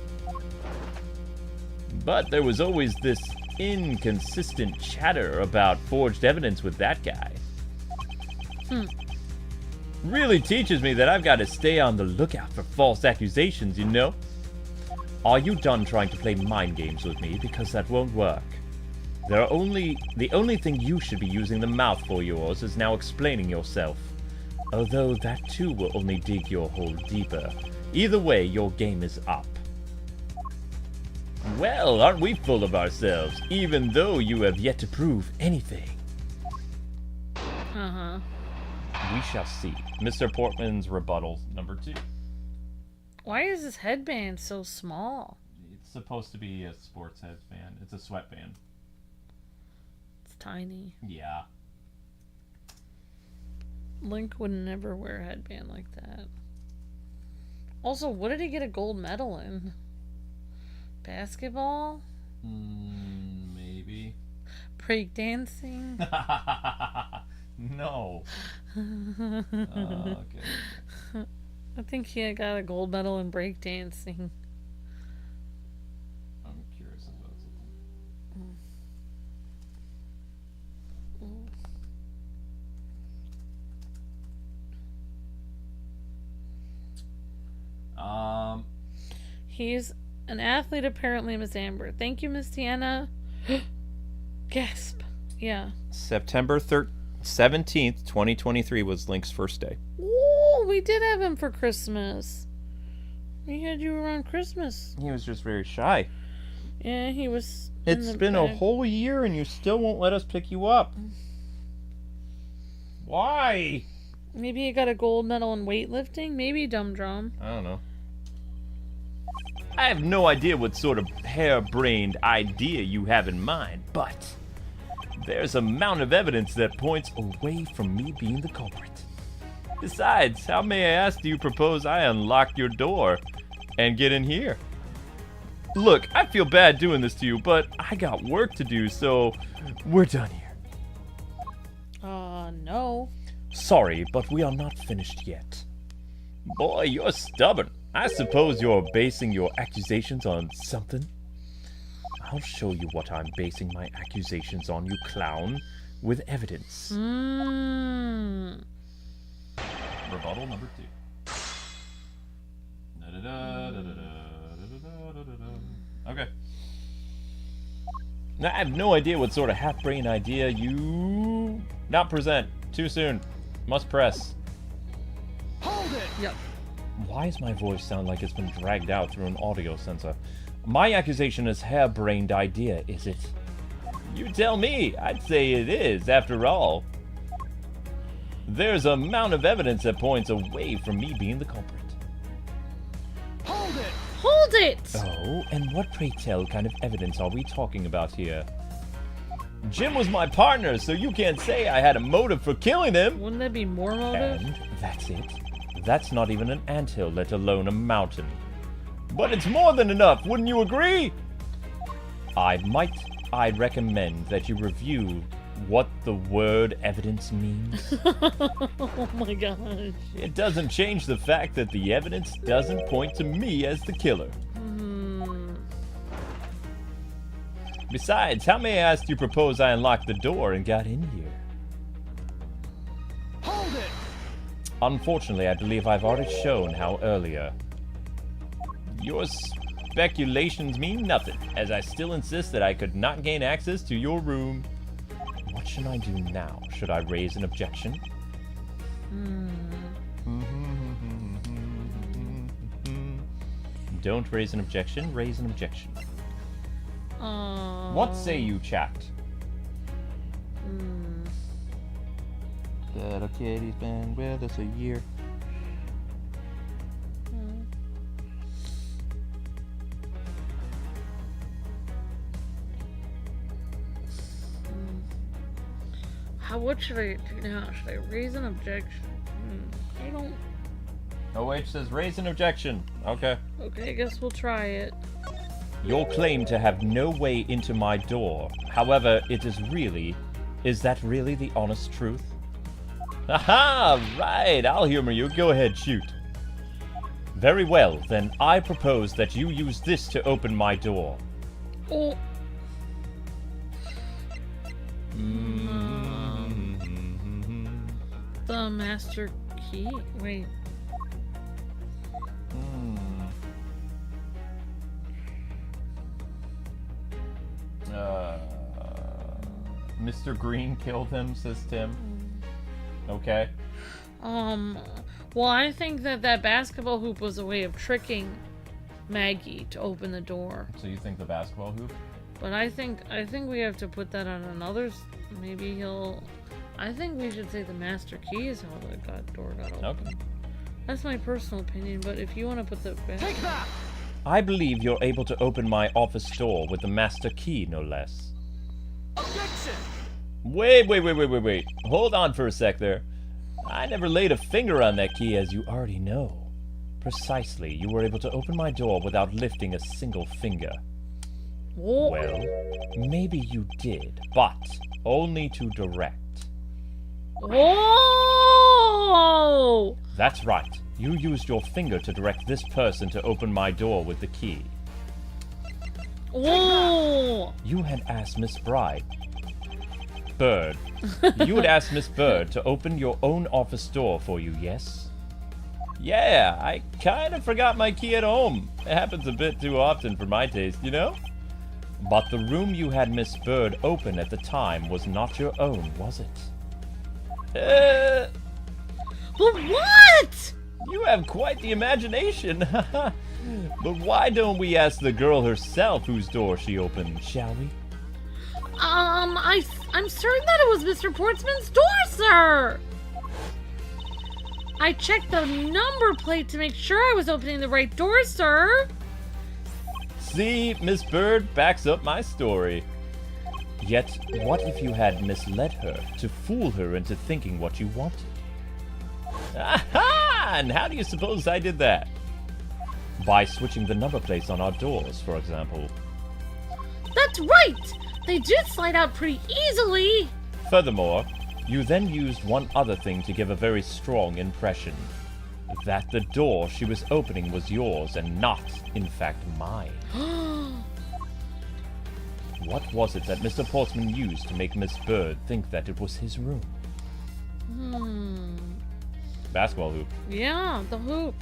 But there was always this inconsistent chatter about forged evidence with that guy. Really teaches me that I've got to stay on the lookout for false accusations, you know? Are you done trying to play mind games with me? Because that won't work. The only thing you should be using the mouth for yours is now explaining yourself. Although that too will only dig your hole deeper. Either way, your game is up. Well, aren't we full of ourselves, even though you have yet to prove anything? We shall see. Mr. Portman's rebuttal number 2. Why is his headband so small? It's supposed to be a sports headband. It's a sweatband. It's tiny. Yeah. Link would never wear a headband like that. Also, what did he get a gold medal in? Basketball? Maybe. Breakdancing? No. Okay. I think he got a gold medal in breakdancing. I'm curious about something. He's an athlete, apparently, Miss Amber. Thank you, Miss Tiana. Gasp. Yeah. September 17th, 2023 was Link's first day. Ooh, we did have him for Christmas. We had you around Christmas. He was just very shy. Yeah, he was. It's been a whole year and you still won't let us pick you up. Why? Maybe he got a gold medal in weightlifting? Maybe Dum Drum. I don't know. I have no idea what sort of harebrained idea you have in mind, but there's a mountain of evidence that points away from me being the culprit. Besides, how may I ask do you propose I unlock your door and get in here? Look, I feel bad doing this to you, but I got work to do, so we're done here. No. Sorry, but we are not finished yet. Boy, you're stubborn. I suppose you're basing your accusations on something? I'll show you what I'm basing my accusations on, you clown, with evidence. Rebuttal number 2. Okay. Now, I have no idea what sort of half-brain idea you... Not present. Too soon. Must press. Hold it! Yep. Why does my voice sound like it's been dragged out through an audio sensor? My accusation is harebrained idea, is it? You tell me. I'd say it is, after all. There's a mountain of evidence that points away from me being the culprit. Hold it! Hold it! Oh, and what, pray tell, kind of evidence are we talking about here? Jim was my partner, so you can't say I had a motive for killing him. Wouldn't that be more motive? And that's it. That's not even an anthill, let alone a mountain. But it's more than enough, wouldn't you agree? I'd recommend that you review what the word evidence means. Oh my gosh. It doesn't change the fact that the evidence doesn't point to me as the killer. Besides, how may I ask you propose I unlocked the door and got in here? Hold it! Unfortunately, I believe I've already shown how earlier. Your speculations mean nothing, as I still insist that I could not gain access to your room. What should I do now? Should I raise an objection? Don't raise an objection, raise an objection. What say you, chat? Little kitty's been with us a year. What should I do now? Should I raise an objection? I don't... OH says raise an objection. Okay. Okay, I guess we'll try it. Your claim to have no way into my door. However, it is really... Is that really the honest truth? Aha! Right, I'll humor you. Go ahead, shoot. Very well, then I propose that you use this to open my door. Oh. The master key? Wait. Mr. Green killed him, says Tim. Okay. Well, I think that basketball hoop was a way of tricking Maggy to open the door. So you think the basketball hoop? But I think we have to put that on another. Maybe he'll. I think we should say the master key is how the door got open. Okay. That's my personal opinion, but if you want to put the Take that! I believe you're able to open my office door with the master key, no less. Objection! Wait. Hold on for a sec there. I never laid a finger on that key, as you already know. Precisely, you were able to open my door without lifting a single finger. Whoa. Well, maybe you did, but only to direct. Whoa! That's right. You used your finger to direct this person to open my door with the key. Whoa! You had asked Miss Bird. You had asked Miss Bird to open your own office door for you, yes? Yeah, I kind of forgot my key at home. It happens a bit too often for my taste, you know? But the room you had Miss Bird open at the time was not your own, was it? But what? You have quite the imagination. But why don't we ask the girl herself whose door she opened, shall we? I'm certain that it was Mr. Portsman's door, sir! I checked the number plate to make sure I was opening the right door, sir! See, Miss Bird backs up my story. Yet, what if you had misled her to fool her into thinking what you wanted? Aha! And how do you suppose I did that? By switching the number plates on our doors, for example. That's right! They did slide out pretty easily! Furthermore, you then used one other thing to give a very strong impression. That the door she was opening was yours and not, in fact, mine. What was it that Mr. Portsman used to make Miss Bird think that it was his room? Basketball hoop. Yeah, the hoop.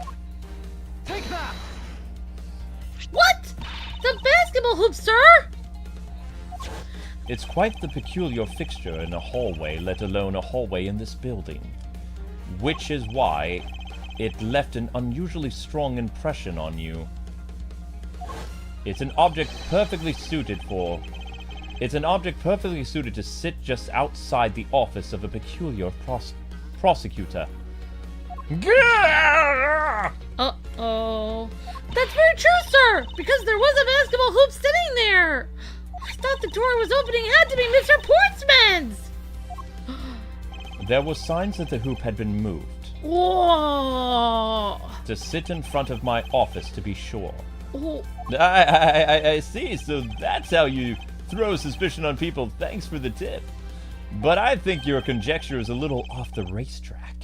Take that! What? The basketball hoop, sir? It's quite the peculiar fixture in a hallway, let alone a hallway in this building. Which is why it left an unusually strong impression on you. It's an object perfectly suited to sit just outside the office of a peculiar prosecutor. Uh-oh. That's very true, sir! Because there was a basketball hoop sitting there! I thought the door I was opening had to be Mr. Portsman's! There were signs that the hoop had been moved. Whoa! To sit in front of my office, to be sure. Oh. I see, so that's how you throw suspicion on people. Thanks for the tip. But I think your conjecture is a little off the racetrack.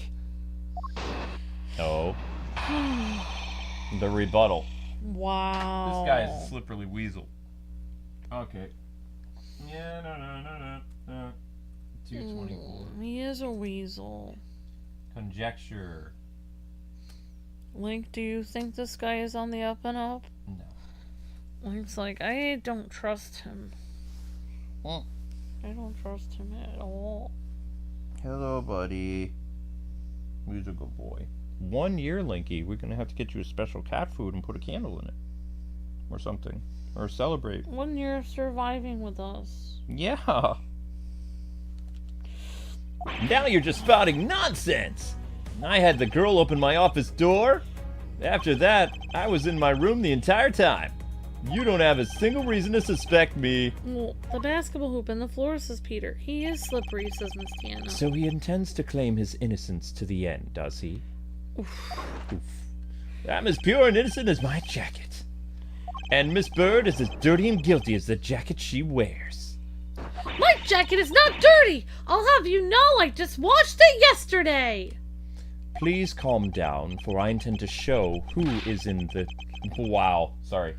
Oh. The rebuttal. Wow. This guy is a slippery weasel. Okay. Yeah, no. 224. He is a weasel. Conjecture. Link, do you think this guy is on the up and up? No. Link's like, I don't trust him. Well, I don't trust him at all. hello, buddy. He's a good boy. 1 year, Linky. We're gonna have to get you a special cat food and put a candle in it. Or something. Or celebrate. 1 year of surviving with us. Yeah. Now you're just spouting nonsense. I had the girl open my office door. After that, I was in my room the entire time. You don't have a single reason to suspect me. Well, the basketball hoop and the floor, says Peter. He is slippery, says Miss Tiana. So he intends to claim his innocence to the end, does he? Oof. Oof. I'm as pure and innocent as my jacket. And Miss Bird is as dirty and guilty as the jacket she wears. My jacket is not dirty! I'll have you know I just washed it yesterday! Please calm down, for I intend to show who is in the... Wow, sorry.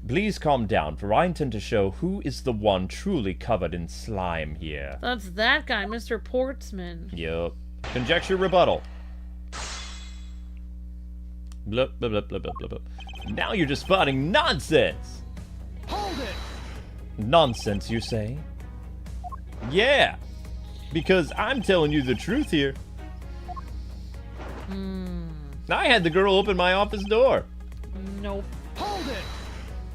Please calm down, for I intend to show who is the one truly covered in slime here. That's that guy, Mr. Portsman. Yup. Conjecture rebuttal. Blah, blah, blah, blah, blah, blah, blah. Now you're just spotting nonsense! Hold it! Nonsense, you say? Yeah, because I'm telling you the truth here. I had the girl open my office door. Nope. Hold it!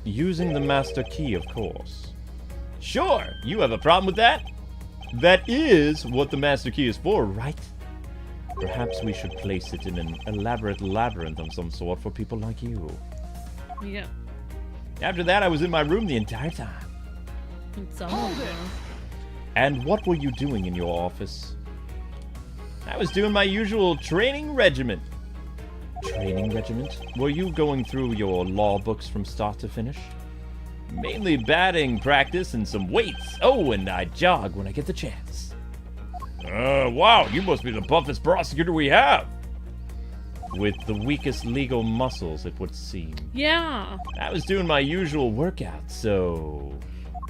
Using the master key, of course. Sure, you have a problem with that? That is what the master key is for, right? Perhaps we should place it in an elaborate labyrinth of some sort for people like you. Yeah. After that, I was in my room the entire time. It's Hold it! And what were you doing in your office? I was doing my usual training regiment. Training regiment? Were you going through your law books from start to finish? Mainly batting practice and some weights. Oh, and I jog when I get the chance. Wow, you must be the buffest prosecutor we have. With the weakest legal muscles, it would seem. Yeah. I was doing my usual workout, so...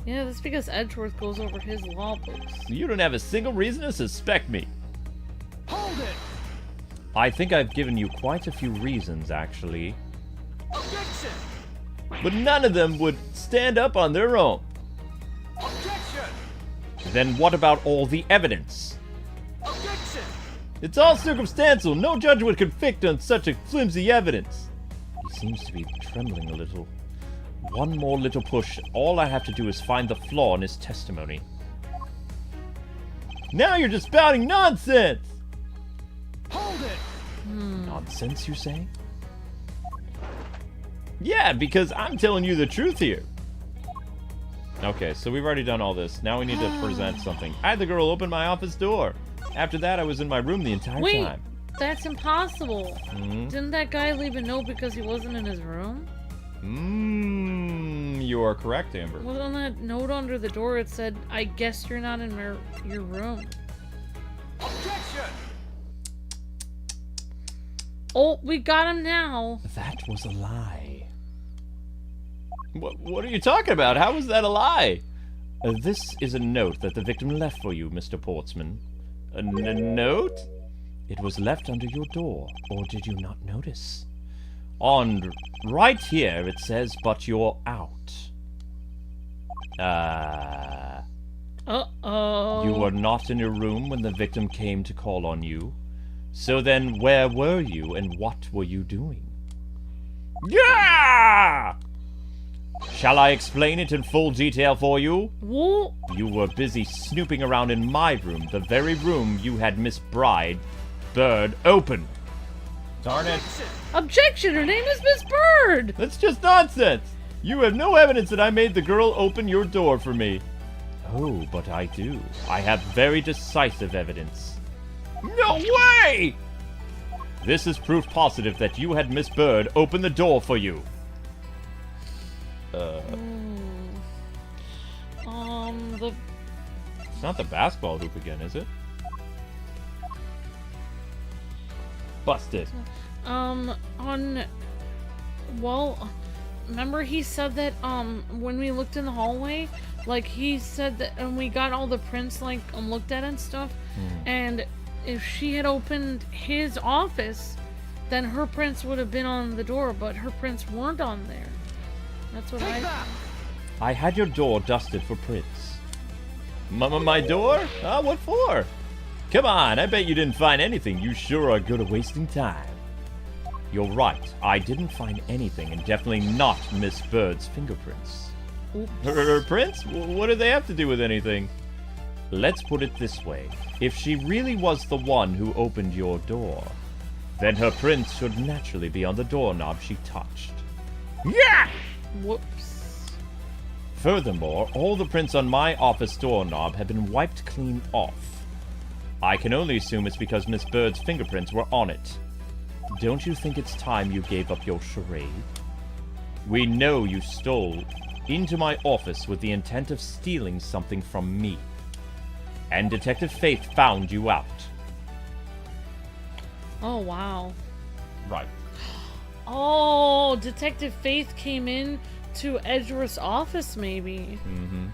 Yeah, that's because Edgeworth goes over his law books. You don't have a single reason to suspect me. Hold it! I think I've given you quite a few reasons, actually. Objection! But none of them would stand up on their own. Objection! Then what about all the evidence? Objection! It's all circumstantial. No judge would convict on such a flimsy evidence. He seems to be trembling a little. One more little push. All I have to do is find the flaw in his testimony. Now you're just spouting nonsense! Hold it! Nonsense, you say? Yeah, because I'm telling you the truth here. Okay, so we've already done all this. Now we need to present something. I had the girl open my office door. After that, I was in my room the entire Wait, time. that's impossible. Hmm? Didn't that guy leave a note because he wasn't in his room? You are correct, Amber. Well, on that note under the door, it said, I guess you're not in your room. Objection! Oh, we got him now. That was a lie. What are you talking about? How was that a lie? This is a note that the victim left for you, Mr. Portsman. A note? It was left under your door, or did you not notice? On right here it says, but you're out. Uh-oh. You were not in your room when the victim came to call on you. So then, where were you and what were you doing? Yeah! Shall I explain it in full detail for you? What? You were busy snooping around in my room, the very room you had Miss Bird open. Darn it. Objection! Her name is Miss Bird! That's just nonsense! You have no evidence that I made the girl open your door for me. Oh, but I do. I have very decisive evidence. No way! This is proof positive that you had Miss Bird open the door for you. It's not the basketball hoop again, is it? Busted. Well, remember he said that, when we looked in the hallway, like, he said that, and we got all the prints, like, looked at and stuff, and if she had opened his office, then her prints would have been on the door, but her prints weren't on there. That's what Take that! I had your door dusted for prints. My door? Ah, what for? Come on, I bet you didn't find anything. You sure are good at wasting time. You're right, I didn't find anything, and definitely not Miss Bird's fingerprints. Oops. Her prints? What do they have to do with anything? Let's put it this way. If she really was the one who opened your door, then her prints should naturally be on the doorknob she touched. Yeah! Whoops. Furthermore, all the prints on my office doorknob have been wiped clean off. I can only assume it's because Miss Bird's fingerprints were on it. Don't you think it's time you gave up your charade? We know you stole into my office with the intent of stealing something from me. And Detective Faith found you out. Oh, wow. Right. Oh, Detective Faith came in to Edgeworth's office, maybe. Mm-hmm.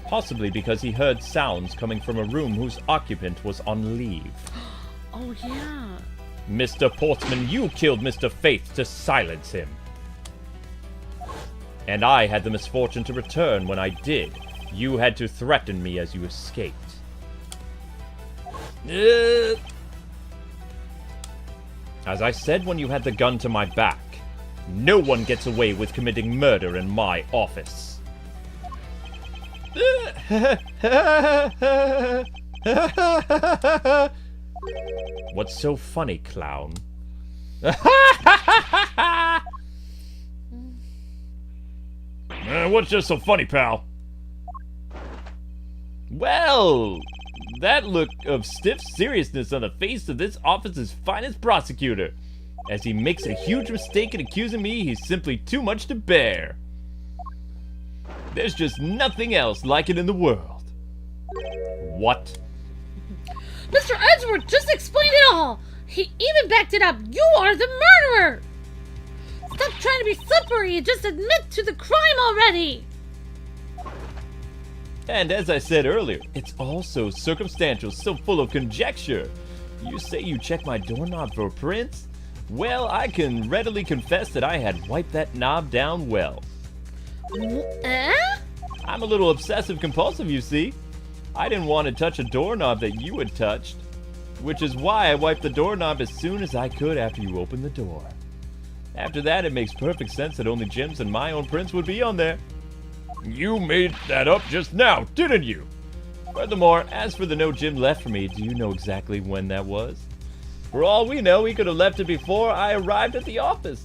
Possibly because he heard sounds coming from a room whose occupant was on leave. Oh, yeah. Mr. Portsman, you killed Mr. Faith to silence him. And I had the misfortune to return when I did. You had to threaten me as you escaped. As I said when you had the gun to my back, no one gets away with committing murder in my office. What's so funny, clown? What's just so funny, pal? Well, that look of stiff seriousness on the face of this office's finest prosecutor. As he makes a huge mistake in accusing me, he's simply too much to bear. There's just nothing else like it in the world. What? Mr. Edgeworth just explained it all! He even backed it up! You are the murderer! Stop trying to be slippery and just admit to the crime already! And as I said earlier, it's all so circumstantial, so full of conjecture. You say you checked my doorknob for prints? Well, I can readily confess that I had wiped that knob down well. I'm a little obsessive-compulsive, you see. I didn't want to touch a doorknob that you had touched, which is why I wiped the doorknob as soon as I could after you opened the door. After that, it makes perfect sense that only Jim's and my own prints would be on there. You made that up just now, didn't you? Furthermore, as for the note Jim left for me, do you know exactly when that was? For all we know, he could have left it before I arrived at the office.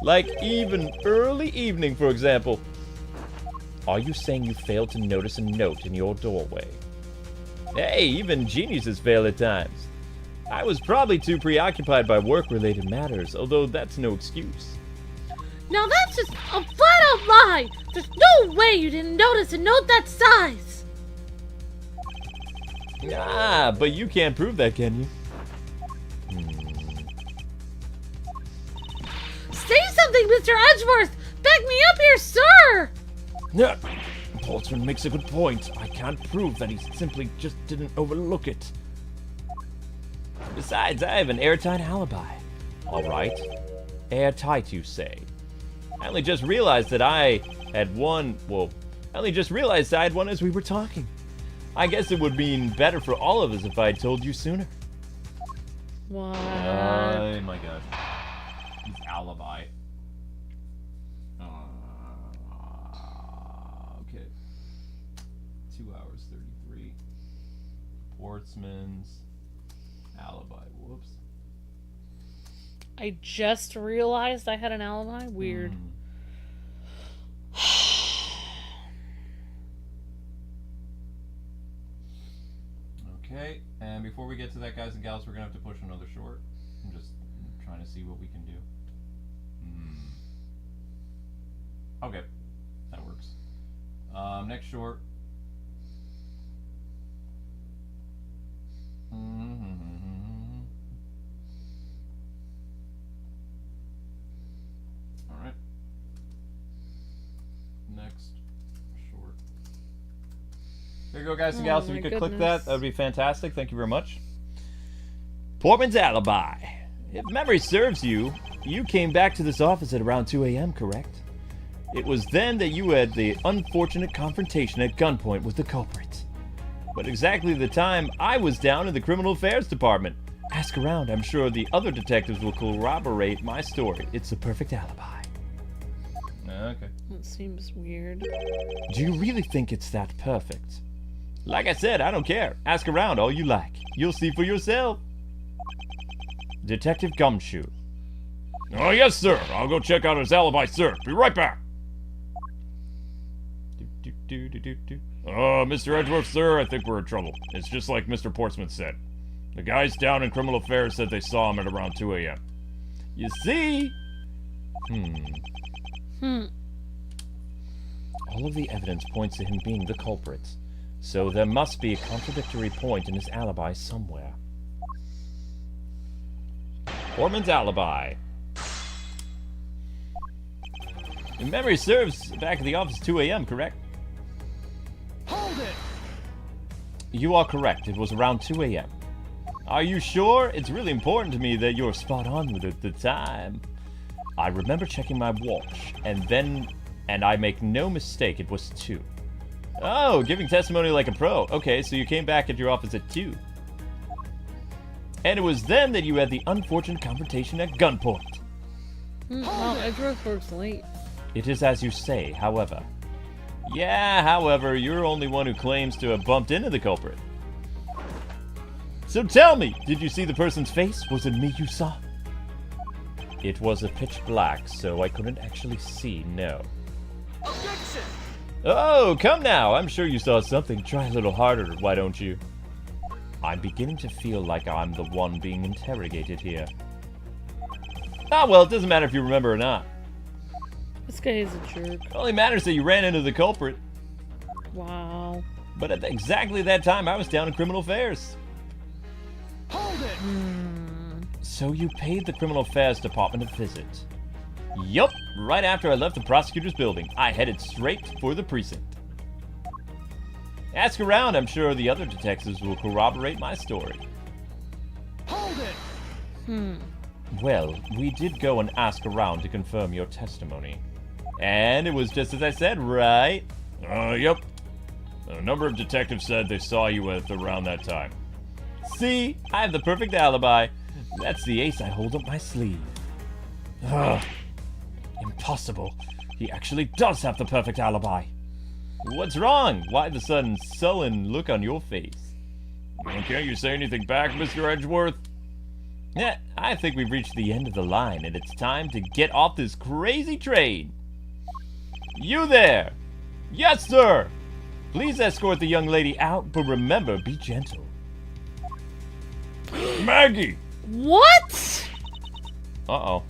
Like even early evening, for example. Are you saying you failed to notice a note in your doorway? Hey, even geniuses fail at times. I was probably too preoccupied by work-related matters, although that's no excuse. Now that's just a flat-out lie! There's no way you didn't notice a note that size! Ah, but you can't prove that, can you? Say something, Mr. Edgeworth! Back me up here, sir! Yeah, Portsman makes a good point. I can't prove that he simply just didn't overlook it. Besides, I have an airtight alibi. All right. Airtight, you say? I only just realized that I had one, well, I only just realized I had one as we were talking. I guess it would mean better for all of us if I had told you sooner. What? Oh my god. His alibi. Okay. 2 hours 33. Portsman's alibi. Whoops. I just realized I had an alibi? Weird. Okay, and before we get to that, guys and gals, we're gonna have to push another short. I'm just trying to see what we can do. Okay, that works. Next short. Alright. Next short. There you go, guys and gals. If you could click that, that would be fantastic. Thank you very much. Portman's alibi. If memory serves you, you came back to this office at around 2 a.m., correct? It was then that you had the unfortunate confrontation at gunpoint with the culprit. But exactly the time I was down in the Criminal Affairs Department. Ask around, I'm sure the other detectives will corroborate my story. It's the perfect alibi. Okay. That seems weird. Do you really think it's that perfect? Like I said, I don't care. Ask around all you like. You'll see for yourself. Detective Gumshoe. Oh, yes, sir. I'll go check out his alibi, sir. Be right back. Mr. Edgeworth, sir, I think we're in trouble. It's just like Mr. Portsman said. The guys down in Criminal Affairs said they saw him at around 2 a.m. You see? All of the evidence points to him being the culprit. So there must be a contradictory point in his alibi somewhere. Portman's alibi. If memory serves, back at the office 2 a.m., correct? Hold it! You are correct. It was around 2 a.m. Are you sure? It's really important to me that you're spot on with the time. I remember checking my watch, and I make no mistake, it was 2. Oh, giving testimony like a pro. Okay, so you came back at your office at 2. And it was then that you had the unfortunate confrontation at gunpoint. Well, Edgeworth works late. It is as you say, however. Yeah, however, you're the only one who claims to have bumped into the culprit. So tell me, did you see the person's face? Was it me you saw? It was a pitch black, so I couldn't actually see, no. Objection! Oh, come now, I'm sure you saw something. Try a little harder, why don't you? I'm beginning to feel like I'm the one being interrogated here. Ah, well, it doesn't matter if you remember or not. This guy is a jerk. It only matters that you ran into the culprit. Wow. But at exactly that time, I was down in Criminal Affairs. Hold it! So you paid the Criminal Affairs Department a visit? Yup, right after I left the prosecutor's building, I headed straight for the precinct. Ask around, I'm sure the other detectives will corroborate my story. Hold it! Well, we did go and ask around to confirm your testimony. And it was just as I said, right? Yep. A number of detectives said they saw you at around that time. See, I have the perfect alibi. That's the ace I hold up my sleeve. Ugh. Impossible. He actually does have the perfect alibi. What's wrong? Why the sudden sullen look on your face? Well, can't you say anything back, Mr. Edgeworth? Yeah, I think we've reached the end of the line, and it's time to get off this crazy train. You there! Yes, sir! Please escort the young lady out, but remember, be gentle. Maggy! What? Uh-oh.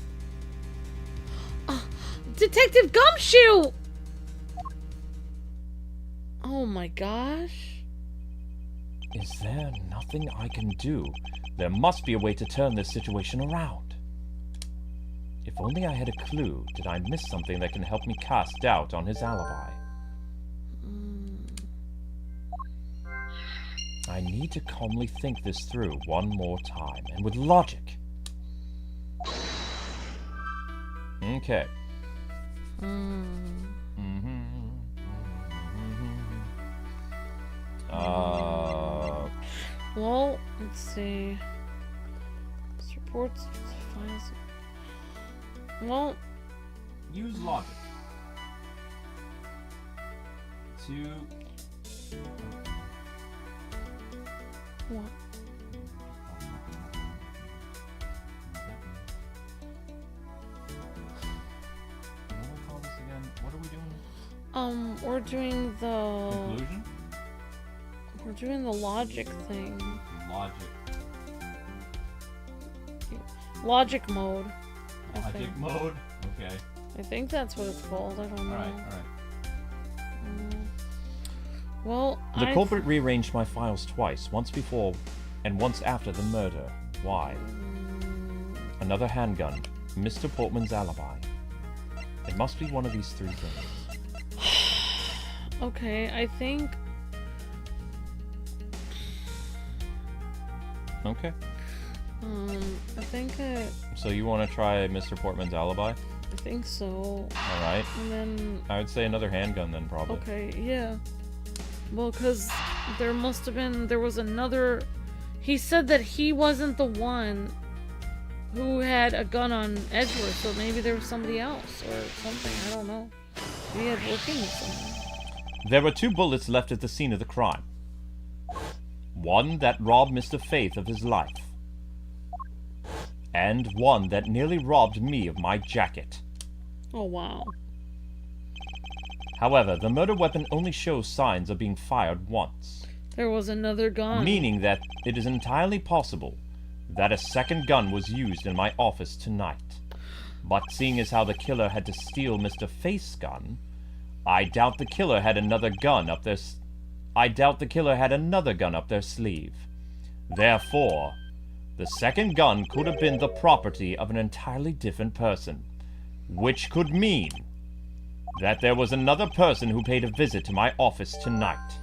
Detective Gumshoe! Oh my gosh. Is there nothing I can do? There must be a way to turn this situation around. If only I had a clue, did I miss something that can help me cast doubt on his alibi? I need to calmly think this through one more time, and with logic. Okay. Well, let's see. This reports files. Well, Use logic. what? What are we doing? We're doing the Conclusion? we're doing the logic thing. Logic mode. I think. mode? Okay. I think that's what it's called. I don't know. Alright. Well, The culprit rearranged my files twice, once before and once after the murder. Why? Another handgun. Mr. Portman's alibi. It must be one of these 3 things. Okay, I think. Okay. I think So you want to try Mr. Portman's alibi? I think so. Alright. And then... I would say another handgun then, probably. Okay, yeah. Well, because there must have been... There was another... He said that he wasn't the one who had a gun on Edgeworth, so maybe there was somebody else or something. I don't know. He had working with someone. There were 2 bullets left at the scene of the crime. One that robbed Mr. Faith of his life. And one that nearly robbed me of my jacket. Oh, wow. However, the murder weapon only shows signs of being fired once. There was another gun. Meaning that it is entirely possible that a second gun was used in my office tonight. But seeing as how the killer had to steal Mr. Faith's gun, I doubt the killer had another gun up their sleeve. Therefore, the second gun could have been the property of an entirely different person, which could mean that there was another person who paid a visit to my office tonight.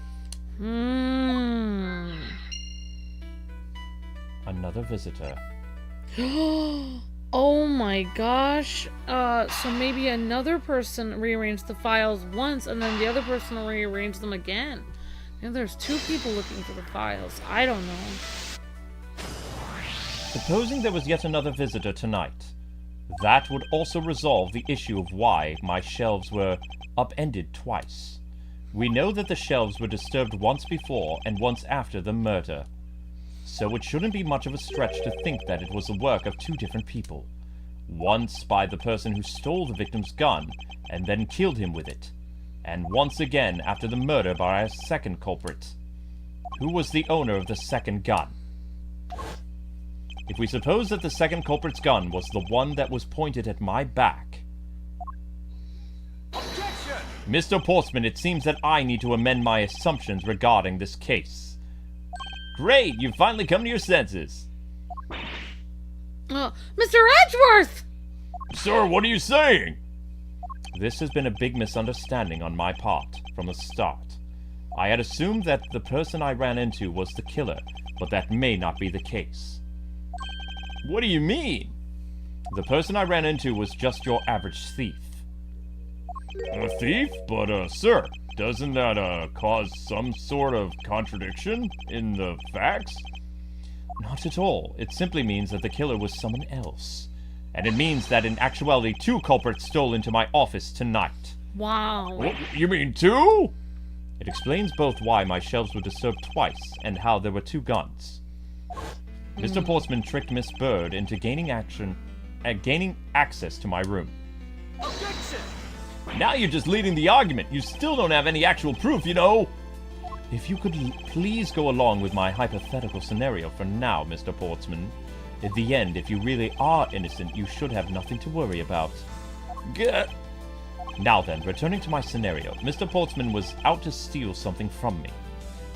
Another visitor. Oh my gosh. So maybe another person rearranged the files once and then the other person rearranged them again. And there's 2 people looking for the files. I don't know. Supposing there was yet another visitor tonight, that would also resolve the issue of why my shelves were upended twice. We know that the shelves were disturbed once before and once after the murder. So it shouldn't be much of a stretch to think that it was the work of 2 different people. Once by the person who stole the victim's gun and then killed him with it. And once again after the murder by a second culprit. Who was the owner of the second gun? If we suppose that the second culprit's gun was the one that was pointed at my back... Objection! Mr. Portsman, it seems that I need to amend my assumptions regarding this case. Great, you've finally come to your senses. Mr. Edgeworth! Sir, what are you saying? This has been a big misunderstanding on my part from the start. I had assumed that the person I ran into was the killer, but that may not be the case. What do you mean? The person I ran into was just your average thief. A thief? But, sir, doesn't that, cause some sort of contradiction in the facts? Not at all. It simply means that the killer was someone else. And it means that in actuality 2 culprits stole into my office tonight. Wow. What, you mean 2? It explains both why my shelves were disturbed twice and how there were 2 guns. Mr. Portsman tricked Miss Bird into gaining access to my room. Objection! Now you're just leading the argument. You still don't have any actual proof, you know. If you could please go along with my hypothetical scenario for now, Mr. Portsman. At the end, if you really are innocent, you should have nothing to worry about. Get. Now then, returning to my scenario, Mr. Portsman was out to steal something from me.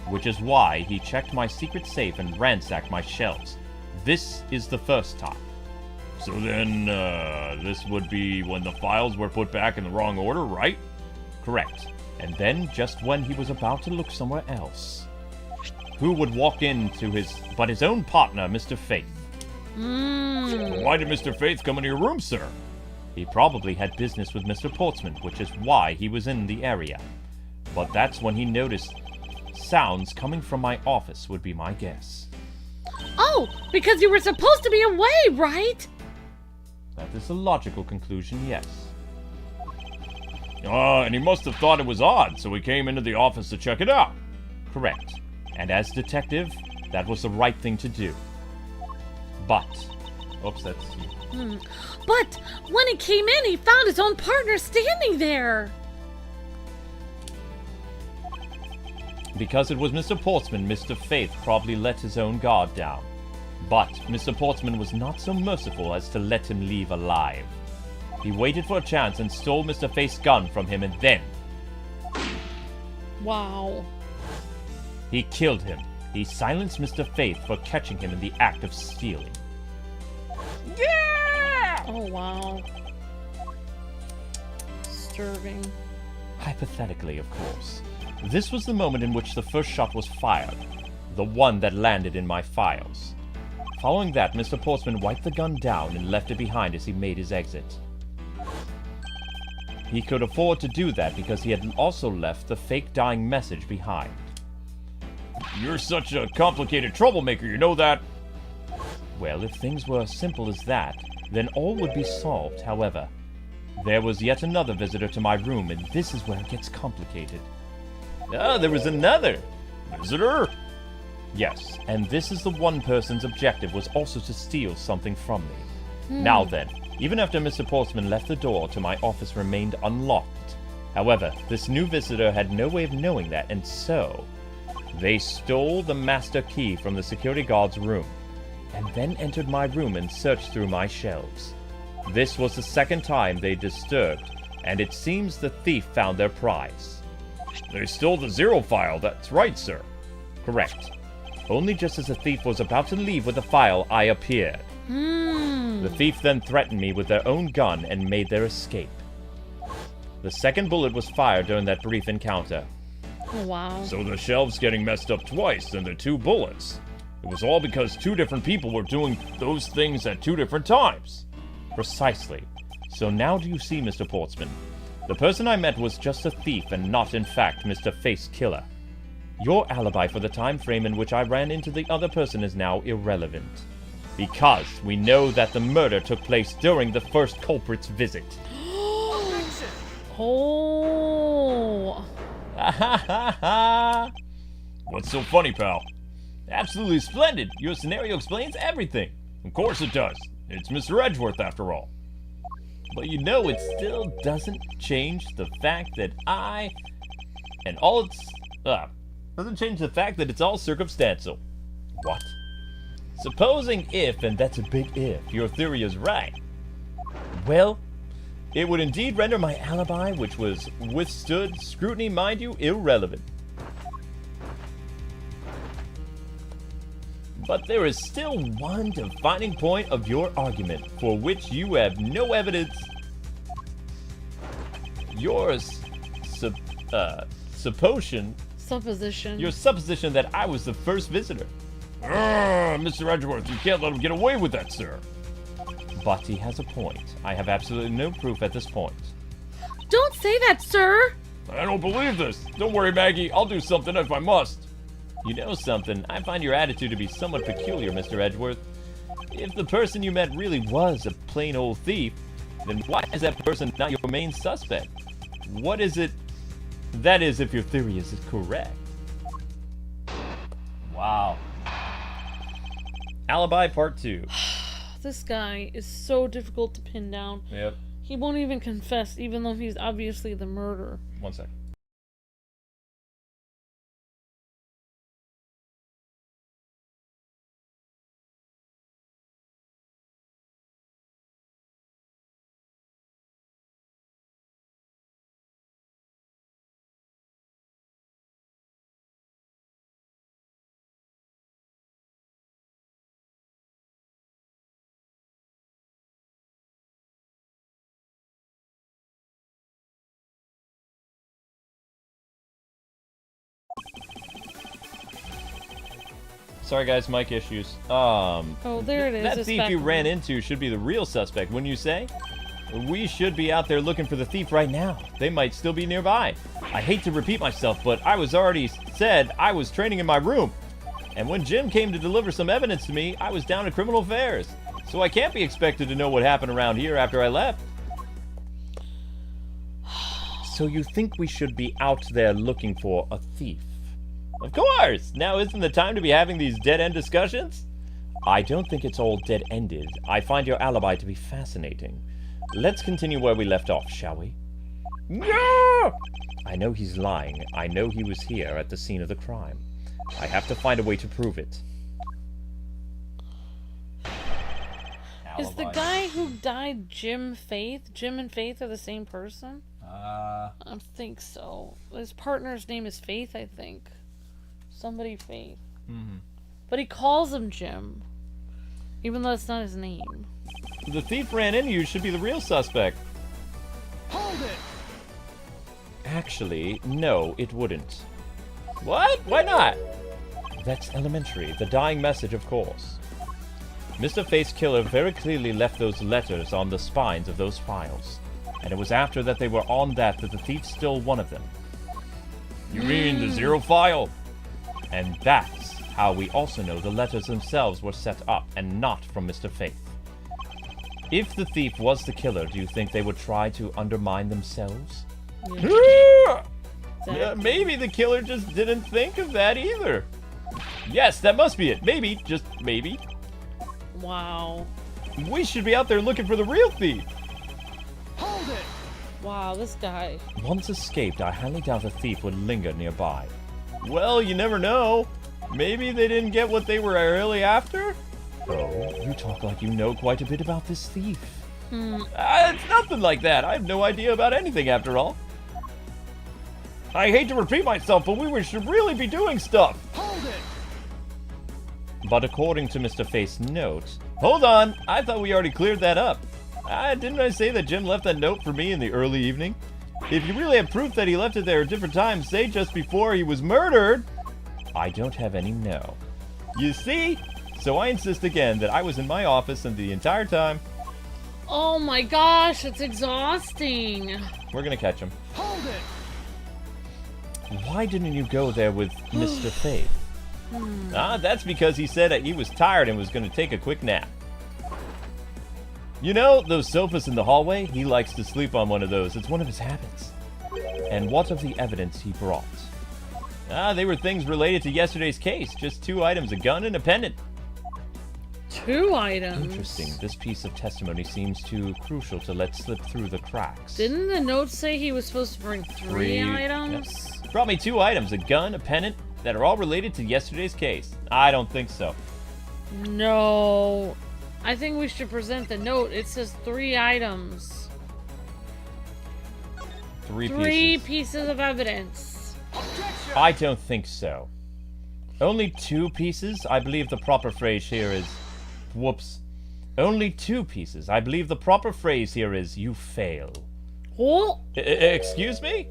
Which is why he checked my secret safe and ransacked my shelves. This is the first time. So then, this would be when the files were put back in the wrong order, right? Correct. And then, just when he was about to look somewhere else, who would walk into his own partner, Mr. Faith? Why did Mr. Faith come into your room, sir? He probably had business with Mr. Portsman, which is why he was in the area. But that's when he noticed sounds coming from my office, would be my guess. Oh, because you were supposed to be away, right? That is a logical conclusion, yes. And he must have thought it was odd, so he came into the office to check it out. Correct. And as detective, that was the right thing to do. But... Oops, that's... But when he came in, he found his own partner standing there. Because it was Mr. Portsman, Mr. Faith probably let his own guard down. But Mr. Portsman was not so merciful as to let him leave alive. He waited for a chance and stole Mr. Faith's gun from him, and then... Wow. He killed him. He silenced Mr. Faith for catching him in the act of stealing. Yeah! Oh, wow. Disturbing. Hypothetically, of course. This was the moment in which the first shot was fired. The one that landed in my files. Following that, Mr. Portsman wiped the gun down and left it behind as he made his exit. He could afford to do that because he had also left the fake dying message behind. You're such a complicated troublemaker, you know that? Well, if things were as simple as that, then all would be solved. However, there was yet another visitor to my room, and this is where it gets complicated. Ah, there was another visitor? Yes, and this is the one person's objective was also to steal something from me. Now then, even after Mr. Portsman left, the door to my office remained unlocked. However, this new visitor had no way of knowing that, and so they stole the master key from the security guard's room, and then entered my room and searched through my shelves. This was the second time they disturbed, and it seems the thief found their prize. They stole the zero file, that's right, sir. Correct. Only just as the thief was about to leave with the file, I appeared. The thief then threatened me with their own gun and made their escape. The second bullet was fired during that brief encounter. Oh, wow. So the shelves getting messed up twice and the 2 bullets. It was all because 2 different people were doing those things at 2 different times. Precisely. So now do you see, Mr. Portsman? The person I met was just a thief and not, in fact, Mr. Face Killer. Your alibi for the time frame in which I ran into the other person is now irrelevant. Because we know that the murder took place during the first culprit's visit. Oh. What's so funny, pal? Absolutely splendid. Your scenario explains everything. Of course it does. It's Mr. Edgeworth, after all. But you know, it still doesn't change the fact that doesn't change the fact that it's all circumstantial. What? Supposing if, and that's a big if, your theory is right. Well, it would indeed render my alibi, which was withstood scrutiny, mind you, irrelevant. But there is still one defining point of your argument for which you have no evidence. Your supposition that I was the first visitor. Mr. Edgeworth, you can't let him get away with that, sir. But he has a point. I have absolutely no proof at this point. Don't say that, sir! I don't believe this. Don't worry, Maggie. I'll do something if I must. You know something? I find your attitude to be somewhat peculiar, Mr. Edgeworth. If the person you met really was a plain old thief, then why is that person not your main suspect? What is it? That is, if your theory is correct. Wow. Alibi Part 2. This guy is so difficult to pin down. Yep. He won't even confess, even though he's obviously the murderer. 1 sec. Sorry guys, mic issues. Oh, there it is. That It's thief back you on. ran into should be the real suspect, wouldn't you say? We should be out there looking for the thief right now. They might still be nearby. I hate to repeat myself, but I was already said I was training in my room. And when Jim came to deliver some evidence to me, I was down at criminal affairs. So I can't be expected to know what happened around here after I left. So you think we should be out there looking for a thief? Of course! Now isn't the time to be having these dead-end discussions? I don't think it's all dead-ended. I find your alibi to be fascinating. Let's continue where we left off, shall we? No! I know he's lying. I know he was here at the scene of the crime. I have to find a way to prove it. Is the guy who died Jim Faith? Jim and Faith are the same person? I think so. His partner's name is Faith, I think. Somebody Faith. But he calls him Jim, even though it's not his name. The thief ran into you should be the real suspect. Hold it! Actually, no, it wouldn't. What? Why not? That's elementary. The dying message, of course. Mr. Faith's killer very clearly left those letters on the spines of those files. And it was after that they were on that the thief stole one of them. You mean the 0 file? And that's how we also know the letters themselves were set up and not from Mr. Faith. If the thief was the killer, do you think they would try to undermine themselves? Yeah. Yeah, maybe the killer just didn't think of that either. Yes, that must be it. Maybe, just maybe. Wow. We should be out there looking for the real thief. Hold it! Wow, this guy. Once escaped, I highly doubt the thief would linger nearby. Well, you never know. Maybe they didn't get what they were really after? Oh, you talk like you know quite a bit about this thief. It's nothing like that. I have no idea about anything after all. I hate to repeat myself, but we should really be doing stuff. Hold it! But according to Mr. Faith's note... Hold on! I thought we already cleared that up. Didn't I say that Jim left that note for me in the early evening? If you really have proof that he left it there at different times, say just before he was murdered... I don't have any, no. You see? So I insist again that I was in my office and the entire time... Oh my gosh, it's exhausting. We're gonna catch him. Hold it! Why didn't you go there with Mr. Faith? That's because he said that he was tired and was going to take a quick nap. You know, those sofas in the hallway? He likes to sleep on one of those. It's one of his habits. And what of the evidence he brought? They were things related to yesterday's case. Just 2 items, a gun and a pendant. 2 items. Interesting. This piece of testimony seems too crucial to let slip through the cracks. Didn't the note say he was supposed to bring 3 items? Yep. Brought me 2 items, a gun, a pendant, that are all related to yesterday's case. I don't think so. No. I think we should present the note. It says 3 items. 3 pieces of evidence. Objection! I don't think so. Only 2 pieces? I believe the proper phrase here is... Whoops. Only 2 pieces. I believe the proper phrase here is, you fail. Oh. Excuse me?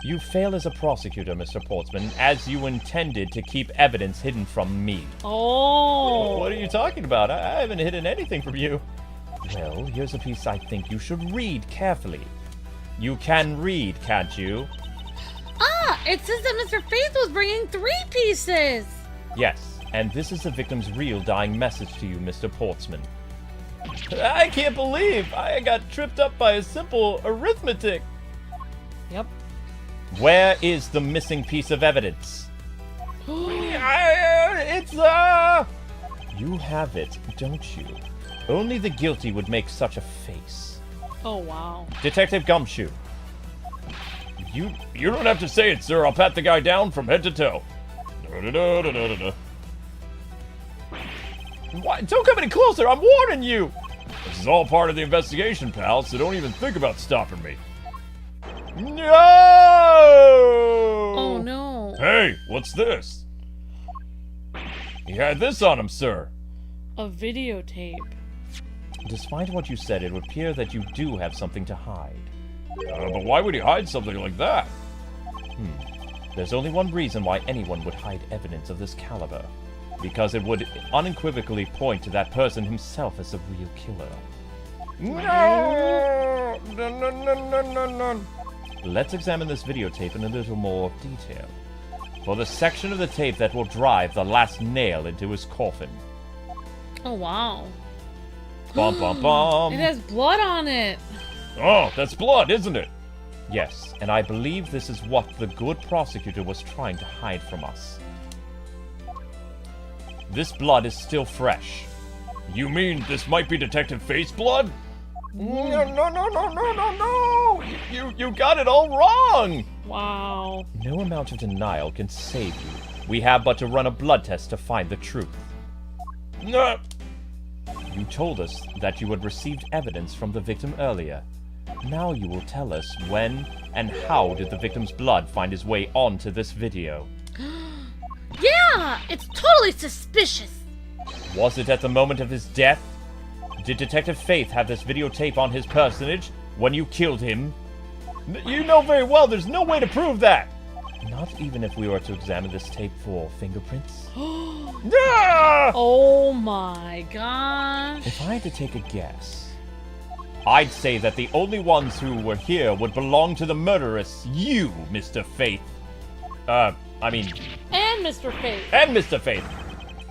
You fail as a prosecutor, Mr. Portsman, as you intended to keep evidence hidden from me. Oh. What are you talking about? I haven't hidden anything from you. Well, here's a piece I think you should read carefully. You can read, can't you? It says that Mr. Faith was bringing 3 pieces. Yes, and this is the victim's real dying message to you, Mr. Portsman. I can't believe I got tripped up by a simple arithmetic. Yep. Where is the missing piece of evidence? It's You have it, don't you? Only the guilty would make such a face. Oh, wow. Detective Gumshoe. You don't have to say it, sir. I'll pat the guy down from head to toe. What? Don't come any closer, I'm warning you! This is all part of the investigation, pal, so don't even think about stopping me. No! Oh, no. Hey, what's this? He had this on him, sir. A videotape. Despite what you said, it would appear that you do have something to hide. But why would he hide something like that? There's only one reason why anyone would hide evidence of this caliber. Because it would unequivocally point to that person himself as the real killer. No! No. Let's examine this videotape in a little more detail. For the section of the tape that will drive the last nail into his coffin. Oh, wow. Bum, bum, bum. It has blood on it. Oh, that's blood, isn't it? Yes, and I believe this is what the good prosecutor was trying to hide from us. This blood is still fresh. You mean this might be Detective Faith's blood? No. You got it all wrong! Wow. No amount of denial can save you. We have but to run a blood test to find the truth. No. You told us that you had received evidence from the victim earlier. Now you will tell us when and how did the victim's blood find his way onto this video. Yeah, it's totally suspicious. Was it at the moment of his death? Did Detective Faith have this videotape on his personage when you killed him? You know very well there's no way to prove that. Not even if we were to examine this tape for fingerprints? Ah! Oh my gosh. If I had to take a guess, I'd say that the only ones who were here would belong to the murderess, you, Mr. Faith. And Mr. Fate. Mr. Faith.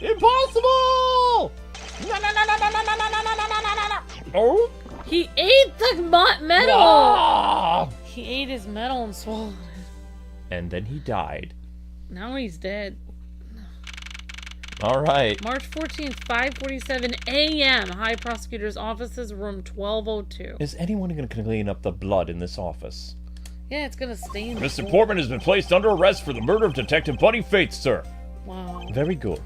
Impossible! Oh? He ate the metal! Ah! He ate his metal and swallowed it. And then he died. Now he's dead. All right. March 14th, 5:47 a.m. High Prosecutor's Offices, room 1202. Is anyone going to clean up the blood in this office? Yeah, it's gonna stain the Mr. floor. Portman has been placed under arrest for the murder of Detective Buddy Faith, sir. Wow. Very good.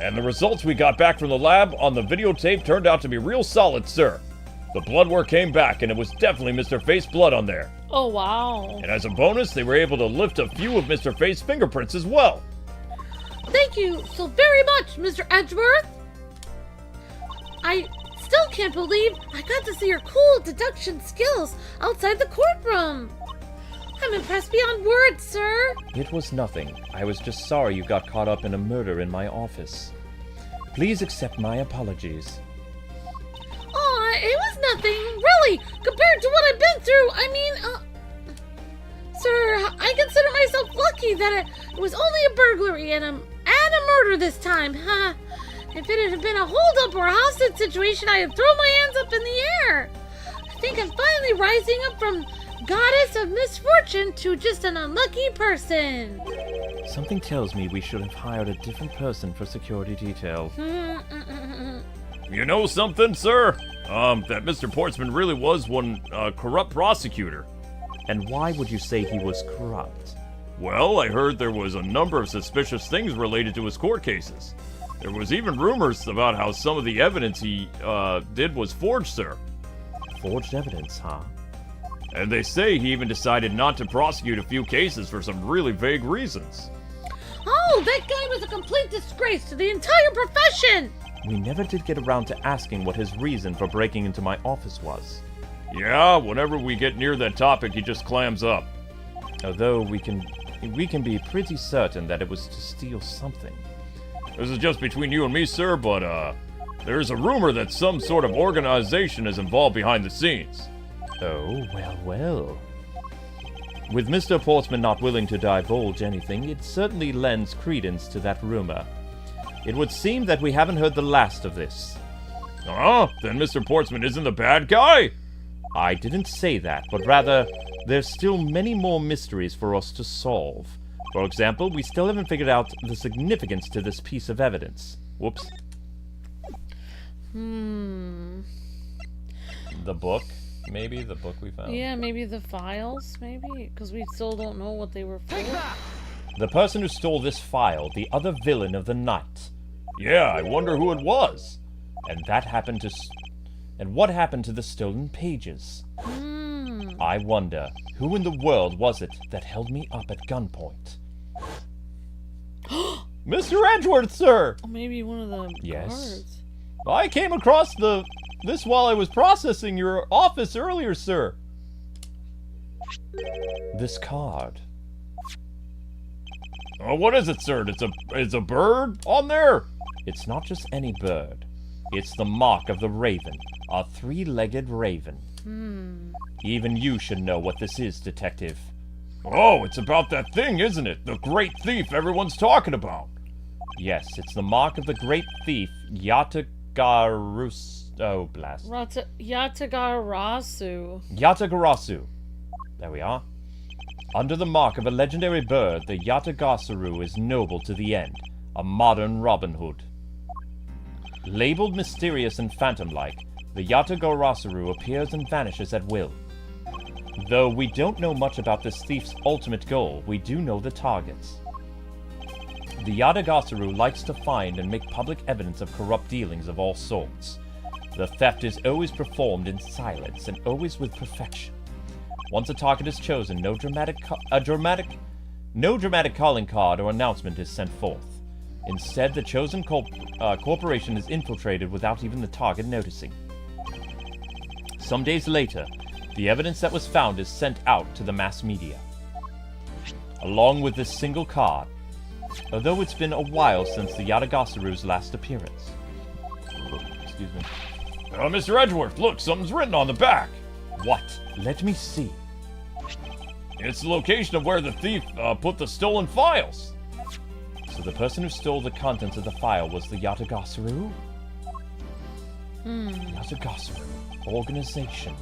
And the results we got back from the lab on the videotape turned out to be real solid, sir. The blood work came back, and it was definitely Mr. Faith's blood on there. Oh, wow. And as a bonus, they were able to lift a few of Mr. Faith's fingerprints as well. Thank you so very much, Mr. Edgeworth. I still can't believe I got to see your cool deduction skills outside the courtroom. I'm impressed beyond words, sir. It was nothing. I was just sorry you got caught up in a murder in my office. Please accept my apologies. Aw, it was nothing, really, compared to what I've been through. Sir, I consider myself lucky that it was only a burglary and a murder this time. If it had been a holdup or a hostage situation, I'd have thrown my hands up in the air. I think I'm finally rising up from goddess of misfortune to just an unlucky person. Something tells me we should have hired a different person for security detail. You know something, sir? That Mr. Portsman really was one corrupt prosecutor. And why would you say he was corrupt? Well, I heard there was a number of suspicious things related to his court cases. There was even rumors about how some of the evidence he did was forged, sir. Forged evidence, huh? And they say he even decided not to prosecute a few cases for some really vague reasons. Oh, that guy was a complete disgrace to the entire profession. We never did get around to asking what his reason for breaking into my office was. Yeah, whenever we get near that topic, he just clams up. Although we can be pretty certain that it was to steal something. This is just between you and me, sir, but there's a rumor that some sort of organization is involved behind the scenes. Oh, well. With Mr. Portsman not willing to divulge anything, it certainly lends credence to that rumor. It would seem that we haven't heard the last of this. Then Mr. Portsman isn't the bad guy? I didn't say that, but rather, there's still many more mysteries for us to solve. For example, we still haven't figured out the significance to this piece of evidence. Whoops. The book? Maybe the book we found? Yeah, maybe the files, maybe? Because we still don't know what they were for. The person who stole this file, the other villain of the night. Yeah, I wonder who it was. And what happened to the stolen pages? I wonder, who in the world was it that held me up at gunpoint? Mr. Edgeworth, sir! Oh, maybe one of the Yes? guards. I came across this while I was processing your office earlier, sir. This card. Oh, what is it, sir? It's a bird on there? It's not just any bird. It's the mark of the raven, a three-legged raven. Even you should know what this is, detective. Oh, it's about that thing, isn't it? The great thief everyone's talking about. Yes, it's the mark of the great thief, Yatagarasu. Oh, blast. Yatagarasu. Yatagarasu. There we are. Under the mark of a legendary bird, the Yatagarasu is noble to the end, a modern Robin Hood. Labeled mysterious and phantom-like, the Yatagarasu appears and vanishes at will. Though we don't know much about this thief's ultimate goal, we do know the targets. The Yatagarasu likes to find and make public evidence of corrupt dealings of all sorts. The theft is always performed in silence and always with perfection. Once a target is chosen, no dramatic calling card or announcement is sent forth. Instead, the chosen corporation is infiltrated without even the target noticing. Some days later, the evidence that was found is sent out to the mass media. along with this single card, although it's been a while since the Yatagasuru's last appearance. Excuse me. Mr. Edgeworth, look, something's written on the back. What? Let me see. It's the location of where the thief put the stolen files. So the person who stole the contents of the file was the Yatagasuru? Yatagasuru. Organization.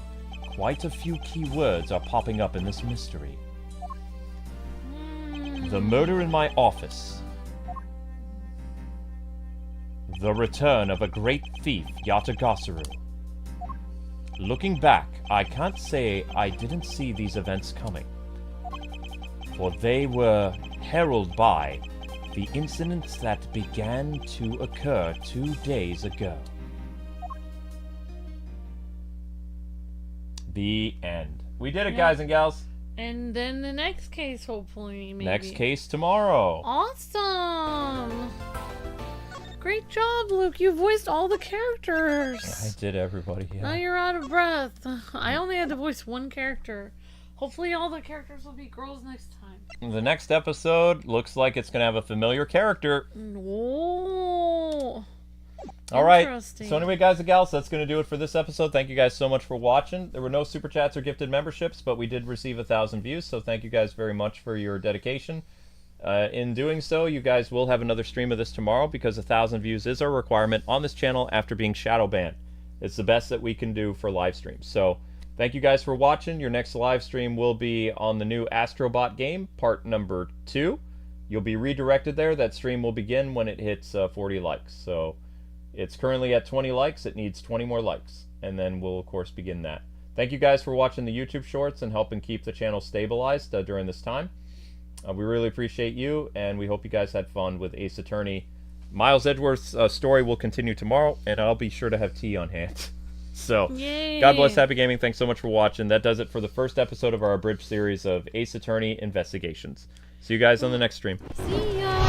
Quite a few key words are popping up in this mystery. The murder in my office. The return of a great thief, Yatagasuru. Looking back, I can't say I didn't see these events coming, for they were heralded by the incidents that began to occur 2 days ago. The end. We did it, guys and gals. And then the next case, hopefully, maybe. Next case tomorrow. Awesome! Great job, Luke. You voiced all the characters. I did everybody, yeah. Now you're out of breath. I only had to voice one character. Hopefully all the characters will be girls next time. The next episode looks like it's going to have a familiar character. No. All right. So anyway, guys and gals, that's going to do it for this episode. Thank you guys so much for watching. There were no super chats or gifted memberships, but we did receive 1,000 views, so thank you guys very much for your dedication. In doing so, you guys will have another stream of this tomorrow because 1,000 views is our requirement on this channel after being shadow banned. It's the best that we can do for live streams. So thank you guys for watching. Your next live stream will be on the new Astrobot game, part number 2. You'll be redirected there. That stream will begin when it hits 40 likes. So it's currently at 20 likes. It needs 20 more likes. And then we'll, of course, begin that. Thank you guys for watching the YouTube shorts and helping keep the channel stabilized during this time. We really appreciate you, and we hope you guys had fun with Ace Attorney. Miles Edgeworth's story will continue tomorrow, and I'll be sure to have tea on hand. So, Yay. God bless, happy gaming. Thanks so much for watching. That does it for the first episode of our Abridged series of Ace Attorney Investigations. See you guys on the next stream. See ya!